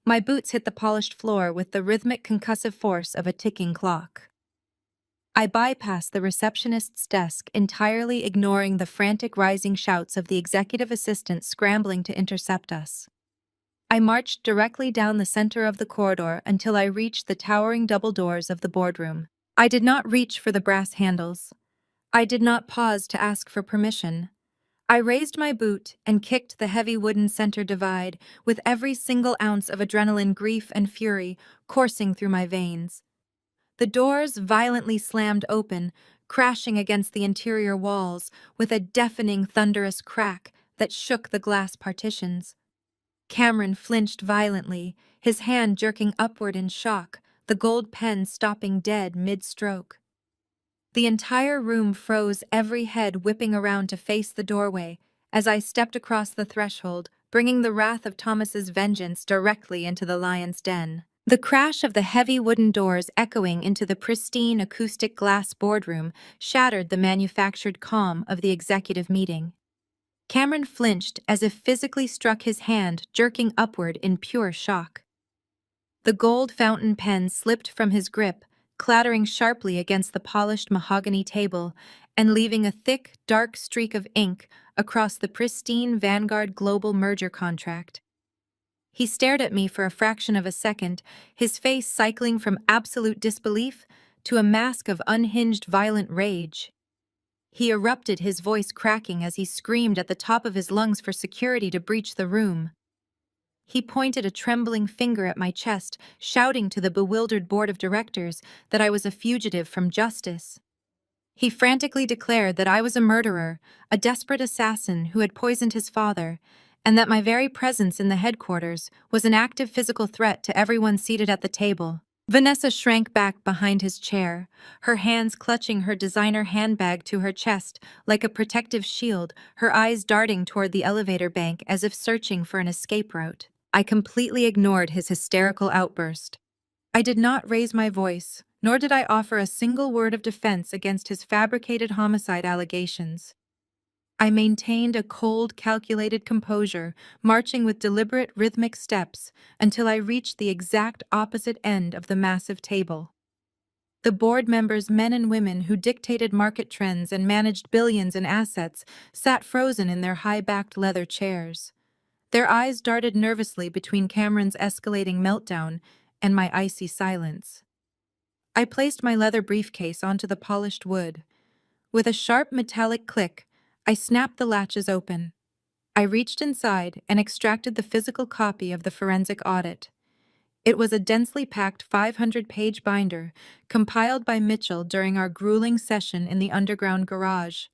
My boots hit the polished floor with the rhythmic concussive force of a ticking clock. I bypassed the receptionist's desk, entirely ignoring the frantic rising shouts of the executive assistant scrambling to intercept us. I marched directly down the center of the corridor until I reached the towering double doors of the boardroom. I did not reach for the brass handles. I did not pause to ask for permission. I raised my boot and kicked the heavy wooden center divide with every single ounce of adrenaline, grief, and fury coursing through my veins. The doors violently slammed open, crashing against the interior walls with a deafening, thunderous crack that shook the glass partitions. Cameron flinched violently, his hand jerking upward in shock, the gold pen stopping dead mid-stroke. The entire room froze, every head whipping around to face the doorway, as I stepped across the threshold, bringing the wrath of Thomas's vengeance directly into the lion's den. The crash of the heavy wooden doors echoing into the pristine acoustic glass boardroom shattered the manufactured calm of the executive meeting. Cameron flinched as if physically struck, his hand jerking upward in pure shock. The gold fountain pen slipped from his grip, clattering sharply against the polished mahogany table and leaving a thick, dark streak of ink across the pristine Vanguard Global merger contract. He stared at me for a fraction of a second, his face cycling from absolute disbelief to a mask of unhinged, violent rage. He erupted, his voice cracking as he screamed at the top of his lungs for security to breach the room. He pointed a trembling finger at my chest, shouting to the bewildered board of directors that I was a fugitive from justice. He frantically declared that I was a murderer, a desperate assassin who had poisoned his father, and that my very presence in the headquarters was an active physical threat to everyone seated at the table. Vanessa shrank back behind his chair, her hands clutching her designer handbag to her chest like a protective shield, her eyes darting toward the elevator bank as if searching for an escape route. I completely ignored his hysterical outburst. I did not raise my voice, nor did I offer a single word of defense against his fabricated homicide allegations. I maintained a cold, calculated composure, marching with deliberate, rhythmic steps until I reached the exact opposite end of the massive table. The board members, men and women who dictated market trends and managed billions in assets, sat frozen in their high-backed leather chairs. Their eyes darted nervously between Cameron's escalating meltdown and my icy silence. I placed my leather briefcase onto the polished wood. With a sharp metallic click, I snapped the latches open. I reached inside and extracted the physical copy of the forensic audit. It was a densely packed 500-page binder compiled by Mitchell during our grueling session in the underground garage.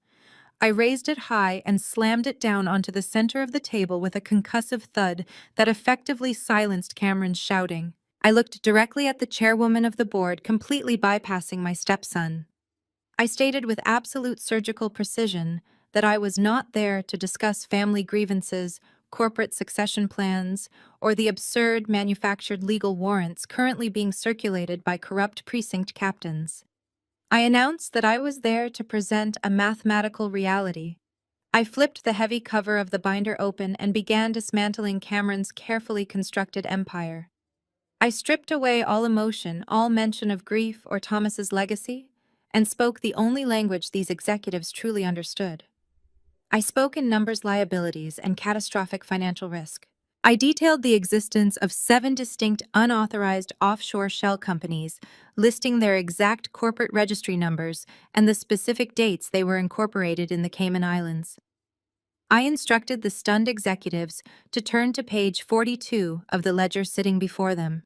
I raised it high and slammed it down onto the center of the table with a concussive thud that effectively silenced Cameron's shouting. I looked directly at the chairwoman of the board, completely bypassing my stepson. I stated with absolute surgical precision, that I was not there to discuss family grievances, corporate succession plans, or the absurd manufactured legal warrants currently being circulated by corrupt precinct captains. I announced that I was there to present a mathematical reality. I flipped the heavy cover of the binder open and began dismantling Cameron's carefully constructed empire. I stripped away all emotion, all mention of grief or Thomas's legacy, and spoke the only language these executives truly understood. I spoke in numbers, liabilities, and catastrophic financial risk. I detailed the existence of 7 distinct unauthorized offshore shell companies, listing their exact corporate registry numbers and the specific dates they were incorporated in the Cayman Islands. I instructed the stunned executives to turn to page 42 of the ledger sitting before them.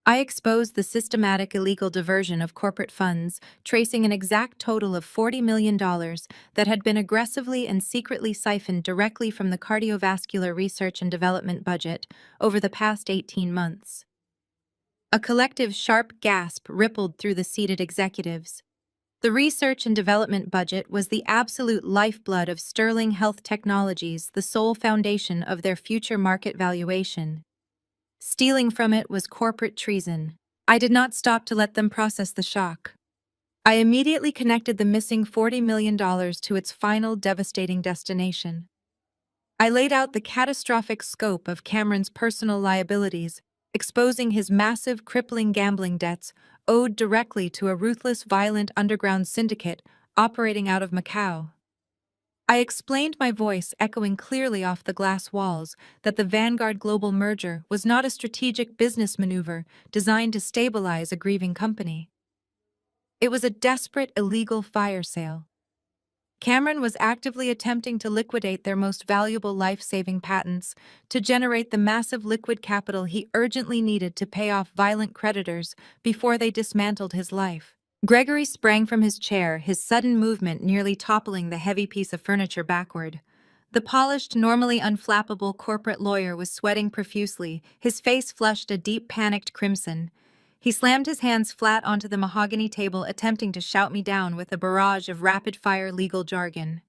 I exposed the systematic illegal diversion of corporate funds, tracing an exact total of $40 million that had been aggressively and secretly siphoned directly from the cardiovascular research and development budget over the past 18 months. A collective sharp gasp rippled through the seated executives. The research and development budget was the absolute lifeblood of Sterling Health Technologies, the sole foundation of their future market valuation. Stealing from it was corporate treason. I did not stop to let them process the shock. I immediately connected the missing $40 million to its final devastating destination. I laid out the catastrophic scope of Cameron's personal liabilities, exposing his massive, crippling gambling debts owed directly to a ruthless, violent underground syndicate operating out of Macau. I explained, my voice echoing clearly off the glass walls, that the Vanguard Global merger was not a strategic business maneuver designed to stabilize a grieving company. It was a desperate, illegal fire sale. Cameron was actively attempting to liquidate their most valuable life-saving patents to generate the massive liquid capital he urgently needed to pay off violent creditors before they dismantled his life. Gregory sprang from his chair, his sudden movement nearly toppling the heavy piece of furniture backward. The polished, normally unflappable corporate lawyer was sweating profusely, his face flushed a deep, panicked crimson. He slammed his hands flat onto the mahogany table, attempting to shout me down with a barrage of rapid-fire legal jargon.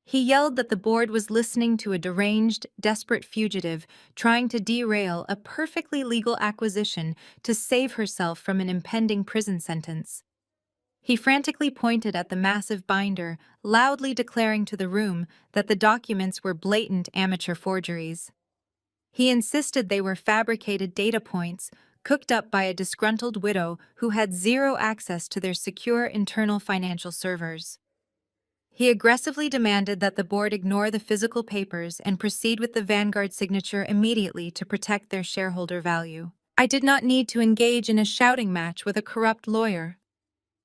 He yelled that the board was listening to a deranged, desperate fugitive trying to derail a perfectly legal acquisition to save herself from an impending prison sentence. He frantically pointed at the massive binder, loudly declaring to the room that the documents were blatant amateur forgeries. He insisted they were fabricated data points, cooked up by a disgruntled widow who had zero access to their secure internal financial servers. He aggressively demanded that the board ignore the physical papers and proceed with the Vanguard signature immediately to protect their shareholder value. I did not need to engage in a shouting match with a corrupt lawyer.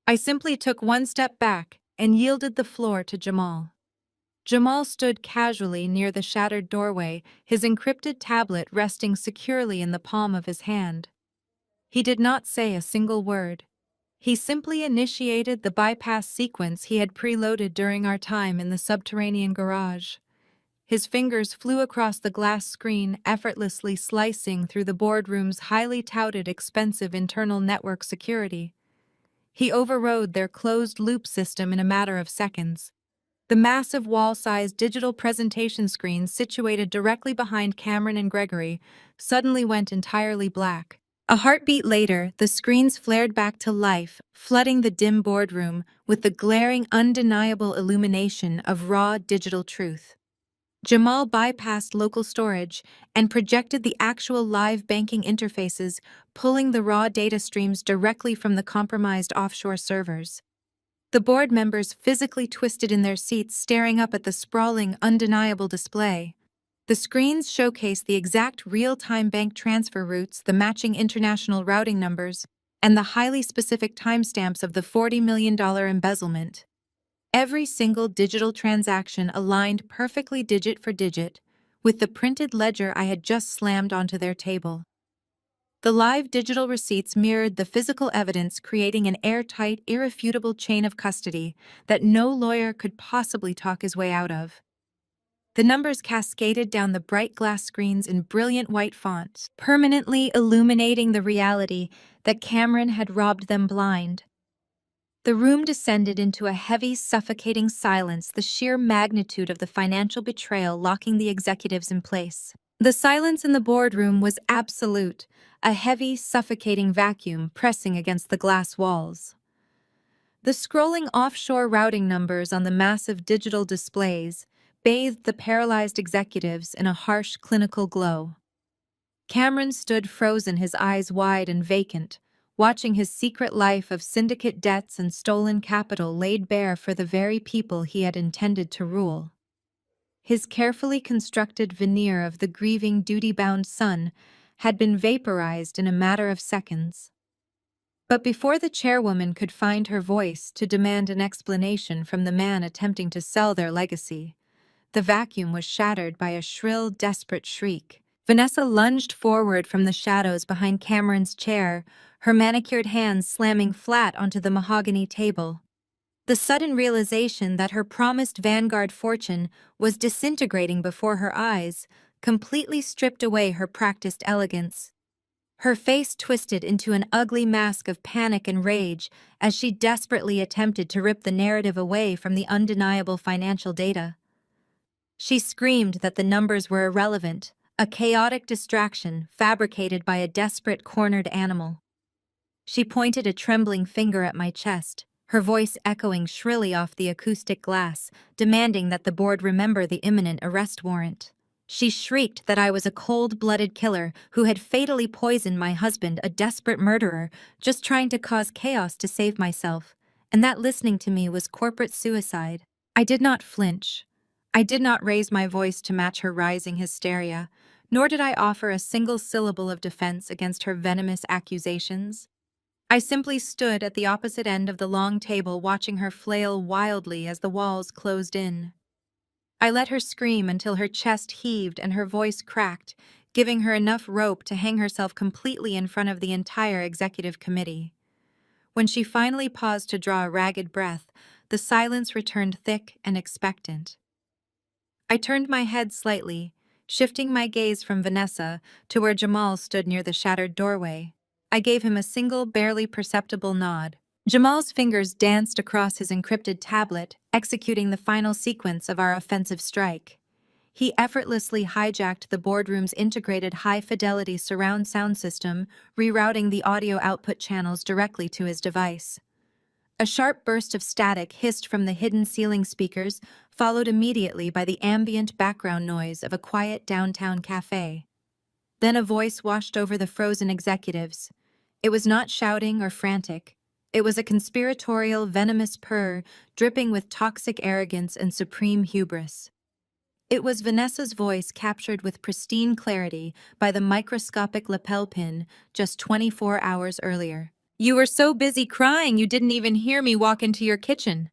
I simply took one step back and yielded the floor to Jamal. Jamal stood casually near the shattered doorway, his encrypted tablet resting securely in the palm of his hand. He did not say a single word. He simply initiated the bypass sequence he had preloaded during our time in the subterranean garage. His fingers flew across the glass screen, effortlessly slicing through the boardroom's highly touted expensive internal network security. He overrode their closed-loop system in a matter of seconds. The massive wall-sized digital presentation screen situated directly behind Cameron and Gregory suddenly went entirely black. A heartbeat later, the screens flared back to life, flooding the dim boardroom with the glaring, undeniable illumination of raw digital truth. Jamal bypassed local storage and projected the actual live banking interfaces, pulling the raw data streams directly from the compromised offshore servers. The board members physically twisted in their seats, staring up at the sprawling, undeniable display. The screens showcased the exact real-time bank transfer routes, the matching international routing numbers, and the highly specific timestamps of the $40 million embezzlement. Every single digital transaction aligned perfectly digit for digit with the printed ledger I had just slammed onto their table. The live digital receipts mirrored the physical evidence, creating an airtight, irrefutable chain of custody that no lawyer could possibly talk his way out of. The numbers cascaded down the bright glass screens in brilliant white font, permanently illuminating the reality that Cameron had robbed them blind. The room descended into a heavy, suffocating silence, the sheer magnitude of the financial betrayal locking the executives in place. The silence in the boardroom was absolute, a heavy, suffocating vacuum pressing against the glass walls. The scrolling offshore routing numbers on the massive digital displays bathed the paralyzed executives in a harsh, clinical glow. Cameron stood frozen, his eyes wide and vacant, watching his secret life of syndicate debts and stolen capital laid bare for the very people he had intended to rule. His carefully constructed veneer of the grieving, duty-bound son had been vaporized in a matter of seconds. But before the chairwoman could find her voice to demand an explanation from the man attempting to sell their legacy, the vacuum was shattered by a shrill, desperate shriek. Vanessa lunged forward from the shadows behind Cameron's chair, her manicured hands slamming flat onto the mahogany table. The sudden realization that her promised Vanguard fortune was disintegrating before her eyes completely stripped away her practiced elegance. Her face twisted into an ugly mask of panic and rage as she desperately attempted to rip the narrative away from the undeniable financial data. She screamed that the numbers were irrelevant, a chaotic distraction fabricated by a desperate cornered animal. She pointed a trembling finger at my chest, her voice echoing shrilly off the acoustic glass, demanding that the board remember the imminent arrest warrant. She shrieked that I was a cold-blooded killer who had fatally poisoned my husband, a desperate murderer, just trying to cause chaos to save myself, and that listening to me was corporate suicide. I did not flinch. I did not raise my voice to match her rising hysteria, nor did I offer a single syllable of defense against her venomous accusations. I simply stood at the opposite end of the long table watching her flail wildly as the walls closed in. I let her scream until her chest heaved and her voice cracked, giving her enough rope to hang herself completely in front of the entire executive committee. When she finally paused to draw a ragged breath, the silence returned thick and expectant. I turned my head slightly, shifting my gaze from Vanessa to where Jamal stood near the shattered doorway. I gave him a single, barely perceptible nod. Jamal's fingers danced across his encrypted tablet, executing the final sequence of our offensive strike. He effortlessly hijacked the boardroom's integrated high-fidelity surround sound system, rerouting the audio output channels directly to his device. A sharp burst of static hissed from the hidden ceiling speakers, followed immediately by the ambient background noise of a quiet downtown cafe. Then a voice washed over the frozen executives. It was not shouting or frantic. It was a conspiratorial, venomous purr, dripping with toxic arrogance and supreme hubris. It was Vanessa's voice captured with pristine clarity by the microscopic lapel pin just 24 hours earlier. "You were so busy crying you didn't even hear me walk into your kitchen."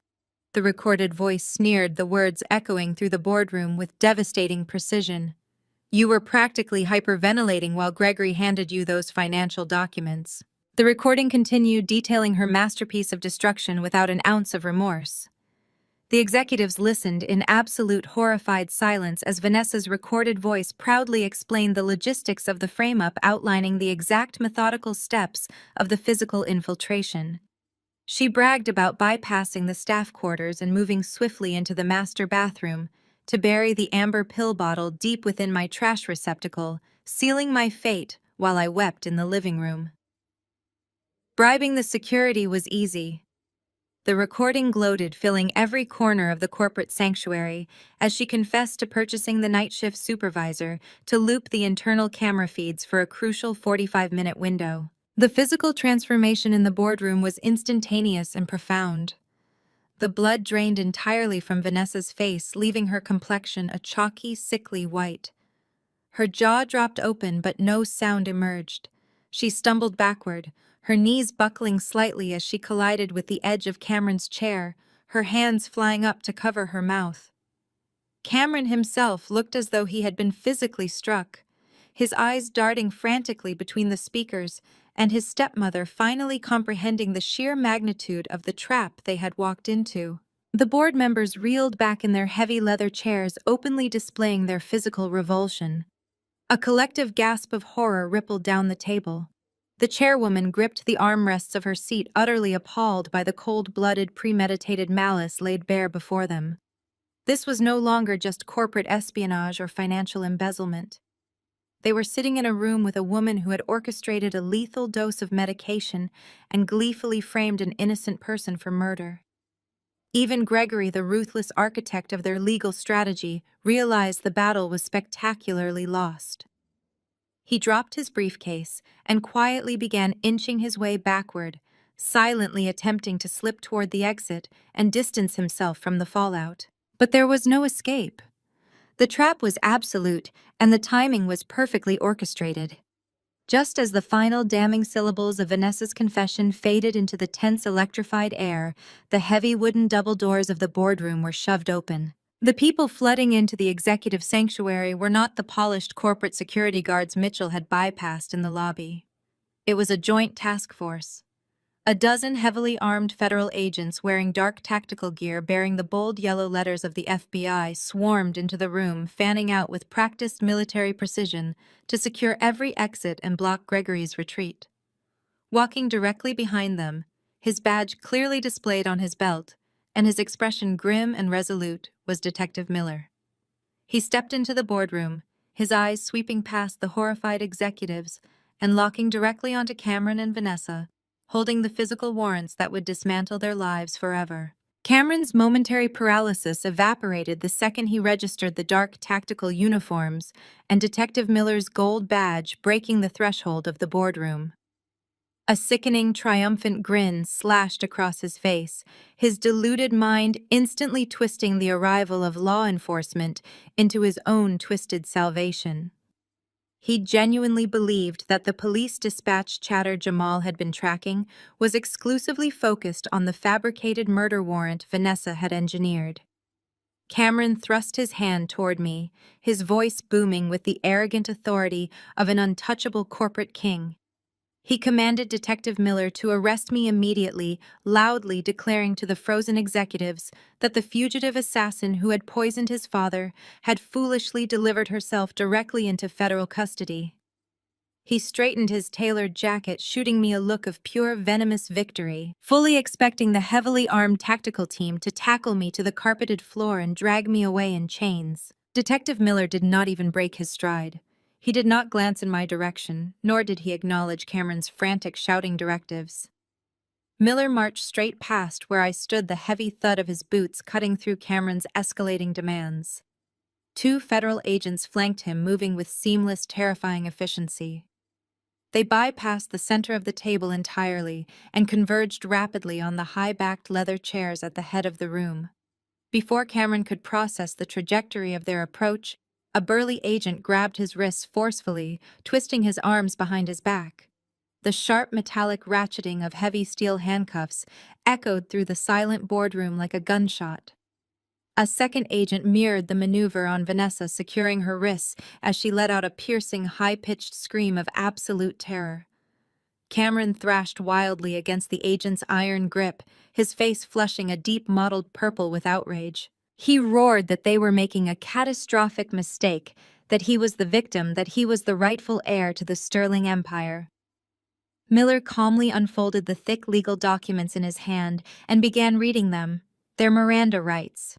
The recorded voice sneered, the words echoing through the boardroom with devastating precision. "You were practically hyperventilating while Gregory handed you those financial documents." The recording continued, detailing her masterpiece of destruction without an ounce of remorse. The executives listened in absolute horrified silence as Vanessa's recorded voice proudly explained the logistics of the frame-up, outlining the exact methodical steps of the physical infiltration. She bragged about bypassing the staff quarters and moving swiftly into the master bathroom to bury the amber pill bottle deep within my trash receptacle, sealing my fate while I wept in the living room. Bribing the security was easy. The recording gloated, filling every corner of the corporate sanctuary as she confessed to purchasing the night shift supervisor to loop the internal camera feeds for a crucial 45-minute window. The physical transformation in the boardroom was instantaneous and profound. The blood drained entirely from Vanessa's face, leaving her complexion a chalky, sickly white. Her jaw dropped open, but no sound emerged. She stumbled backward, her knees buckling slightly as she collided with the edge of Cameron's chair, her hands flying up to cover her mouth. Cameron himself looked as though he had been physically struck, his eyes darting frantically between the speakers, and his stepmother finally comprehending the sheer magnitude of the trap they had walked into. The board members reeled back in their heavy leather chairs, openly displaying their physical revulsion. A collective gasp of horror rippled down the table. The chairwoman gripped the armrests of her seat, utterly appalled by the cold-blooded, premeditated malice laid bare before them. This was no longer just corporate espionage or financial embezzlement. They were sitting in a room with a woman who had orchestrated a lethal dose of medication and gleefully framed an innocent person for murder. Even Gregory, the ruthless architect of their legal strategy, realized the battle was spectacularly lost. He dropped his briefcase and quietly began inching his way backward, silently attempting to slip toward the exit and distance himself from the fallout. But there was no escape. The trap was absolute, and the timing was perfectly orchestrated. Just as the final damning syllables of Vanessa's confession faded into the tense electrified air, the heavy wooden double doors of the boardroom were shoved open. The people flooding into the executive sanctuary were not the polished corporate security guards Mitchell had bypassed in the lobby. It was a joint task force. A dozen heavily armed federal agents wearing dark tactical gear bearing the bold yellow letters of the FBI swarmed into the room, fanning out with practiced military precision to secure every exit and block Gregory's retreat. Walking directly behind them, his badge clearly displayed on his belt, and his expression grim and resolute, was Detective Miller. He stepped into the boardroom, his eyes sweeping past the horrified executives and locking directly onto Cameron and Vanessa, holding the physical warrants that would dismantle their lives forever. Cameron's momentary paralysis evaporated the second he registered the dark tactical uniforms and Detective Miller's gold badge breaking the threshold of the boardroom. A sickening, triumphant grin slashed across his face, his deluded mind instantly twisting the arrival of law enforcement into his own twisted salvation. He genuinely believed that the police dispatch chatter Jamal had been tracking was exclusively focused on the fabricated murder warrant Vanessa had engineered. Cameron thrust his hand toward me, his voice booming with the arrogant authority of an untouchable corporate king. He commanded Detective Miller to arrest me immediately, loudly declaring to the frozen executives that the fugitive assassin who had poisoned his father had foolishly delivered herself directly into federal custody. He straightened his tailored jacket, shooting me a look of pure venomous victory, fully expecting the heavily armed tactical team to tackle me to the carpeted floor and drag me away in chains. Detective Miller did not even break his stride. He did not glance in my direction, nor did he acknowledge Cameron's frantic shouting directives. Miller marched straight past where I stood, the heavy thud of his boots cutting through Cameron's escalating demands. Two federal agents flanked him, moving with seamless, terrifying efficiency. They bypassed the center of the table entirely and converged rapidly on the high-backed leather chairs at the head of the room. Before Cameron could process the trajectory of their approach, a burly agent grabbed his wrists forcefully, twisting his arms behind his back. The sharp metallic ratcheting of heavy steel handcuffs echoed through the silent boardroom like a gunshot. A second agent mirrored the maneuver on Vanessa, securing her wrists as she let out a piercing, high-pitched scream of absolute terror. Cameron thrashed wildly against the agent's iron grip, his face flushing a deep mottled purple with outrage. He roared that they were making a catastrophic mistake, that he was the victim, that he was the rightful heir to the Sterling Empire. Miller calmly unfolded the thick legal documents in his hand and began reading them, their Miranda rights.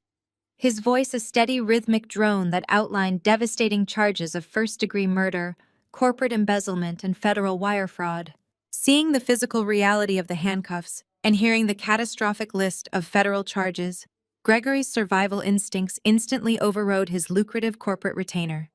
His voice a steady rhythmic drone that outlined devastating charges of first-degree murder, corporate embezzlement, and federal wire fraud. Seeing the physical reality of the handcuffs and hearing the catastrophic list of federal charges, Gregory's survival instincts instantly overrode his lucrative corporate retainer.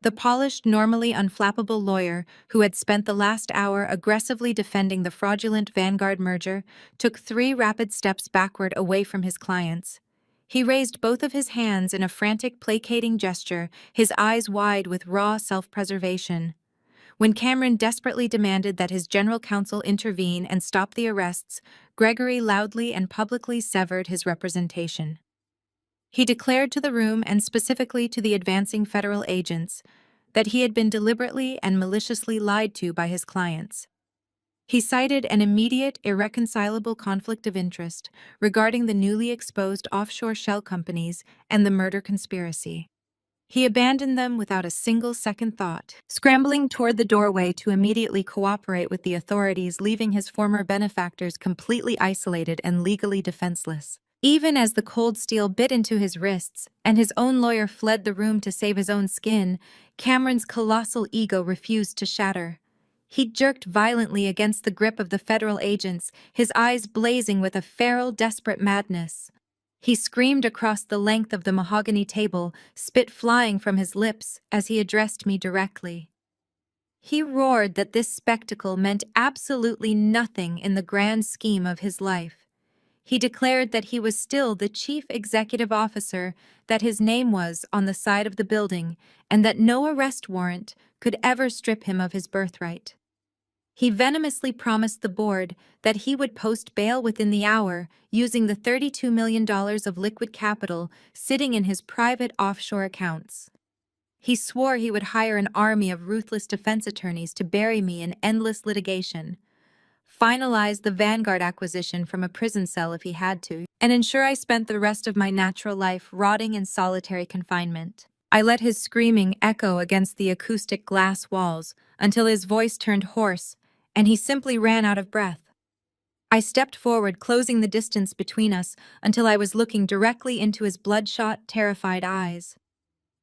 The polished, normally unflappable lawyer who had spent the last hour aggressively defending the fraudulent Vanguard merger took 3 rapid steps backward away from his clients. He raised both of his hands in a frantic, placating gesture, his eyes wide with raw self-preservation. When Cameron desperately demanded that his general counsel intervene and stop the arrests, Gregory loudly and publicly severed his representation. He declared to the room, and specifically to the advancing federal agents, that he had been deliberately and maliciously lied to by his clients. He cited an immediate, irreconcilable conflict of interest regarding the newly exposed offshore shell companies and the murder conspiracy. He abandoned them without a single second thought, scrambling toward the doorway to immediately cooperate with the authorities, leaving his former benefactors completely isolated and legally defenseless. Even as the cold steel bit into his wrists and his own lawyer fled the room to save his own skin, Cameron's colossal ego refused to shatter. He jerked violently against the grip of the federal agents, his eyes blazing with a feral, desperate madness. He screamed across the length of the mahogany table, spit flying from his lips as he addressed me directly. He roared that this spectacle meant absolutely nothing in the grand scheme of his life. He declared that he was still the chief executive officer, that his name was on the side of the building, and that no arrest warrant could ever strip him of his birthright. He venomously promised the board that he would post bail within the hour using the $32 million of liquid capital sitting in his private offshore accounts. He swore he would hire an army of ruthless defense attorneys to bury me in endless litigation, finalize the Vanguard acquisition from a prison cell if he had to, and ensure I spent the rest of my natural life rotting in solitary confinement. I let his screaming echo against the acoustic glass walls until his voice turned hoarse and he simply ran out of breath. I stepped forward, closing the distance between us until I was looking directly into his bloodshot, terrified eyes.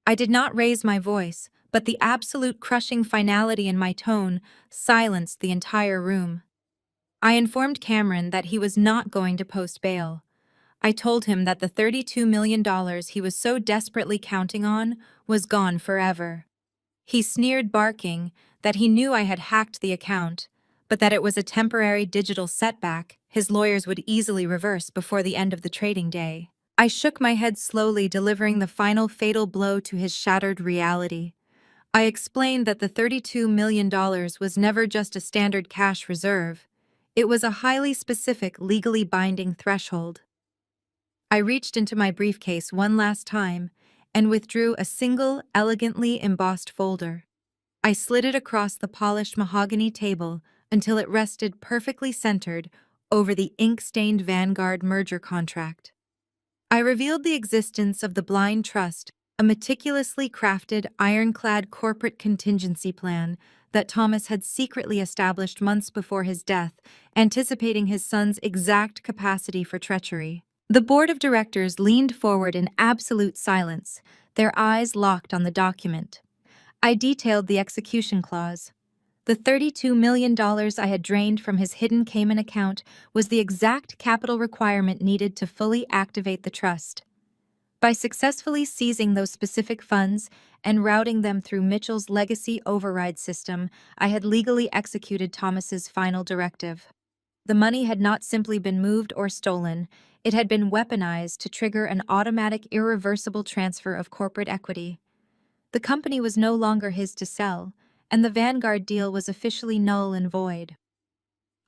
I did not raise my voice, but the absolute crushing finality in my tone silenced the entire room. I informed Cameron that he was not going to post bail. I told him that the $32 million he was so desperately counting on was gone forever. He sneered, barking that he knew I had hacked the account, but that it was a temporary digital setback his lawyers would easily reverse before the end of the trading day. I shook my head slowly, delivering the final fatal blow to his shattered reality. I explained that the $32 million was never just a standard cash reserve. It was a highly specific, legally binding threshold. I reached into my briefcase one last time and withdrew a single, elegantly embossed folder. I slid it across the polished mahogany table until it rested perfectly centered over the ink-stained Vanguard merger contract. I revealed the existence of the Blind Trust, a meticulously crafted, ironclad corporate contingency plan that Thomas had secretly established months before his death, anticipating his son's exact capacity for treachery. The board of directors leaned forward in absolute silence, their eyes locked on the document. I detailed the execution clause. The $32 million I had drained from his hidden Cayman account was the exact capital requirement needed to fully activate the trust. By successfully seizing those specific funds and routing them through Mitchell's legacy override system, I had legally executed Thomas's final directive. The money had not simply been moved or stolen, it had been weaponized to trigger an automatic, irreversible transfer of corporate equity. The company was no longer his to sell, and the Vanguard deal was officially null and void.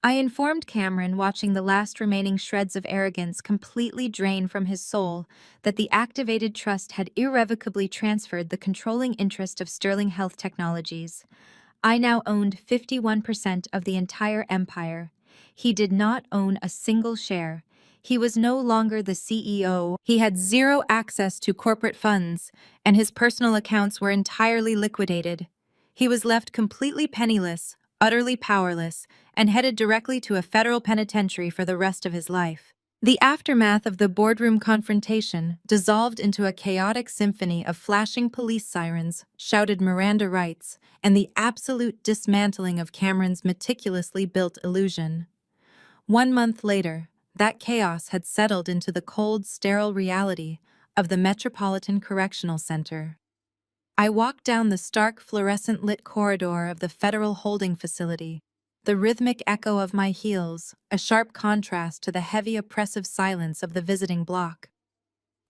I informed Cameron, watching the last remaining shreds of arrogance completely drain from his soul, that the activated trust had irrevocably transferred the controlling interest of Sterling Health Technologies. I now owned 51% of the entire empire. He did not own a single share. He was no longer the CEO. He had zero access to corporate funds, and his personal accounts were entirely liquidated. He was left completely penniless, utterly powerless, and headed directly to a federal penitentiary for the rest of his life. The aftermath of the boardroom confrontation dissolved into a chaotic symphony of flashing police sirens, shouted Miranda rights, and the absolute dismantling of Cameron's meticulously built illusion. 1 month later, that chaos had settled into the cold, sterile reality of the Metropolitan Correctional Center. I walked down the stark, fluorescent-lit corridor of the federal holding facility, the rhythmic echo of my heels, a sharp contrast to the heavy, oppressive silence of the visiting block.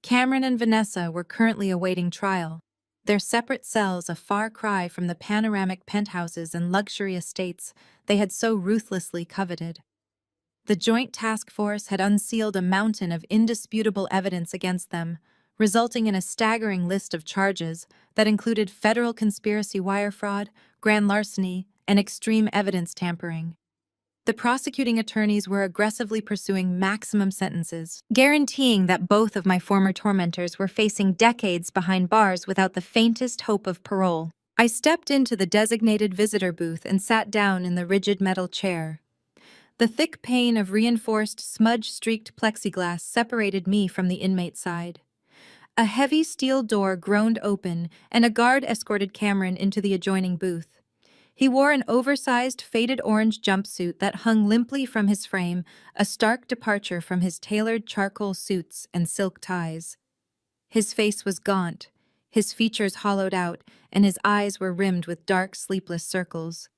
Cameron and Vanessa were currently awaiting trial, their separate cells a far cry from the panoramic penthouses and luxury estates they had so ruthlessly coveted. The Joint Task Force had unsealed a mountain of indisputable evidence against them, resulting in a staggering list of charges that included federal conspiracy, wire fraud, grand larceny, and extreme evidence tampering. The prosecuting attorneys were aggressively pursuing maximum sentences, guaranteeing that both of my former tormentors were facing decades behind bars without the faintest hope of parole. I stepped into the designated visitor booth and sat down in the rigid metal chair. The thick pane of reinforced, smudge-streaked plexiglass separated me from the inmate side. A heavy steel door groaned open, and a guard escorted Cameron into the adjoining booth. He wore an oversized, faded orange jumpsuit that hung limply from his frame, a stark departure from his tailored charcoal suits and silk ties. His face was gaunt, his features hollowed out, and his eyes were rimmed with dark, sleepless circles.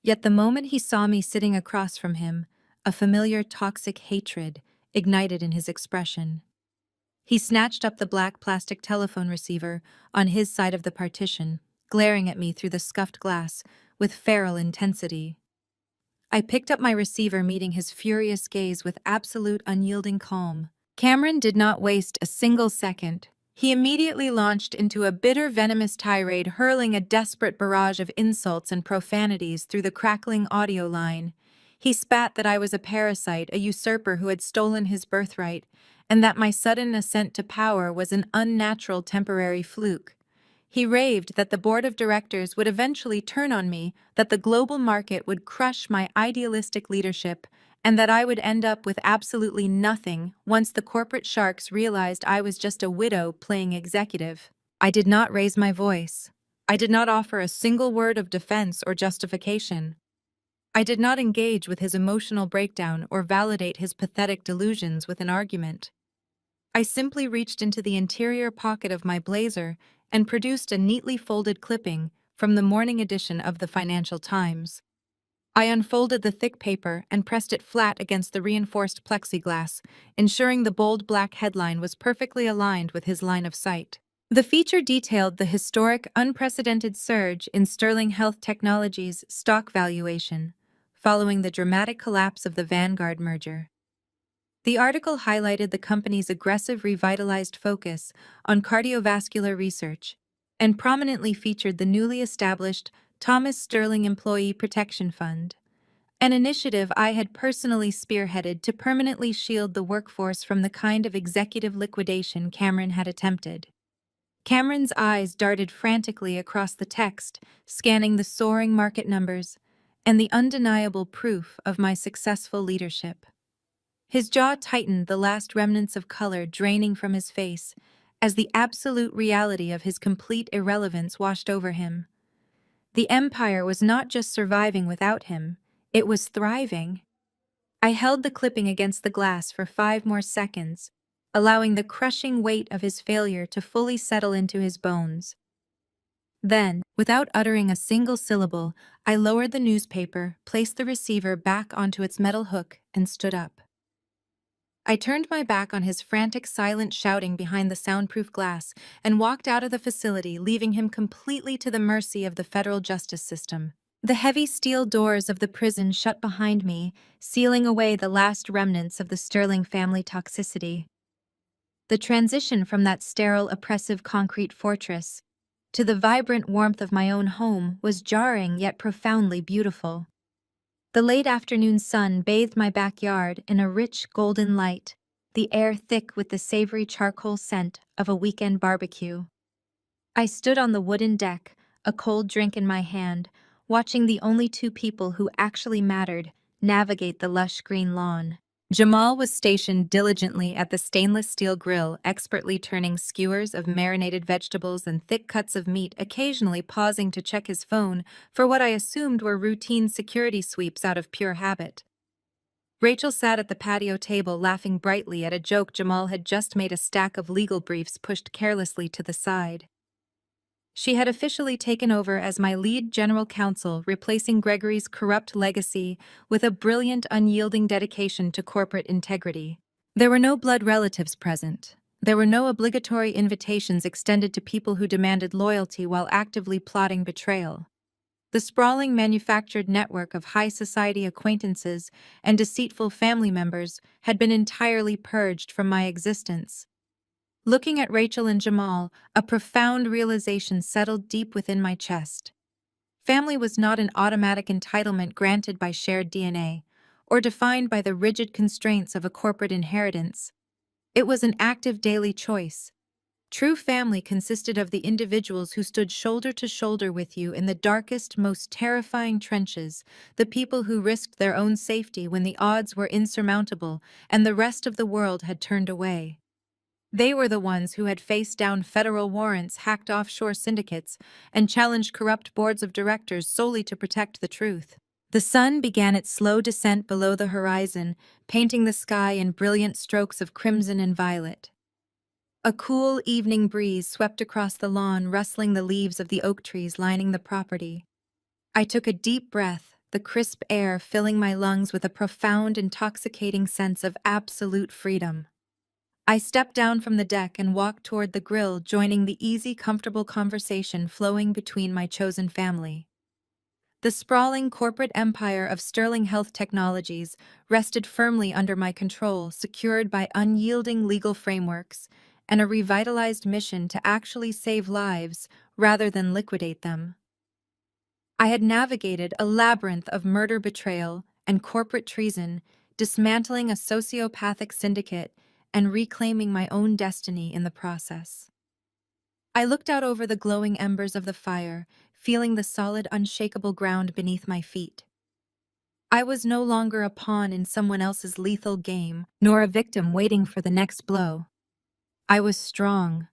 Yet the moment he saw me sitting across from him, a familiar toxic hatred ignited in his expression. He snatched up the black plastic telephone receiver on his side of the partition, glaring at me through the scuffed glass with feral intensity. I picked up my receiver, meeting his furious gaze with absolute unyielding calm. Cameron did not waste a single second. He immediately launched into a bitter, venomous tirade, hurling a desperate barrage of insults and profanities through the crackling audio line. He spat that I was a parasite, a usurper who had stolen his birthright, and that my sudden ascent to power was an unnatural temporary fluke. He raved that the board of directors would eventually turn on me, that the global market would crush my idealistic leadership, and that I would end up with absolutely nothing once the corporate sharks realized I was just a widow playing executive. I did not raise my voice. I did not offer a single word of defense or justification. I did not engage with his emotional breakdown or validate his pathetic delusions with an argument. I simply reached into the interior pocket of my blazer and produced a neatly folded clipping from the morning edition of the Financial Times. I unfolded the thick paper and pressed it flat against the reinforced plexiglass, ensuring the bold black headline was perfectly aligned with his line of sight. The feature detailed the historic, unprecedented surge in Sterling Health Technologies' stock valuation, following the dramatic collapse of the Vanguard merger. The article highlighted the company's aggressive, revitalized focus on cardiovascular research and prominently featured the newly established Thomas Sterling Employee Protection Fund, an initiative I had personally spearheaded to permanently shield the workforce from the kind of executive liquidation Cameron had attempted. Cameron's eyes darted frantically across the text, scanning the soaring market numbers and the undeniable proof of my successful leadership. His jaw tightened, the last remnants of color draining from his face, as the absolute reality of his complete irrelevance washed over him. The empire was not just surviving without him, it was thriving. I held the clipping against the glass for 5 more seconds, allowing the crushing weight of his failure to fully settle into his bones. Then, without uttering a single syllable, I lowered the newspaper, placed the receiver back onto its metal hook, and stood up. I turned my back on his frantic, silent shouting behind the soundproof glass and walked out of the facility, leaving him completely to the mercy of the federal justice system. The heavy steel doors of the prison shut behind me, sealing away the last remnants of the Sterling family toxicity. The transition from that sterile, oppressive concrete fortress to the vibrant warmth of my own home was jarring yet profoundly beautiful. The late afternoon sun bathed my backyard in a rich golden light, the air thick with the savory charcoal scent of a weekend barbecue. I stood on the wooden deck, a cold drink in my hand, watching the only 2 people who actually mattered navigate the lush green lawn. Jamal was stationed diligently at the stainless steel grill, expertly turning skewers of marinated vegetables and thick cuts of meat, occasionally pausing to check his phone for what I assumed were routine security sweeps out of pure habit. Rachel sat at the patio table, laughing brightly at a joke Jamal had just made, a stack of legal briefs pushed carelessly to the side. She had officially taken over as my lead general counsel, replacing Gregory's corrupt legacy with a brilliant, unyielding dedication to corporate integrity. There were no blood relatives present. There were no obligatory invitations extended to people who demanded loyalty while actively plotting betrayal. The sprawling manufactured network of high society acquaintances and deceitful family members had been entirely purged from my existence. Looking at Rachel and Jamal, a profound realization settled deep within my chest. Family was not an automatic entitlement granted by shared DNA, or defined by the rigid constraints of a corporate inheritance. It was an active daily choice. True family consisted of the individuals who stood shoulder to shoulder with you in the darkest, most terrifying trenches, the people who risked their own safety when the odds were insurmountable and the rest of the world had turned away. They were the ones who had faced down federal warrants, hacked offshore syndicates, and challenged corrupt boards of directors solely to protect the truth. The sun began its slow descent below the horizon, painting the sky in brilliant strokes of crimson and violet. A cool evening breeze swept across the lawn, rustling the leaves of the oak trees lining the property. I took a deep breath, the crisp air filling my lungs with a profound, intoxicating sense of absolute freedom. I stepped down from the deck and walked toward the grill, joining the easy, comfortable conversation flowing between my chosen family. The sprawling corporate empire of Sterling Health Technologies rested firmly under my control, secured by unyielding legal frameworks and a revitalized mission to actually save lives rather than liquidate them. I had navigated a labyrinth of murder, betrayal, and corporate treason, dismantling a sociopathic syndicate and reclaiming my own destiny in the process. I looked out over the glowing embers of the fire, feeling the solid, unshakable ground beneath my feet. I was no longer a pawn in someone else's lethal game, nor a victim waiting for the next blow. I was strong.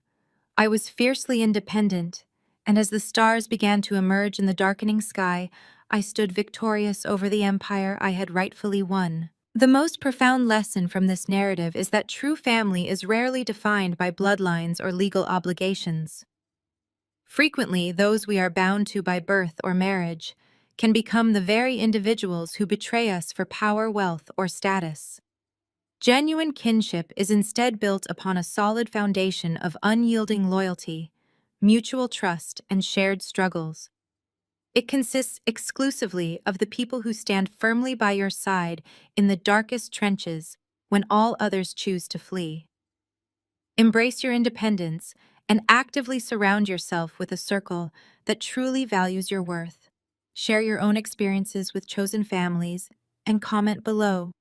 I was fiercely independent, and as the stars began to emerge in the darkening sky, I stood victorious over the empire I had rightfully won. The most profound lesson from this narrative is that true family is rarely defined by bloodlines or legal obligations. Frequently, those we are bound to by birth or marriage can become the very individuals who betray us for power, wealth, or status. Genuine kinship is instead built upon a solid foundation of unyielding loyalty, mutual trust, and shared struggles. It consists exclusively of the people who stand firmly by your side in the darkest trenches when all others choose to flee. Embrace your independence and actively surround yourself with a circle that truly values your worth. Share your own experiences with chosen families and comment below.